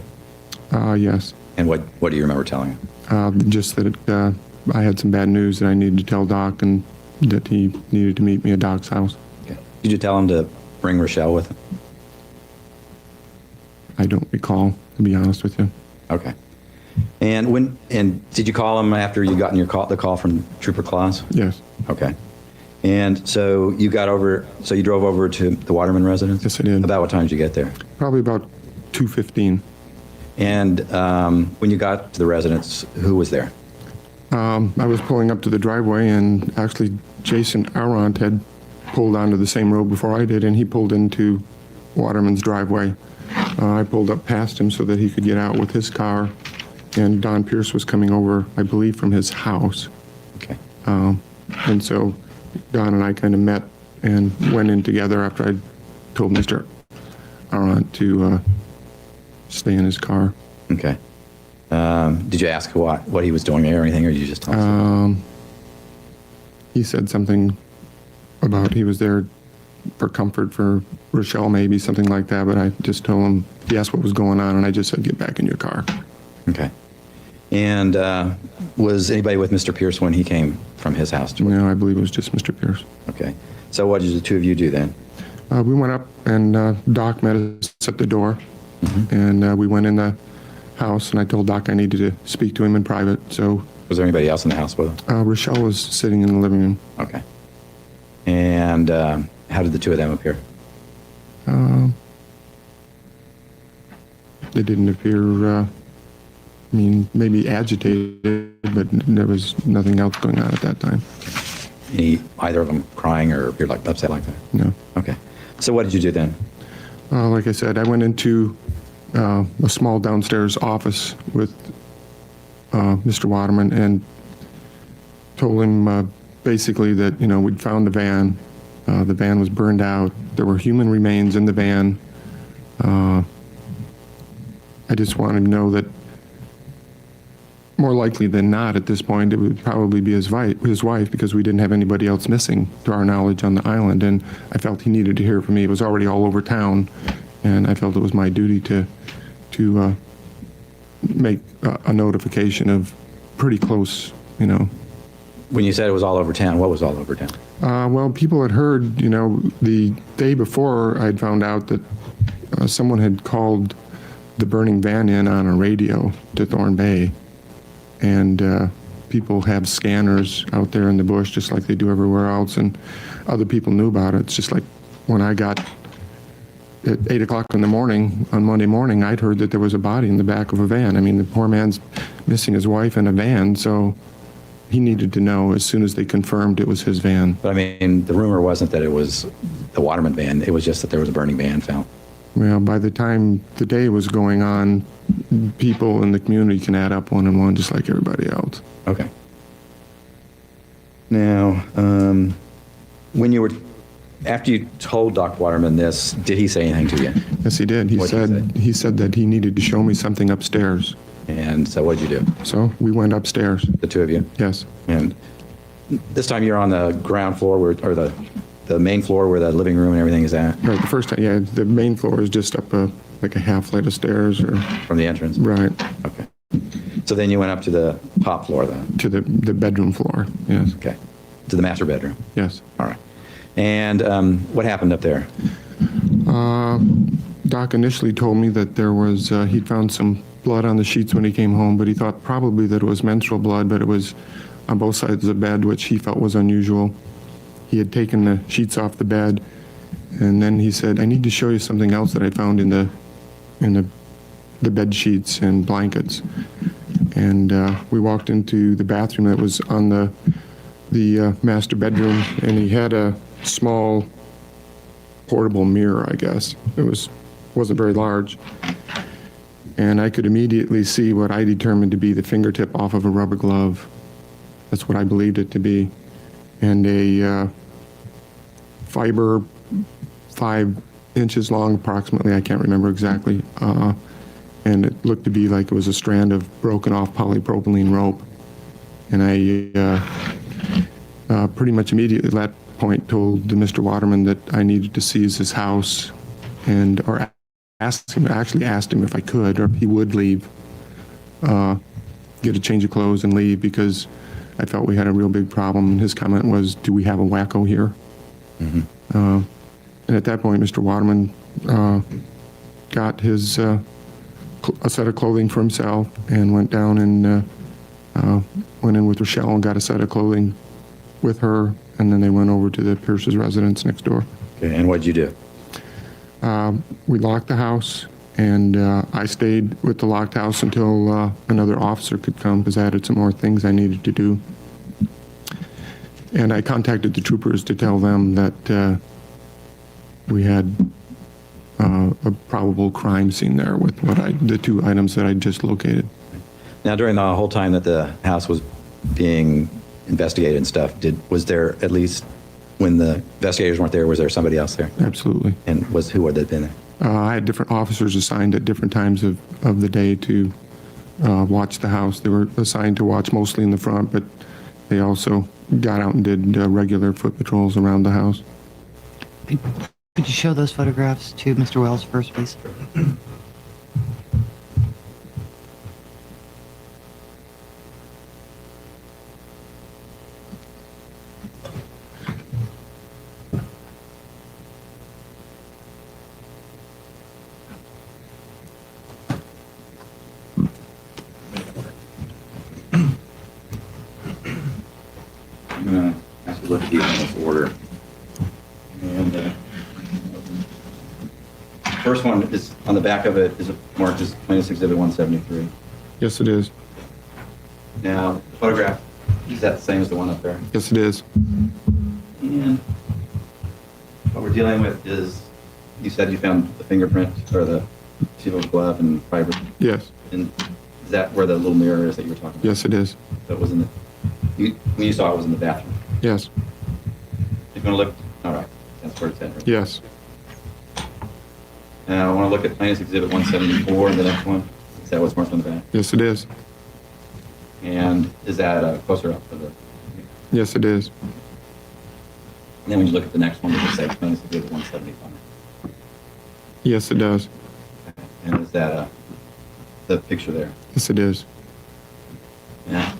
Yes. And what do you remember telling him? Just that I had some bad news that I needed to tell Doc, and that he needed to meet me at Doc's house. Okay. Did you tell him to bring Rachelle with him? I don't recall, to be honest with you. Okay. And did you call him after you got the call from Trooper Claus? Yes. Okay. And so you drove over to the Waterman residence? Yes, I did. About what time did you get there? Probably about 2:15. And when you got to the residence, who was there? I was pulling up to the driveway, and actually Jason Arendt had pulled onto the same road before I did, and he pulled into Waterman's driveway. I pulled up past him so that he could get out with his car, and Don Pierce was coming over, I believe, from his house. Okay. And so Don and I kind of met and went in together after I told Mr. Arendt to stay in his car. Okay. Did you ask what he was doing there or anything, or did you just tell him? He said something about he was there for comfort for Rachelle, maybe something like that, but I just told him, he asked what was going on, and I just said, get back in your car. Okay. And was anybody with Mr. Pierce when he came from his house? No, I believe it was just Mr. Pierce. Okay. So what did the two of you do then? We went up, and Doc met us at the door, and we went in the house, and I told Doc I needed to speak to him in private. So was there anybody else in the house with him? Rachelle was sitting in the living room. Okay. And how did the two of them appear? They didn't appear, maybe agitated, but there was nothing else going on at that time. Either of them crying or appeared like upset like that? No. Okay. So what did you do then? Like I said, I went into a small downstairs office with Mr. Waterman and told him basically that, we'd found the van. The van was burned out. There were human remains in the van. I just wanted to know that more likely than not at this point, it would probably be his wife, because we didn't have anybody else missing to our knowledge on the island. And I felt he needed to hear from me. It was already all over town, and I felt it was my duty to make a notification of pretty close, When you said it was all over town, what was all over town? Well, people had heard, the day before I'd found out that someone had called the burning van in on a radio to Thorn Bay. And people have scanners out there in the bush just like they do everywhere else, and other people knew about it. It's just like when I got at 8 o'clock in the morning on Monday morning, I'd heard that there was a body in the back of a van. I mean, the poor man's missing his wife in a van, so he needed to know as soon as they confirmed it was his van. But the rumor wasn't that it was the Waterman van. It was just that there was a burning van found. Well, by the time the day was going on, people in the community can add up one and one just like everybody else. Okay. Now, after you told Dr. Waterman this, did he say anything to you? Yes, he did. He said that he needed to show me something upstairs. And so what did you do? So we went upstairs. The two of you? Yes. And this time you're on the ground floor or the main floor where the living room and everything is at? Right, the first time, yeah, the main floor is just up like a half flight of stairs. From the entrance? Right. Okay. So then you went up to the top floor then? To the bedroom floor, yes. Okay. To the master bedroom? Yes. All right. And what happened up there? Doc initially told me that there was, he'd found some blood on the sheets when he came home, but he thought probably that it was menstrual blood, but it was on both sides of the bed, which he felt was unusual. he had taken the sheets off the bed, and then he said, "I need to show you something else that I found in the bed sheets and blankets." And we walked into the bathroom that was on the master bedroom, and he had a small portable mirror, I guess. It wasn't very large. And I could immediately see what I determined to be the fingertip off of a rubber glove. That's what I believed it to be. And a fiber 5 inches long, approximately, I can't remember exactly. And it looked to be like it was a strand of broken off polypropylene rope. And I pretty much immediately at that point told Mr. Waterman that I needed to seize his house or asked him if I could or if he would leave, get a change of clothes and leave, because I felt we had a real big problem. And his comment was, "Do we have a wacko here?" And at that point, Mr. Waterman got his a set of clothing for himself and went down and went in with Rachelle and got a set of clothing with her, and then they went over to the Pierce's residence next door. Okay, and what'd you do? We locked the house, and I stayed with the locked house until another officer could come, because I had some more things I needed to do. And I contacted the troopers to tell them that we had a probable crime scene there with the 2 items that I just located. Now, during the whole time that the house was being investigated and stuff, was there, at least when the investigators weren't there, was there somebody else there? Absolutely. And who would have been there? I had different officers assigned at different times of the day to watch the house. They were assigned to watch mostly in the front, but they also got out and did regular foot patrols around the house. Could you show those photographs to Mr. Wells first, please? I'm going to ask you to look at these in this order. And first one is on the back of it is marked as Plaintiff's Exhibit 173. Yes, it is. Now, the photograph, is that the same as the one up there? Yes, it is. And what we're dealing with is, you said you found the fingerprint or the seal of glove and fiber. Yes. And is that where the little mirror is that you were talking about? Yes, it is. That was in the, when you saw it was in the bathroom. Yes. You're going to look, all right, that's where it's at. Right? Yes. Now, I want to look at Plaintiff's Exhibit 174, the next one. Is that what's marked on the back? Yes, it is. And is that closer up for the? Yes, it is. And then when you look at the next one, does it say Plaintiff's Exhibit 175? Yes, it does. And is that the picture there? Yes, it is. Yeah.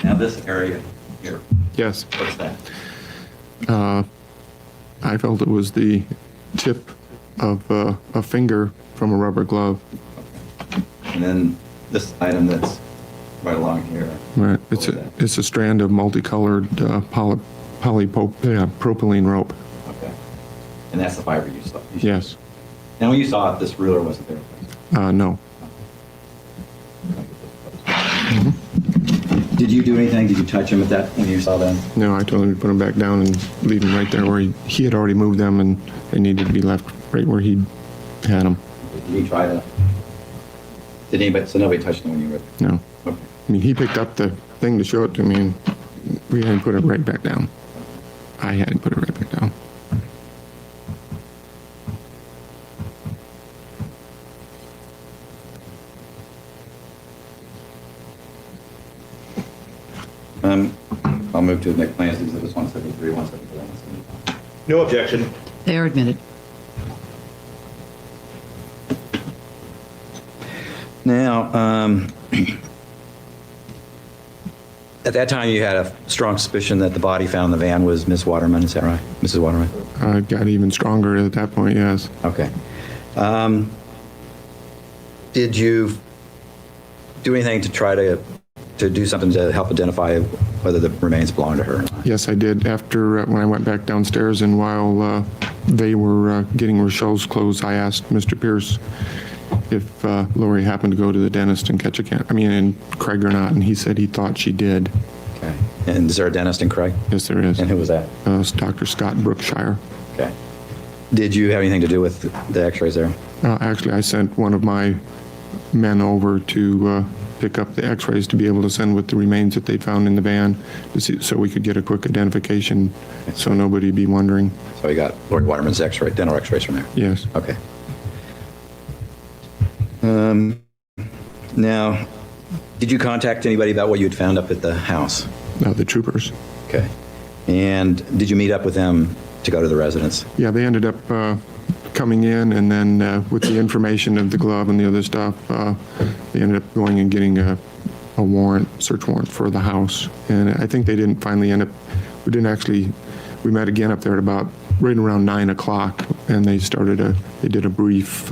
Now this area here, Yes. what's that? I felt it was the tip of a finger from a rubber glove. And then this item that's right along here. Right. It's a strand of multicolored polypropylene rope. Okay. And that's the fiber you saw? Yes. Now when you saw it, this ruler wasn't there? No. Did you do anything? Did you touch him at that when you saw them? No, I told him to put them back down and leave them right there where he had already moved them, and they needed to be left right where he had them. Did he try to? Did anybody? So nobody touched them when you were there? No. Okay. I mean, he picked up the thing to show it to me, and we had him put it right back down. I had him put it right back down. I'll move to make Plaintiff's Exhibits 173, 174, 175. No objection. They are admitted. Now, at that time, you had a strong suspicion that the body found in the van was Miss Waterman. Is that right, Mrs. Waterman? It got even stronger at that point, yes. Okay. Did you do anything to try to do something to help identify whether the remains belong to her? Yes, I did. After, when I went back downstairs and while they were getting Rochelle's clothes, I asked Mr. Pierce if Lori happened to go to the dentist and catch a and Craig or not, and he said he thought she did. Okay. And is there a dentist in Craig? Yes, there is. And who was that? It's Dr. Scott Brookshire. Okay. Did you have anything to do with the x-rays there? Actually, I sent one of my men over to pick up the x-rays to be able to send with the remains that they'd found in the van to see, so we could get a quick identification, so nobody'd be wondering. So you got Lori Waterman's x-ray, dental x-rays from there? Yes. Okay. Now, did you contact anybody about what you had found up at the house? The troopers. Okay. And did you meet up with them to go to the residence? Yeah, they ended up coming in, and then with the information of the glove and the other stuff, they ended up going and getting a warrant, search warrant for the house. And I think they didn't finally end up, we met again up there at about right around 9 o'clock, and they did a brief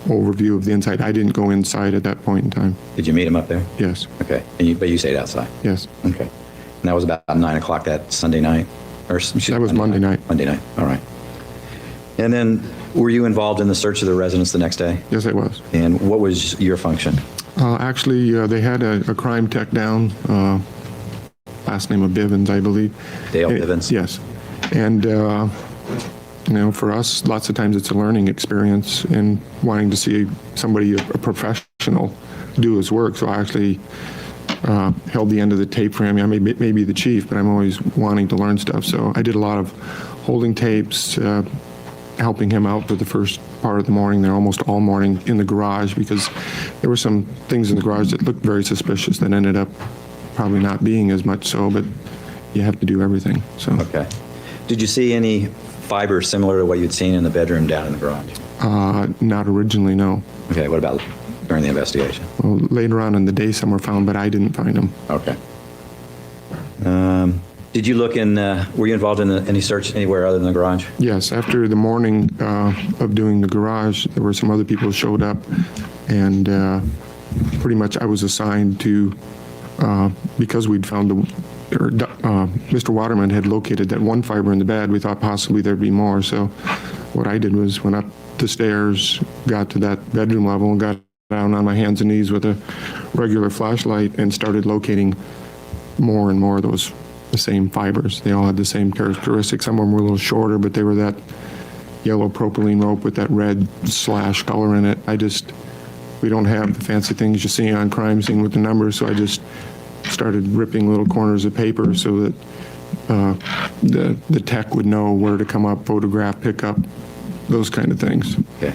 overview of the inside. I didn't go inside at that point in time. Did you meet them up there? Yes. Okay. But you stayed outside? Yes. Okay. And that was about 9 o'clock that Sunday night? That was Monday night. Monday night. All right. And then were you involved in the search of the residence the next day? Yes, I was. And what was your function? Actually, they had a crime tech down, last name of Bivens, I believe. Dale Bivens? Yes. And, for us, lots of times it's a learning experience and wanting to see somebody, a professional, do his work. So I actually held the end of the tape for him. I may be the chief, but I'm always wanting to learn stuff. So I did a lot of holding tapes, helping him out for the first part of the morning. They're almost all morning in the garage because there were some things in the garage that looked very suspicious that ended up probably not being as much so, but you have to do everything. So. Okay. Did you see any fiber similar to what you'd seen in the bedroom down in the garage? Not originally, no. Okay. What about during the investigation? Well, later on in the day, some were found, but I didn't find them. Okay. Did you look in, were you involved in any search anywhere other than the garage? Yes. After the morning of doing the garage, there were some other people who showed up, and pretty much I was assigned to, because we'd found Mr. Waterman had located that one fiber in the bed, we thought possibly there'd be more. So what I did was went up the stairs, got to that bedroom level, and got down on my hands and knees with a regular flashlight and started locating more and more of the same fibers. They all had the same characteristics. Some of them were a little shorter, but they were that yellow propylene rope with that red slash color in it. We don't have the fancy things you see on crime scene with the numbers, so I just started ripping little corners of paper so that the tech would know where to come up, photograph, pick up, those kind of things. Okay.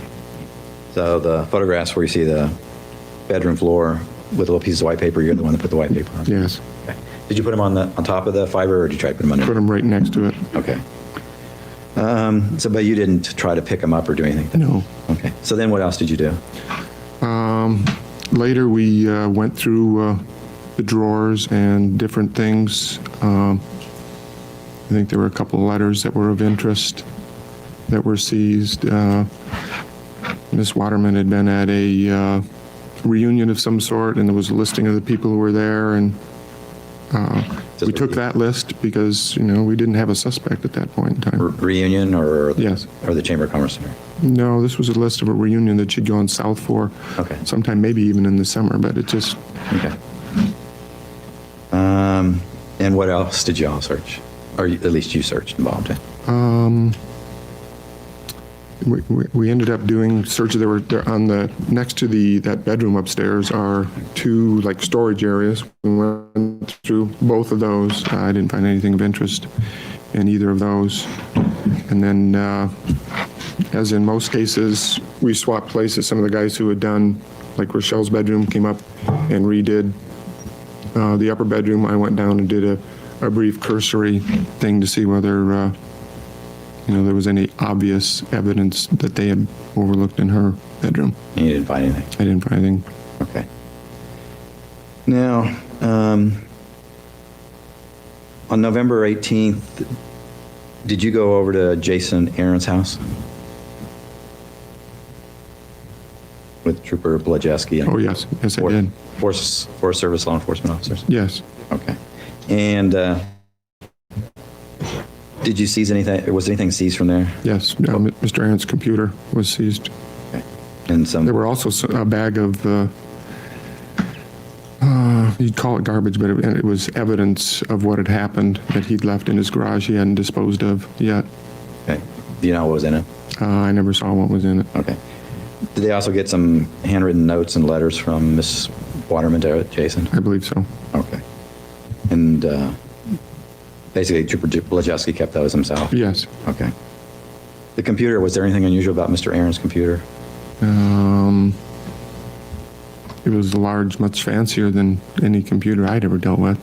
So the photographs where you see the bedroom floor with little pieces of white paper, you're the one that put the white paper on? Yes. Okay. Did you put them on top of the fiber, or did you try to put them under? Put them right next to it. Okay. But you didn't try to pick them up or do anything? No. Okay. So then what else did you do? Later, we went through the drawers and different things. I think there were a couple of letters that were of interest that were seized. Miss Waterman had been at a reunion of some sort, and there was a listing of the people who were there, and we took that list because, we didn't have a suspect at that point in time. Reunion or yes, or the Chamber of Commerce Center? No, this was a list of a reunion that she'd gone south for. Okay. Sometime maybe even in the summer, but it just... Okay. And what else did you all search? Or at least you searched involved in? We ended up doing searches. There on the next to that bedroom upstairs are two storage areas. We went through both of those. I didn't find anything of interest in either of those. And then, as in most cases, we swapped places. Some of the guys who had done, like Rochelle's bedroom, came up and redid the upper bedroom. I went down and did a brief cursory thing to see whether there was any obvious evidence that they had overlooked in her bedroom. And you didn't find anything? I didn't find anything. Okay. Now, on November 18th, did you go over to Jason Aaron's house? with Trooper Blajewski? Oh, yes. Yes, I did. Forest Service law enforcement officers? Yes. Okay. And did you seize anything? Was anything seized from there? Yes. Mr. Aaron's computer was seized. Okay. And There were also a bag of, you'd call it garbage, but it was evidence of what had happened that he'd left in his garage he hadn't disposed of yet. Okay. Do you know what was in it? I never saw what was in it. Okay. Did they also get some handwritten notes and letters from Miss Waterman to Jason? I believe so. Okay. And basically, Trooper Blajewski kept those himself? Yes. Okay. The computer, was there anything unusual about Mr. Aaron's computer? It was large, much fancier than any computer I'd ever dealt with.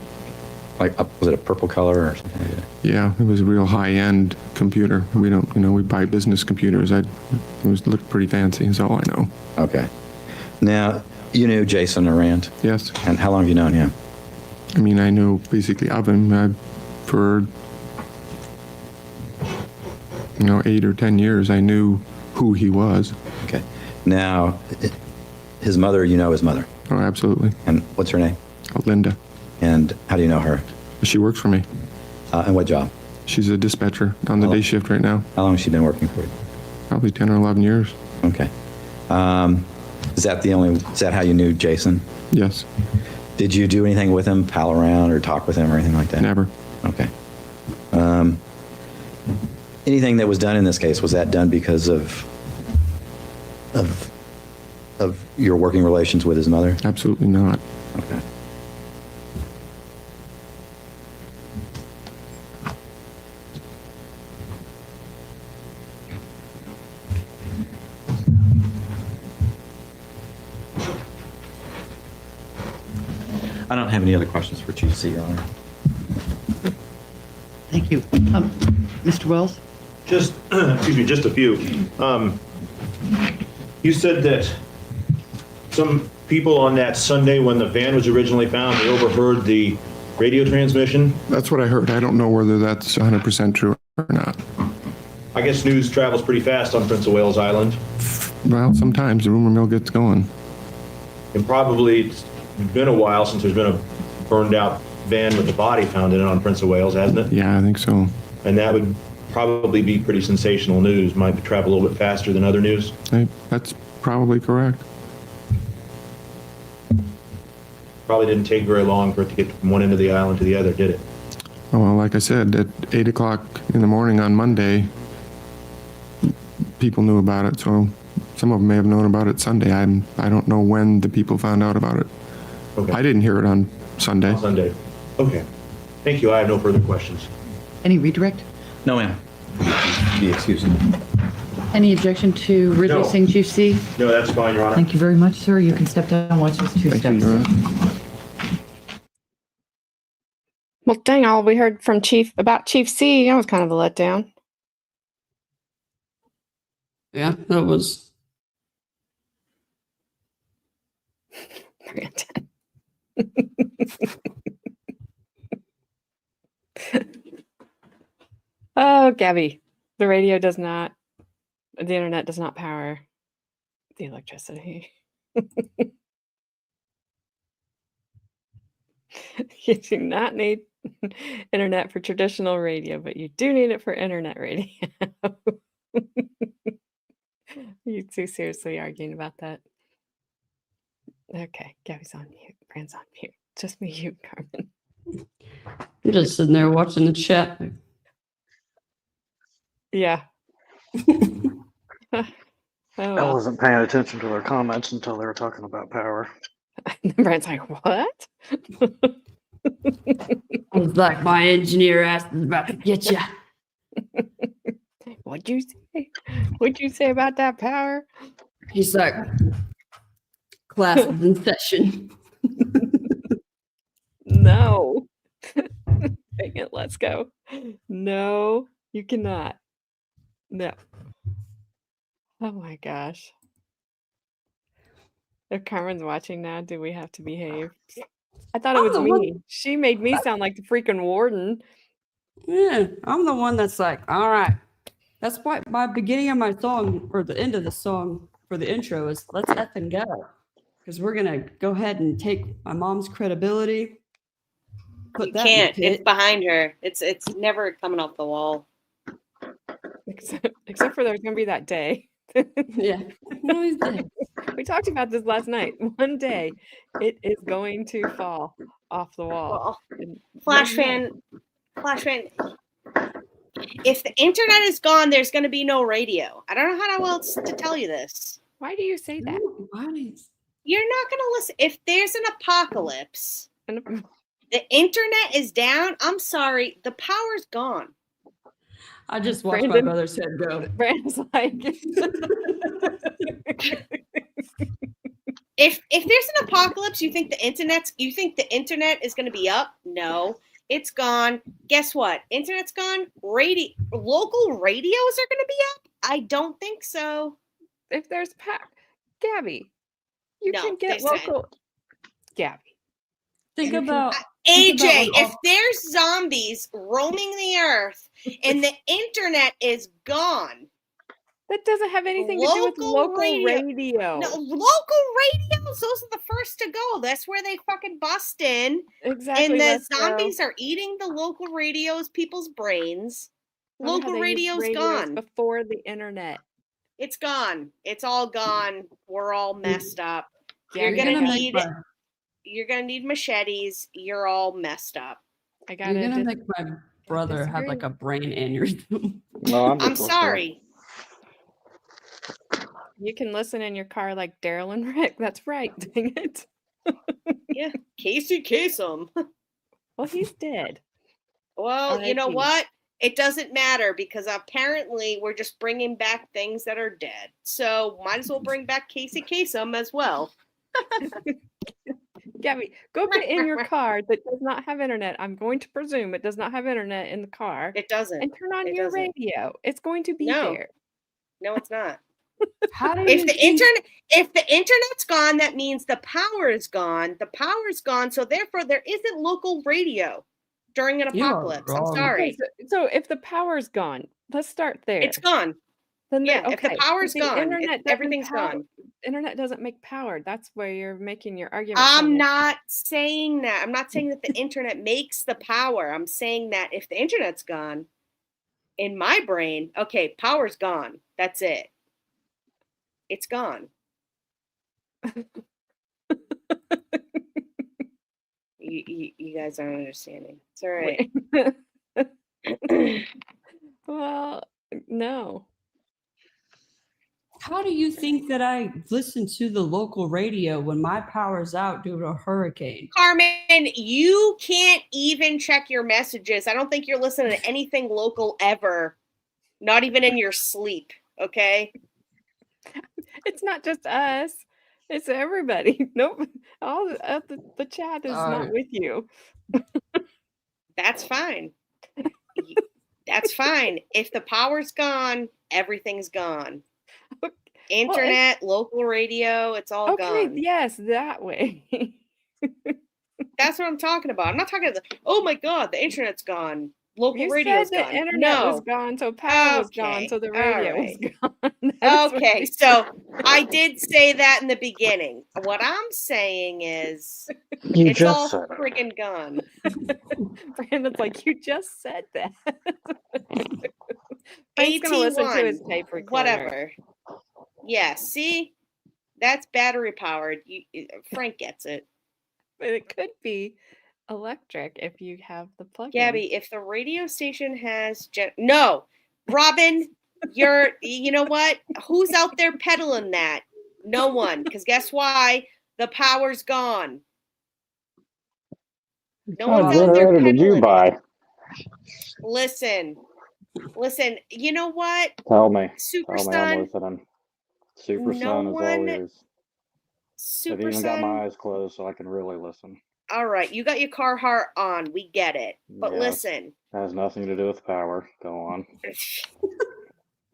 Like, was it a purple color or something like that? Yeah, it was a real high-end computer. We don't, we buy business computers. It looked pretty fancy, is all I know. Okay. Now, you knew Jason Arand? Yes. And how long have you known him? I mean, I knew basically of him for, 8 or 10 years. I knew who he was. Okay. Now, his mother, you know his mother? Oh, absolutely. And what's her name? Linda. And how do you know her? She works for me. And what job? She's a dispatcher on the day shift right now. How long has she been working for you? Probably 10 or 11 years. Okay. Is that how you knew Jason? Yes. Did you do anything with him, pal around or talk with him or anything like that? Never. Okay. Anything that was done in this case, was that done because of your working relations with his mother? Absolutely not. Okay. I don't have any other questions for Chief C, Your Honor. Thank you. Mr. Wells? Just, excuse me, just a few. You said that some people on that Sunday when the van was originally found, they overheard the radio transmission. That's what I heard. I don't know whether that's 100% true or not. I guess news travels pretty fast on Prince of Wales Island. Well, sometimes the rumor mill gets going. And probably it's been a while since there's been a burned out van with the body found in it on Prince of Wales, hasn't it? Yeah, I think so. And that would probably be pretty sensational news. Might travel a little bit faster than other news. That's probably correct. Probably didn't take very long for it to get from one end of the island to the other, did it? Oh, well, like I said, at 8 o'clock in the morning on Monday, people knew about it. So some of them may have known about it Sunday. I don't know when the people found out about it. Okay. I didn't hear it on Sunday. On Sunday. Okay. Thank you. I have no further questions. Any redirect? No, ma'am. Be excused. Any objection to releasing Chief C? No, that's fine, Your Honor. Thank you very much, sir. You can step down and watch those two Thank you, steps. Your Honor. Well, dang, all we heard from about Chief C, that was kind of a letdown. Yeah, that was. Brandon. Oh, Gabby, the internet does not power the electricity. You do not need internet for traditional radio, but you do need it for internet radio. You two seriously arguing about that? Okay, Gabby's on mute. Brand's on mute. Just me, you, Carmen. I'm just sitting there watching the chat. Yeah. Oh, I well. wasn't paying attention to their comments until they were talking about power. Brand's like, what? I was like, my engineer asked is about to get you. What'd you say? What'd you say about that power? He's like, class is in session. No. Dang it, let's go. No, you cannot. No. Oh my gosh. If Carmen's watching now, do we have to behave? I thought it was me. She made me sound like the freaking warden. Yeah, I'm the one that's like, all right. That's why by beginning of my song or the end of the song, for the intro is let's effing go. Because we're gonna go ahead and take my mom's credibility. Put You that in the can't. It's pit. behind her. It's never coming off the wall. Except for there's going to be that day. Yeah. Always did. We talked about this last night. One day it is going to fall off the wall. Well, And Flash fan, if the internet is gone, there's going to be no radio. I don't know how else to tell you this. why do you say that? You're not going to listen. If there's an apocalypse, the internet is down. I'm sorry, the power's gone. I just watched my Brandon- brother's head go. Brandon's like, If there's an apocalypse, you think the internet is going to be up? No, it's gone. Guess what? Internet's gone. Local radios are going to be up? I don't think so. if there's Gabby, you No, can get there's not. local. Gabby. Think about AJ, if there's zombies roaming the earth and the internet is gone, That doesn't have anything to do with local radio. No, local radios, those are the first to go. That's where they fucking bust in. Exactly. And the let's go. zombies are eating the local radios, people's brains. I don't know how Local they used radio's radios gone. before the internet. It's gone. It's all gone. We're all messed up. Yeah, You're gonna need machetes. You're all messed up. I You're gonna make my brother have like a brain aneurysm. No, I'm sorry. You can listen in your car like Daryl and Rick. That's right. Dang it. Yeah, Casey Kasem. Well, he's dead. Well, you know R.I.P. what? It doesn't matter because apparently we're just bringing back things that are dead. So might as well bring back Casey Kasem as well. Gabby, go get in your car that does not have internet. I'm going to presume it does not have internet in the car. It doesn't. And turn on It your doesn't. radio. It's going to be No. there. No, it's not. How do If the internet's gone, that means the power is gone. The power's gone, so therefore there isn't local radio during an You are apocalypse. I'm wrong. sorry. So if the power's gone, let's start there. It's gone. Then Yeah, if the power's the gone, internet doesn't everything's power- gone. Internet doesn't make power. That's where you're making your argument. I'm from. not saying that. I'm not saying that the internet makes the power. I'm saying that if the internet's gone, in my brain, okay, power's gone. That's it. It's gone. You guys aren't understanding. It's all right. Well, no. How do you think that I listen to the local radio when my power's out due to a hurricane? Carmen, you can't even check your messages. I don't think you're listening to anything local ever. Not even in your sleep, okay? It's not just us. It's everybody. Nope. All the chat is not with you. That's fine. That's fine. If the power's gone, everything's gone. Internet, local radio, it's all Okay, gone. yes, that way. That's what I'm talking about. I'm not talking about, oh my God, the internet's gone. Local You radio's said the gone. internet was No. gone, so power was gone, Okay, so the all radio was right. gone. That's what Okay, you so I did say that in the beginning. What I'm saying is You it's just all said it. friggin' gone. Brandon's like, you just said that. Frank's gonna listen to his tape recorder. Whatever. Yeah, see? That's battery powered. Frank gets it. But it could be electric if you have the plug. Gabby, if the radio station has no, Robin, you know what? Who's out there peddling that? No one, because guess why? The power's gone. No What one's out there generator did you peddling. buy? Listen. You know what? Tell me. Super Tell me, Sun. I'm listening. Super No Sun is one- all ears. I've Super even got Sun. my eyes closed so I can really listen. All right, you got your Carhartt on. We get it. But Yeah. listen, Has nothing to do with power. Go on.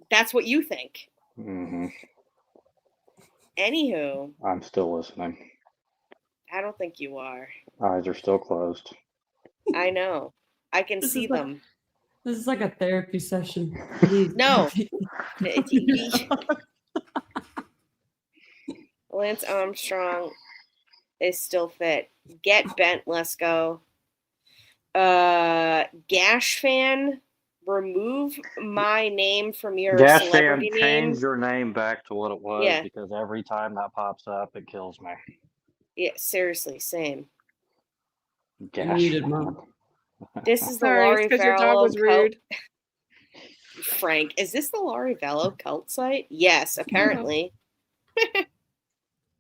that's what you think. Hmm. Anywho, I'm still listening. I don't think you are. Eyes are still closed. I know. I can This see is like- them. This is like a therapy session. Please. No. Lance Armstrong is still fit. Get bent, let's go. Gash fan, remove my name from your Gash celebrity fan, change name. your name back to what it was Yeah. because every time that pops up, it kills me. Yeah, seriously, same. Gash Muted, fan. Mom. This is the Sorry, Laurie because your dog Vallow was rude. Frank, is this the Laurie Vallow cult site? Yes, apparently.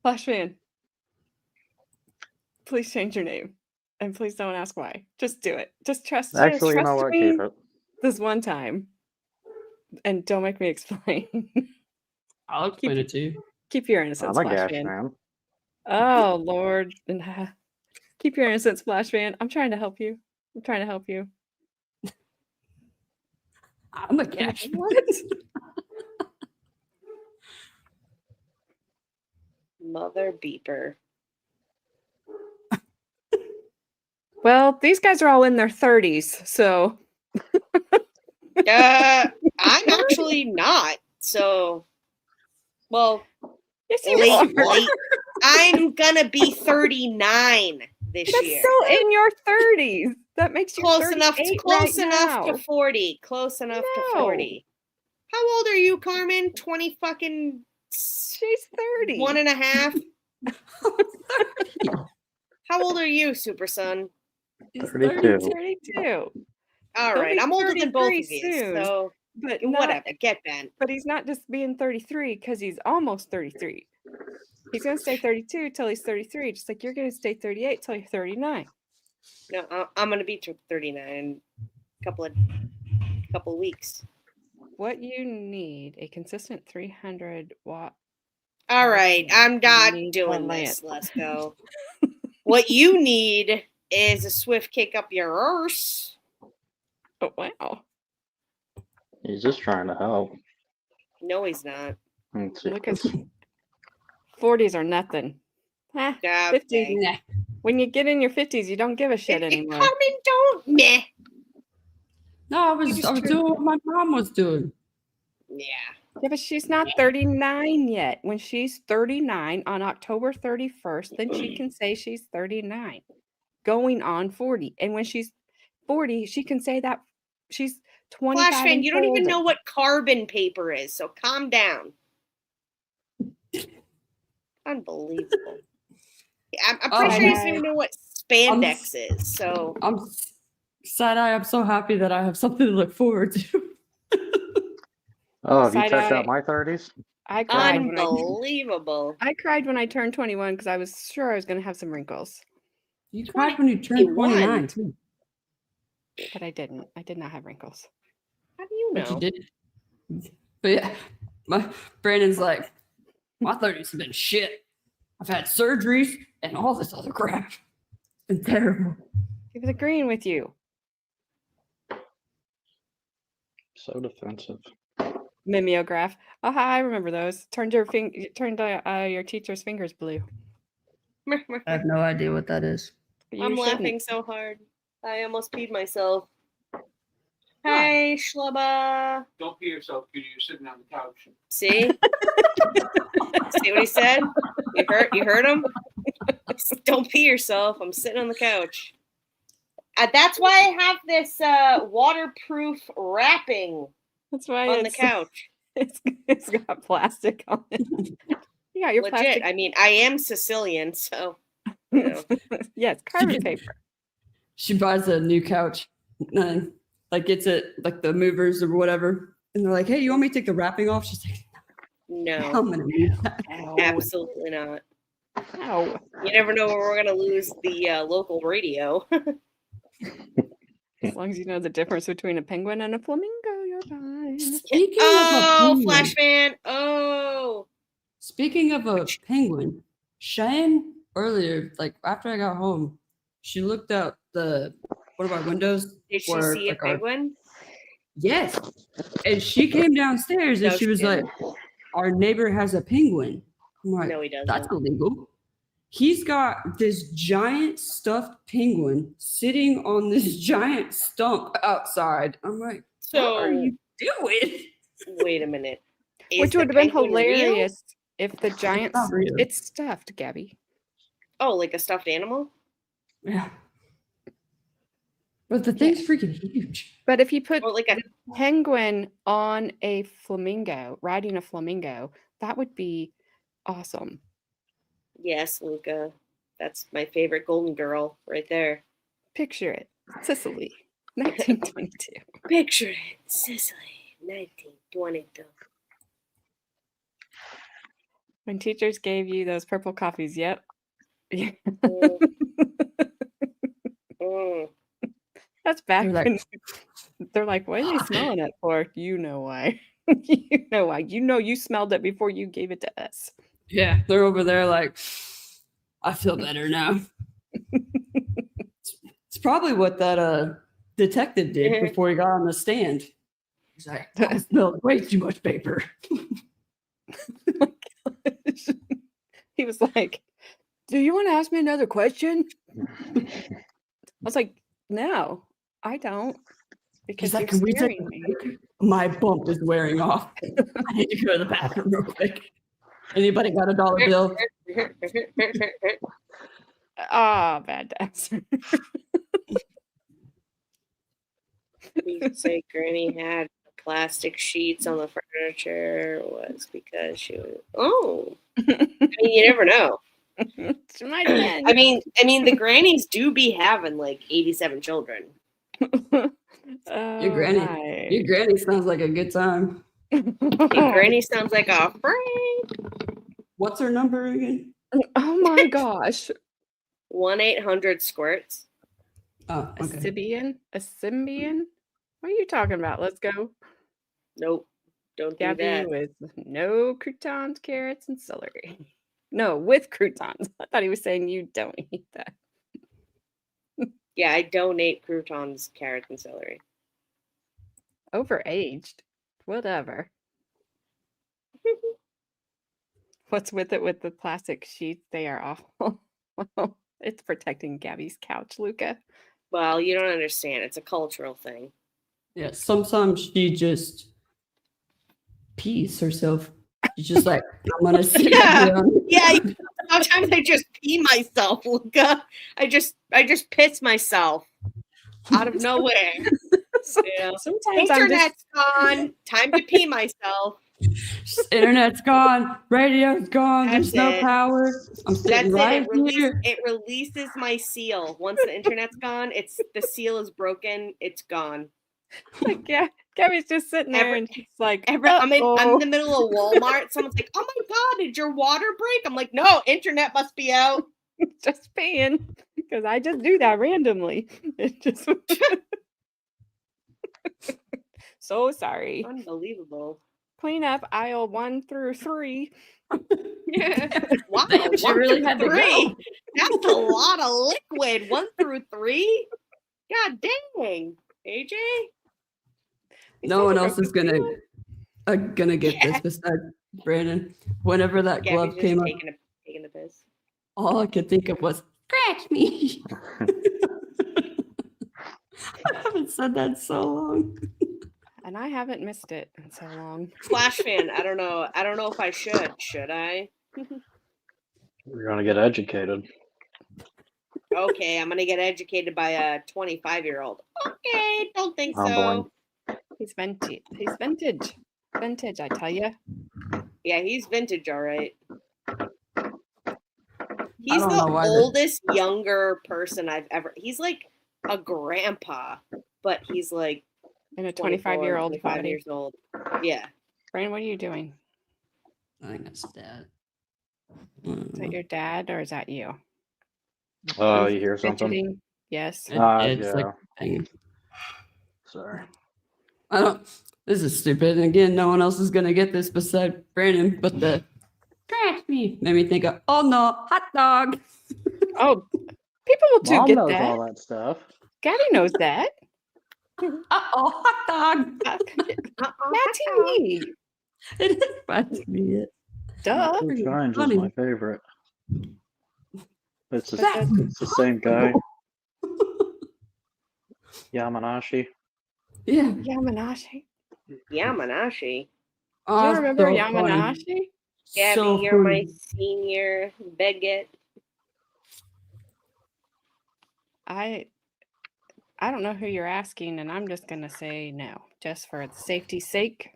Flash fan. Please change your name. And please don't ask why. Just do it. Just trust Actually, you know trust what? me Keep it. this one time. And don't make me explain. I'll explain it to you. Keep your innocence, I'm a Flash Gash fan. fan. Oh, Lord. Keep your innocence, Flash fan. I'm trying to help you. I'm a Gash. What? Mother beeper. Well, these guys are all in their 30s, so. I'm actually not. So, well, Yes, you are. late. I'm gonna be 39 this That's year. still in your 30s. That makes you Close enough. 38 Close right enough now. to 40. Close enough to No. 40. How old are you, Carmen? 20 fucking. She's 30. 1.5. How old are you, Super Son? He's 32. 32. All He'll right, be I'm older than both of 33 you, soon, so but whatever. Get bent. But he's not just being 33 because he's almost 33. He's going to stay 32 till he's 33, just like you're going to stay 38 till you're 39. No, I'm gonna be 39 in a couple of weeks. What you need, a consistent 300 watt. All right, I'm not need doing a this. lamp. Let's go. What you need is a swift kick up your arse. Oh, wow. He's just trying to help. No, he's not. Look at 40s are nothing. Ah, Okay. 50s. Nah. When you get in your 50s, you don't give a shit anymore. Carmen, don't meh. No, I was doing what my mom was doing. Yeah. Yeah, but she's not 39 yet. When she's 39 on October 31st, then she can say she's 39, going on 40. And when she's 40, she can say that she's 25. Flash fan, you don't even know what carbon paper is, so calm down. Unbelievable. I'm pretty sure he doesn't even know what spandex is. So I'm side-eye. I'm so happy that I have something to look forward to. Oh, have you checked Side-eye. out my 30s? I cried unbelievable. I cried when I turned 21 because I was sure I was going to have some wrinkles. You cried when you turned 29 too. But I didn't. I did not have wrinkles. How do you know? But you did. But yeah, Brandon's like, my 30s have been shit. I've had surgeries and all this other crap. It's been terrible. He was agreeing with you. So defensive. Mimeograph. Oh, I remember those. Turned your your teacher's fingers blue. I have no idea what that is. I'm laughing so hard. I almost peed myself. Hey, Schlubba. Don't pee yourself because you're sitting on the couch. See? See what he said? You heard him? Don't pee yourself. I'm sitting on the couch. That's why I have this waterproof wrapping. That's why on the couch. It's got plastic on it. You got your Legit. plastic. I mean, I am Sicilian, so you know. Yes, carbon paper. She buys a new couch and like gets it like the movers or whatever. And they're like, hey, you want me to take the wrapping off? She's like, no. I'm gonna need that. Absolutely not. No. You never know where we're gonna lose the local radio. As long as you know the difference between a penguin and a flamingo, you're fine. Speaking of Oh, a penguin, Flashman. Oh. Speaking of a penguin, Cheyenne earlier, like after I got home, she looked out one of our windows. Did she where, see a like, penguin? Yes. And she came downstairs and No, she was she like, our neighbor has a penguin. I'm like, No, he doesn't. that's illegal. He's got this giant stuffed penguin sitting on this giant stump outside. I'm like, So what are you doing? wait a minute. Is Which the would have been penguin real? hilarious If the giant, not real. it's stuffed, Gabby. Oh, like a stuffed animal? Yeah. But the thing's freaking huge. But if you put Or like a penguin on a flamingo, riding a flamingo, that would be awesome. yes, Luca. That's my favorite golden girl right there. Picture it. Sicily, 1922. Picture it, Sicily, 1922. When teachers gave you those purple coffees, yep. Mm. Mm. That's back They're like- when they're like, what are they smelling it for? You know why. You know why. You know you smelled it before you gave it to us. Yeah, they're over there like, I feel better now. It's probably what that detective did before he got on the stand. He's like, I smelled way too much paper. He was like, do you want to ask me another question? I was like, no, I don't. Because He's like, you're can we take scaring a me. break? My bump is wearing off. I need to go to the bathroom real quick. Anybody got a dollar bill? Ah, bad dancer. We used to say Granny had plastic sheets on the furniture was because she was. Oh, I mean, you never know. She might have been. I mean, the grannies do be having like 87 children. Your granny sounds like a good time. Your granny sounds like a friend. What's her number again? Oh my gosh. 1-800-SQUIRTS. Oh, A okay. Sybian? A Symbian? What are you talking about? Let's go. Nope. Don't do Gabby that. with no croutons, carrots, and celery. No, with croutons. I thought he was saying you don't eat that. Yeah, I donate croutons, carrots, and celery. Overaged. Whatever. What's with it with the plastic sheets? They are awful. It's protecting Gabby's couch, Luca. Well, you don't understand. It's a cultural thing. Yeah, sometimes she just pees herself. She's just like, I'm gonna sit down. Yeah. Sometimes I just pee myself, Luca. I just piss myself out of nowhere. Yeah. Sometimes I'm Internet's gone. Time to pee myself. Internet's gone. Radio's gone. That's There's no it. power. I'm sitting right here. It releases my seal. Once the internet's gone, the seal is broken. It's gone. like, yeah, Gabby's just sitting there and she's like, I'm in the middle of Walmart. Someone's like, "Oh my god, did your water break?" I'm like, "No, internet must be out." just paying because I just do that randomly. It just so sorry. Unbelievable. Clean up aisle 1 through 3. Yeah. Wow, She really had to go. That's a lot of liquid. 1 through 3. God dang, AJ. No one else is gonna get this besides Brandon. Whenever that glove Gabby's came up, taking the piss. all I could think of was scratch me. I haven't said that in so long. And I haven't missed it in so long. Flash fan. I don't know if I should. Should I? You're gonna get educated. Okay, I'm gonna get educated by a 25-year-old. Okay, don't think Humbling. so. He's vintage. He's vintage. Vintage, I tell you. Yeah, he's vintage, all right. He's don't the know why oldest younger person I've ever. He's like a grandpa, but he's like And a 25-year-old 25 body. years old. Yeah. Brian, what are you doing? I think that's that. Is that your dad or is that you? Oh, you hear something? Fidgeting? Yes. It's Yeah. like, dang. Sorry. I don't. This is stupid. And again, no one else is gonna get this besides Brandon. But the scratch me made me think of, oh no, hot dog. Oh, people will too Mom get knows that. all that stuff. Gabby knows that. Uh-oh, hot dog. Matty. It is fun to be it. Duh. Two Shines is funny. my favorite. It's But it's the same guy. Yamanashi. Yeah. Yamanashi. Yamanashi. Do you remember so funny. Yamanashi? Gabby, So you're for- my senior bigot. I don't know who you're asking, and I'm just gonna say no, just for the safety's sake.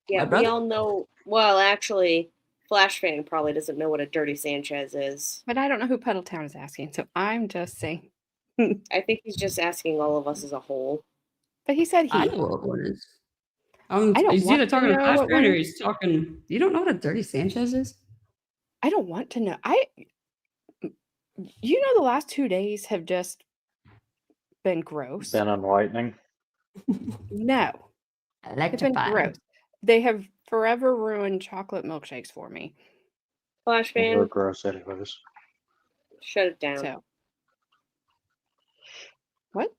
Yeah, My we brother? all know. Well, actually, Flash fan probably doesn't know what a dirty Sanchez is. But I don't know who Puddletown is asking, so I'm just saying. I think he's just asking all of us as a whole. But he said I he. know what one is. I don't He's want either to talking to know Flash what fan one or is. he's talking. You don't know what a dirty Sanchez is? I don't want to know. You know, the last 2 days have just been gross. Been enlightening. No, they've been gross. They have forever ruined chocolate milkshakes for me. Flash They're fan, gross anyways. shut it down. So, what?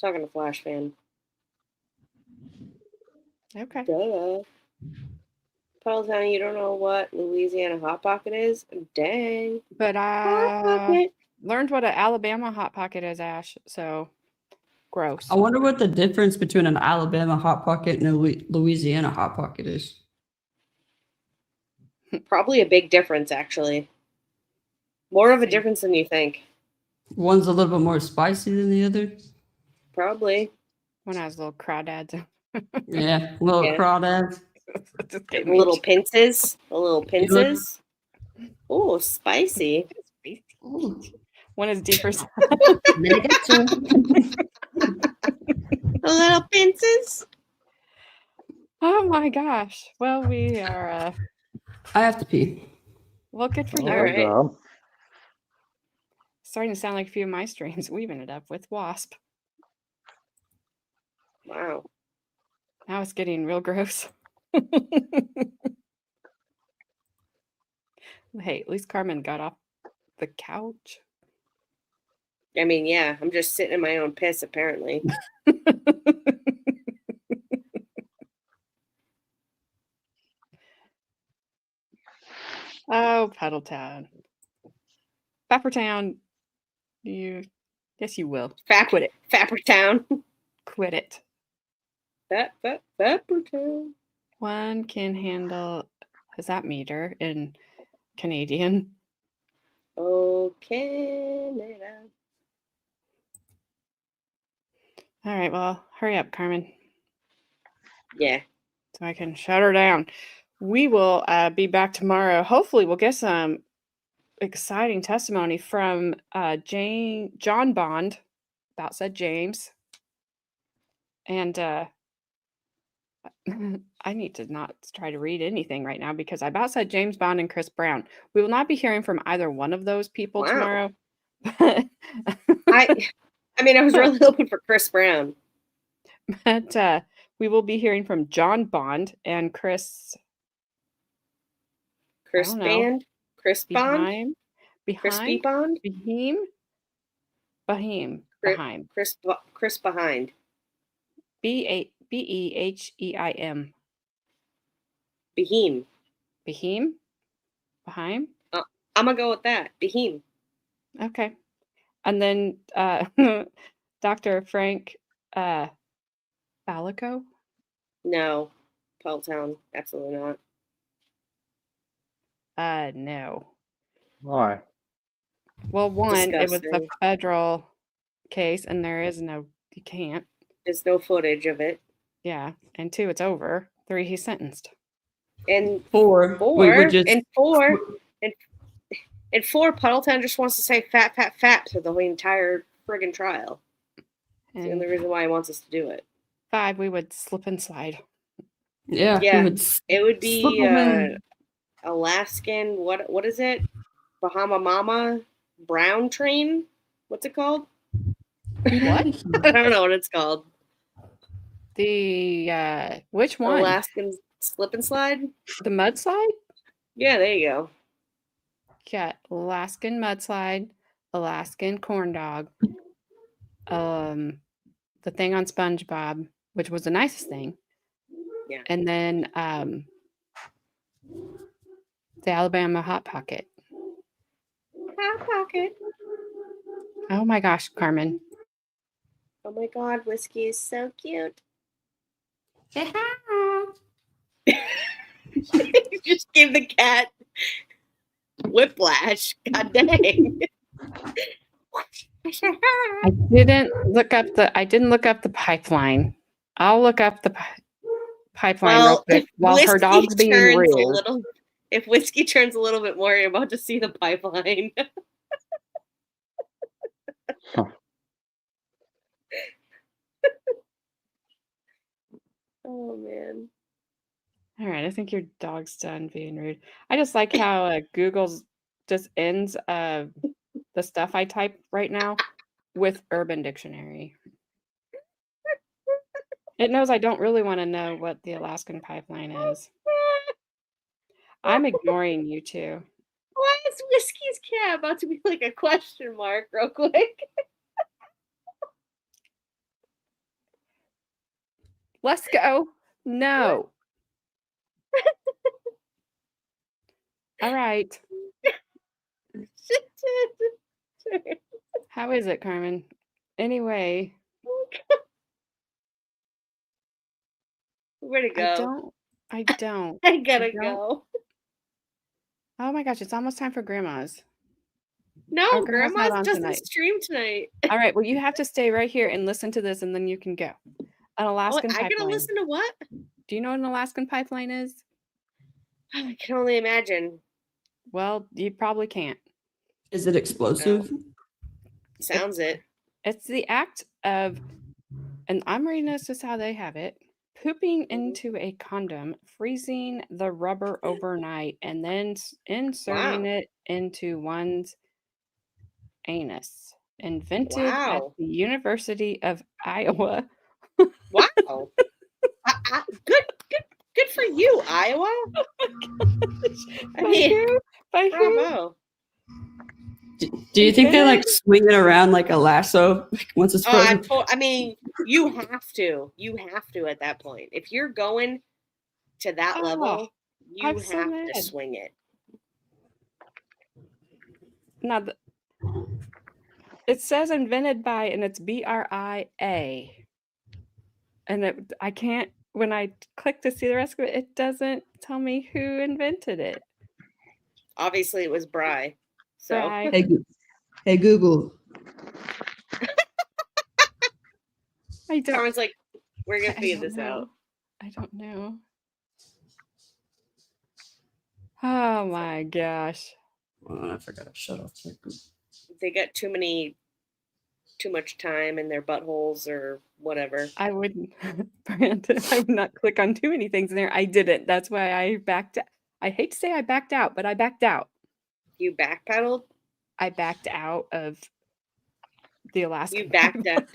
Talking to Flash fan. Okay. Duh. Puddletown, you don't know what Louisiana Hot Pocket is? Dang. But Hot I Pocket. learned what an Alabama Hot Pocket is, Ash. So, gross. I wonder what the difference between an Alabama Hot Pocket and a Louisiana Hot Pocket is. Probably a big difference, actually. More of a difference than you think. One's a little bit more spicy than the other. Probably. When I was little crawdads. Yeah, little Yeah. crawdads. Just kidding. The little pincers. The little pincers. Oh, spicy. One is deeper. The little pincers. Oh my gosh. Well, we are. I have to pee. Well, good for you. All right. Starting to sound like a few of my streams. We've ended up with Wasp. Wow. Now it's getting real gross. Hey, at least Carmen got off the couch. I mean, yeah, I'm just sitting in my own piss, apparently. Oh, Puddletown. Fappertown. Yes, you will. Quit it. Fappertown. Quit it. Fappertown. One can handle. Is that meter in Canadian? Oh, Canada. All right. Well, hurry up, Carmen. Yeah. So I can shut her down. We will be back tomorrow. Hopefully, we'll get some exciting testimony from John Bond about said James. And I need to not try to read anything right now because I about said James Bond and Chris Brown. We will not be hearing from either one of those people tomorrow. I mean, I was really hoping for Chris Brown. But we will be hearing from John Bond and Chris. Chris Band? Chris Bond? Crispy Bond? Beheim. Chris Behind. Beheim. Beheim. Beheim? Beheim? I'm going to go with that. Beheim. Okay. And then Dr. Frank Balico? No. Puddletown. Absolutely not. No. Why? Well, one, it was a Disgusting. federal case, and there is no, you can't. There's no footage of it. Yeah. And two, it's over. Three, he's sentenced. And Four. And four, Puddletown just wants to say fat to the whole entire friggin' trial. That's the only reason why he wants us to do it. Five, we would slip and slide. Yeah. It would be Alaskan, what is it? Bahama Mama Brown Train? What's it called? What? I don't know what it's called. The which one? Alaskan slip and slide? The mudslide? Yeah, there you go. Yeah, Alaskan mudslide, Alaskan corn dog. The thing on SpongeBob, which was the nicest thing. Yeah. And then the Alabama Hot Pocket. Hot Pocket. Oh my gosh, Carmen. Oh my God, Whiskey is so cute. You just gave the cat whiplash. God dang. I didn't look up the pipeline. I'll look up the pipeline real quick while her dog's being rude. If whiskey turns a little bit more, you're about to see the pipeline. Oh man. All right, I think your dog's done being rude. I just like how Google's just ends the stuff I type right now with Urban Dictionary. It knows I don't really want to know what the Alaskan pipeline is. I'm ignoring you two. Why is Whiskey's cat about to be like a question mark real quick? Let's go. No. All right. How is it, Carmen? Anyway. Where'd it go? I don't. I gotta go. Oh my gosh, it's almost time for Grandma's. No, Oh, Grandma's not Grandma's on doesn't tonight. stream tonight. All right, well, you have to stay right here and listen to this, and then you can go. An Alaskan I pipeline. gotta listen to what? Do you know what an Alaskan pipeline is? I can only imagine. Well, you probably can't. Is it explosive? Sounds it. It's the act of, and I'm reading this just how they have it, pooping into a condom, freezing the rubber overnight, and then inserting it into one's anus. Invented at the University of Iowa. Wow. Good for you, Iowa. I mean, bravo. Do you think they like swing it around like a lasso once it's frozen? I mean, you have to. You have to at that point. If you're going to that level, you have to swing it. Now, it says invented by, and it's BRIA. And I can't, when I click to see the rest of it, it doesn't tell me who invented it. Obviously, it was Bry. So. Bry. Hey, Google. Carmen's like, we're going to figure this out. I don't know. Oh my gosh. Oh, I forgot to shut off. They got too much time in their buttholes or whatever. I wouldn't, Brandon, I would not click on too many things in there. I didn't. That's why I backed out. I hate to say I backed out, but I backed out. You backpedaled? I backed out of the Alaska. You backed out.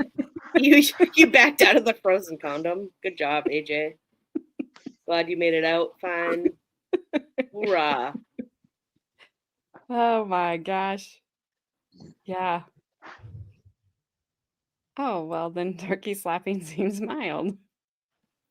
you backed out of the frozen condom. Good job, AJ. Glad you made it out fine. Hoorah. Oh my gosh. Yeah. Oh, well, then turkey slapping seems mild.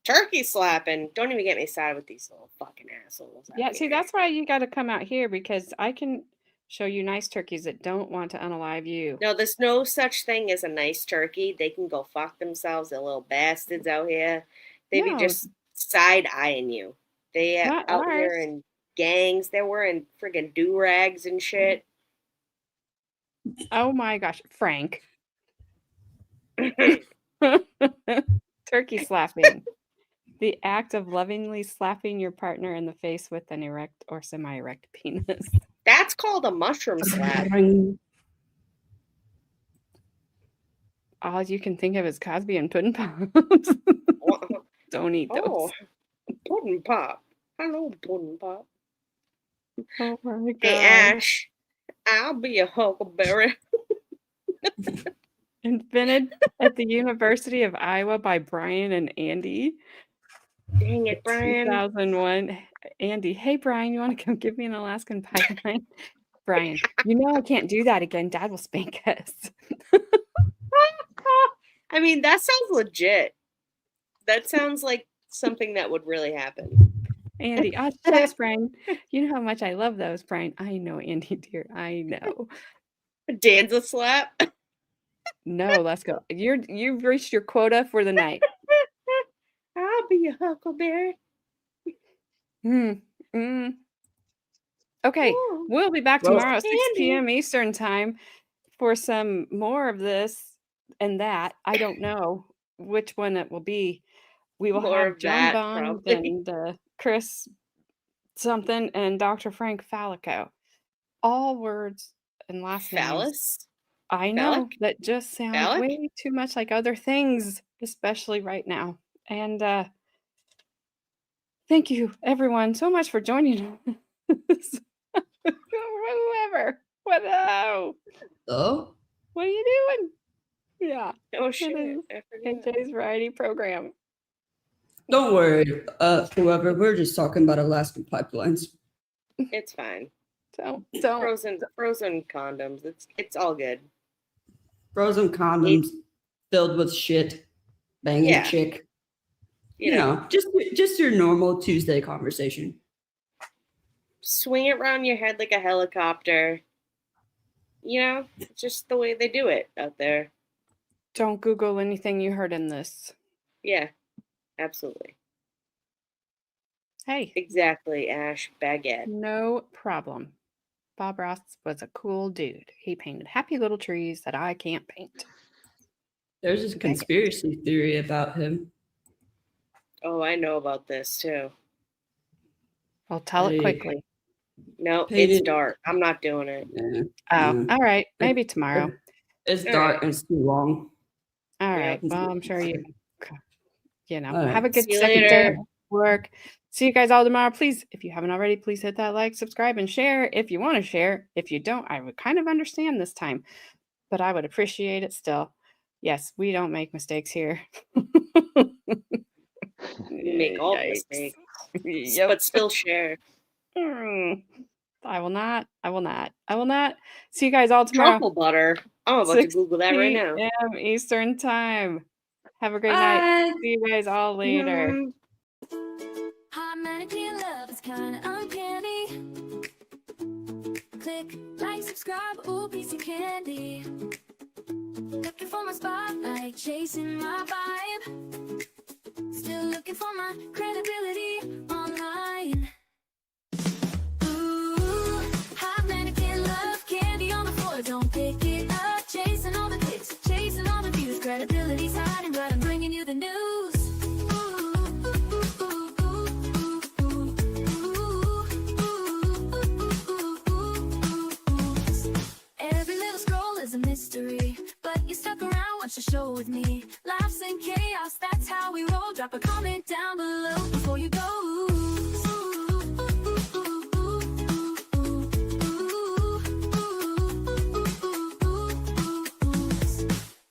Turkey slapping. Don't even get me started with these little fucking assholes. Yeah, see, that's why you got to come out here, because I can show you nice turkeys that don't want to unalive you. No, there's no such thing as a nice turkey. They can go fuck themselves. They're little bastards out here. They be just side-eyeing you. They out here in gangs. They're wearing friggin' do-rags and shit. Oh my gosh, Frank. Turkey slapping. The act of lovingly slapping your partner in the face with an erect or semi-erect penis. That's called a mushroom slap. All you can think of is Cosby and Puddin' Pops. Don't eat those. Oh, Puddin' Pop. Hello, Puddin' Pop. Oh my God. Hey, Ash, I'll be a huckleberry. Invented at the University of Iowa by Brian and Andy. Dang it, Brian. 2001. Andy, hey, Brian, you want to come give me an Alaskan pipeline? Brian, you know I can't do that again. Dad will spank us. I mean, that sounds legit. That sounds like something that would really happen. Andy, oh, shucks, Brian. You know how much I love those, Brian. I know, Andy, dear. I know. Danza slap? No, let's go. You've reached your quota for the night. I'll be a huckleberry. Okay, Ooh, we'll be back Well- tomorrow at 6 Candy. p.m. Eastern time for some more of this and that. I don't know which one it will be. We will More have of John that, Bond probably. and Chris something and Dr. Frank Fallico. All words and last names. Phallus? I know Phallic? that just sound Phallic? way too much like other things, especially right now. And thank you, everyone, so much for joining us. Whoever. What Oh, are you doing? Yeah, Oh, it shit. is I forgot. AJ's variety program. don't worry, whoever. We're just talking about Alaskan pipelines. It's fine. Don't. Frozen condoms. It's all good. Frozen condoms filled with shit, banging Yeah. chick. You know, just your normal Tuesday conversation. swing it around your head like a helicopter. You know, it's just the way they do it out there. Don't Google anything you heard in this. Yeah, absolutely. Hey, Exactly, Ash Baguette. no problem. Bob Ross was a cool dude. He painted happy little trees that I can't paint. There's this conspiracy theory about him. Oh, I know about this too. Well, tell it Hey. quickly. No, Painted- it's dark. I'm not doing it. Yeah. Oh, all right. Maybe tomorrow. It's All dark right. and it's too long. All Yeah. right. Well, I'm sure you know, All right. have a good See you second day later. at work. See you guys all tomorrow. Please, if you haven't already, please hit that like, subscribe, and share if you want to share. If you don't, I would kind of understand this time, but I would appreciate it still. Yes, we don't make mistakes here. We make all the Yikes. mistakes, Yep. but still share. I will not. See you guys all tomorrow. Truffle butter. I'm about to 6 Google that right now. p.m. Eastern time. Have a great Bye. night. See you guys all later. Hot mannequin love is kinda uncanny. Click, like, subscribe, ooh, piece of candy. Looking for my spotlight, chasing my vibe. Still looking for my credibility online. Ooh, hot mannequin love, candy on the floor, don't pick it up. Chasing all the clicks, chasing all the views. Credibility's hiding, but I'm bringing you the news. Every little scroll is a mystery, but you stuck around, watch the show with me. Laughs and chaos, that's how we roll. Drop a comment down below before you go.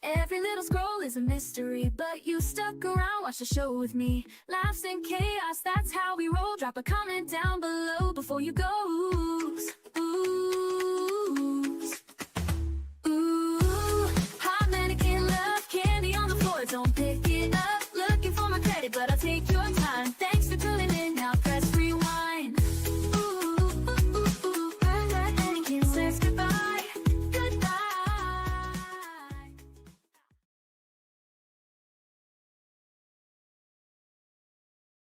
Every little scroll is a mystery, but you stuck around, watch the show with me. Laughs and chaos, that's how we roll. Drop a comment down below before you go. Ooh.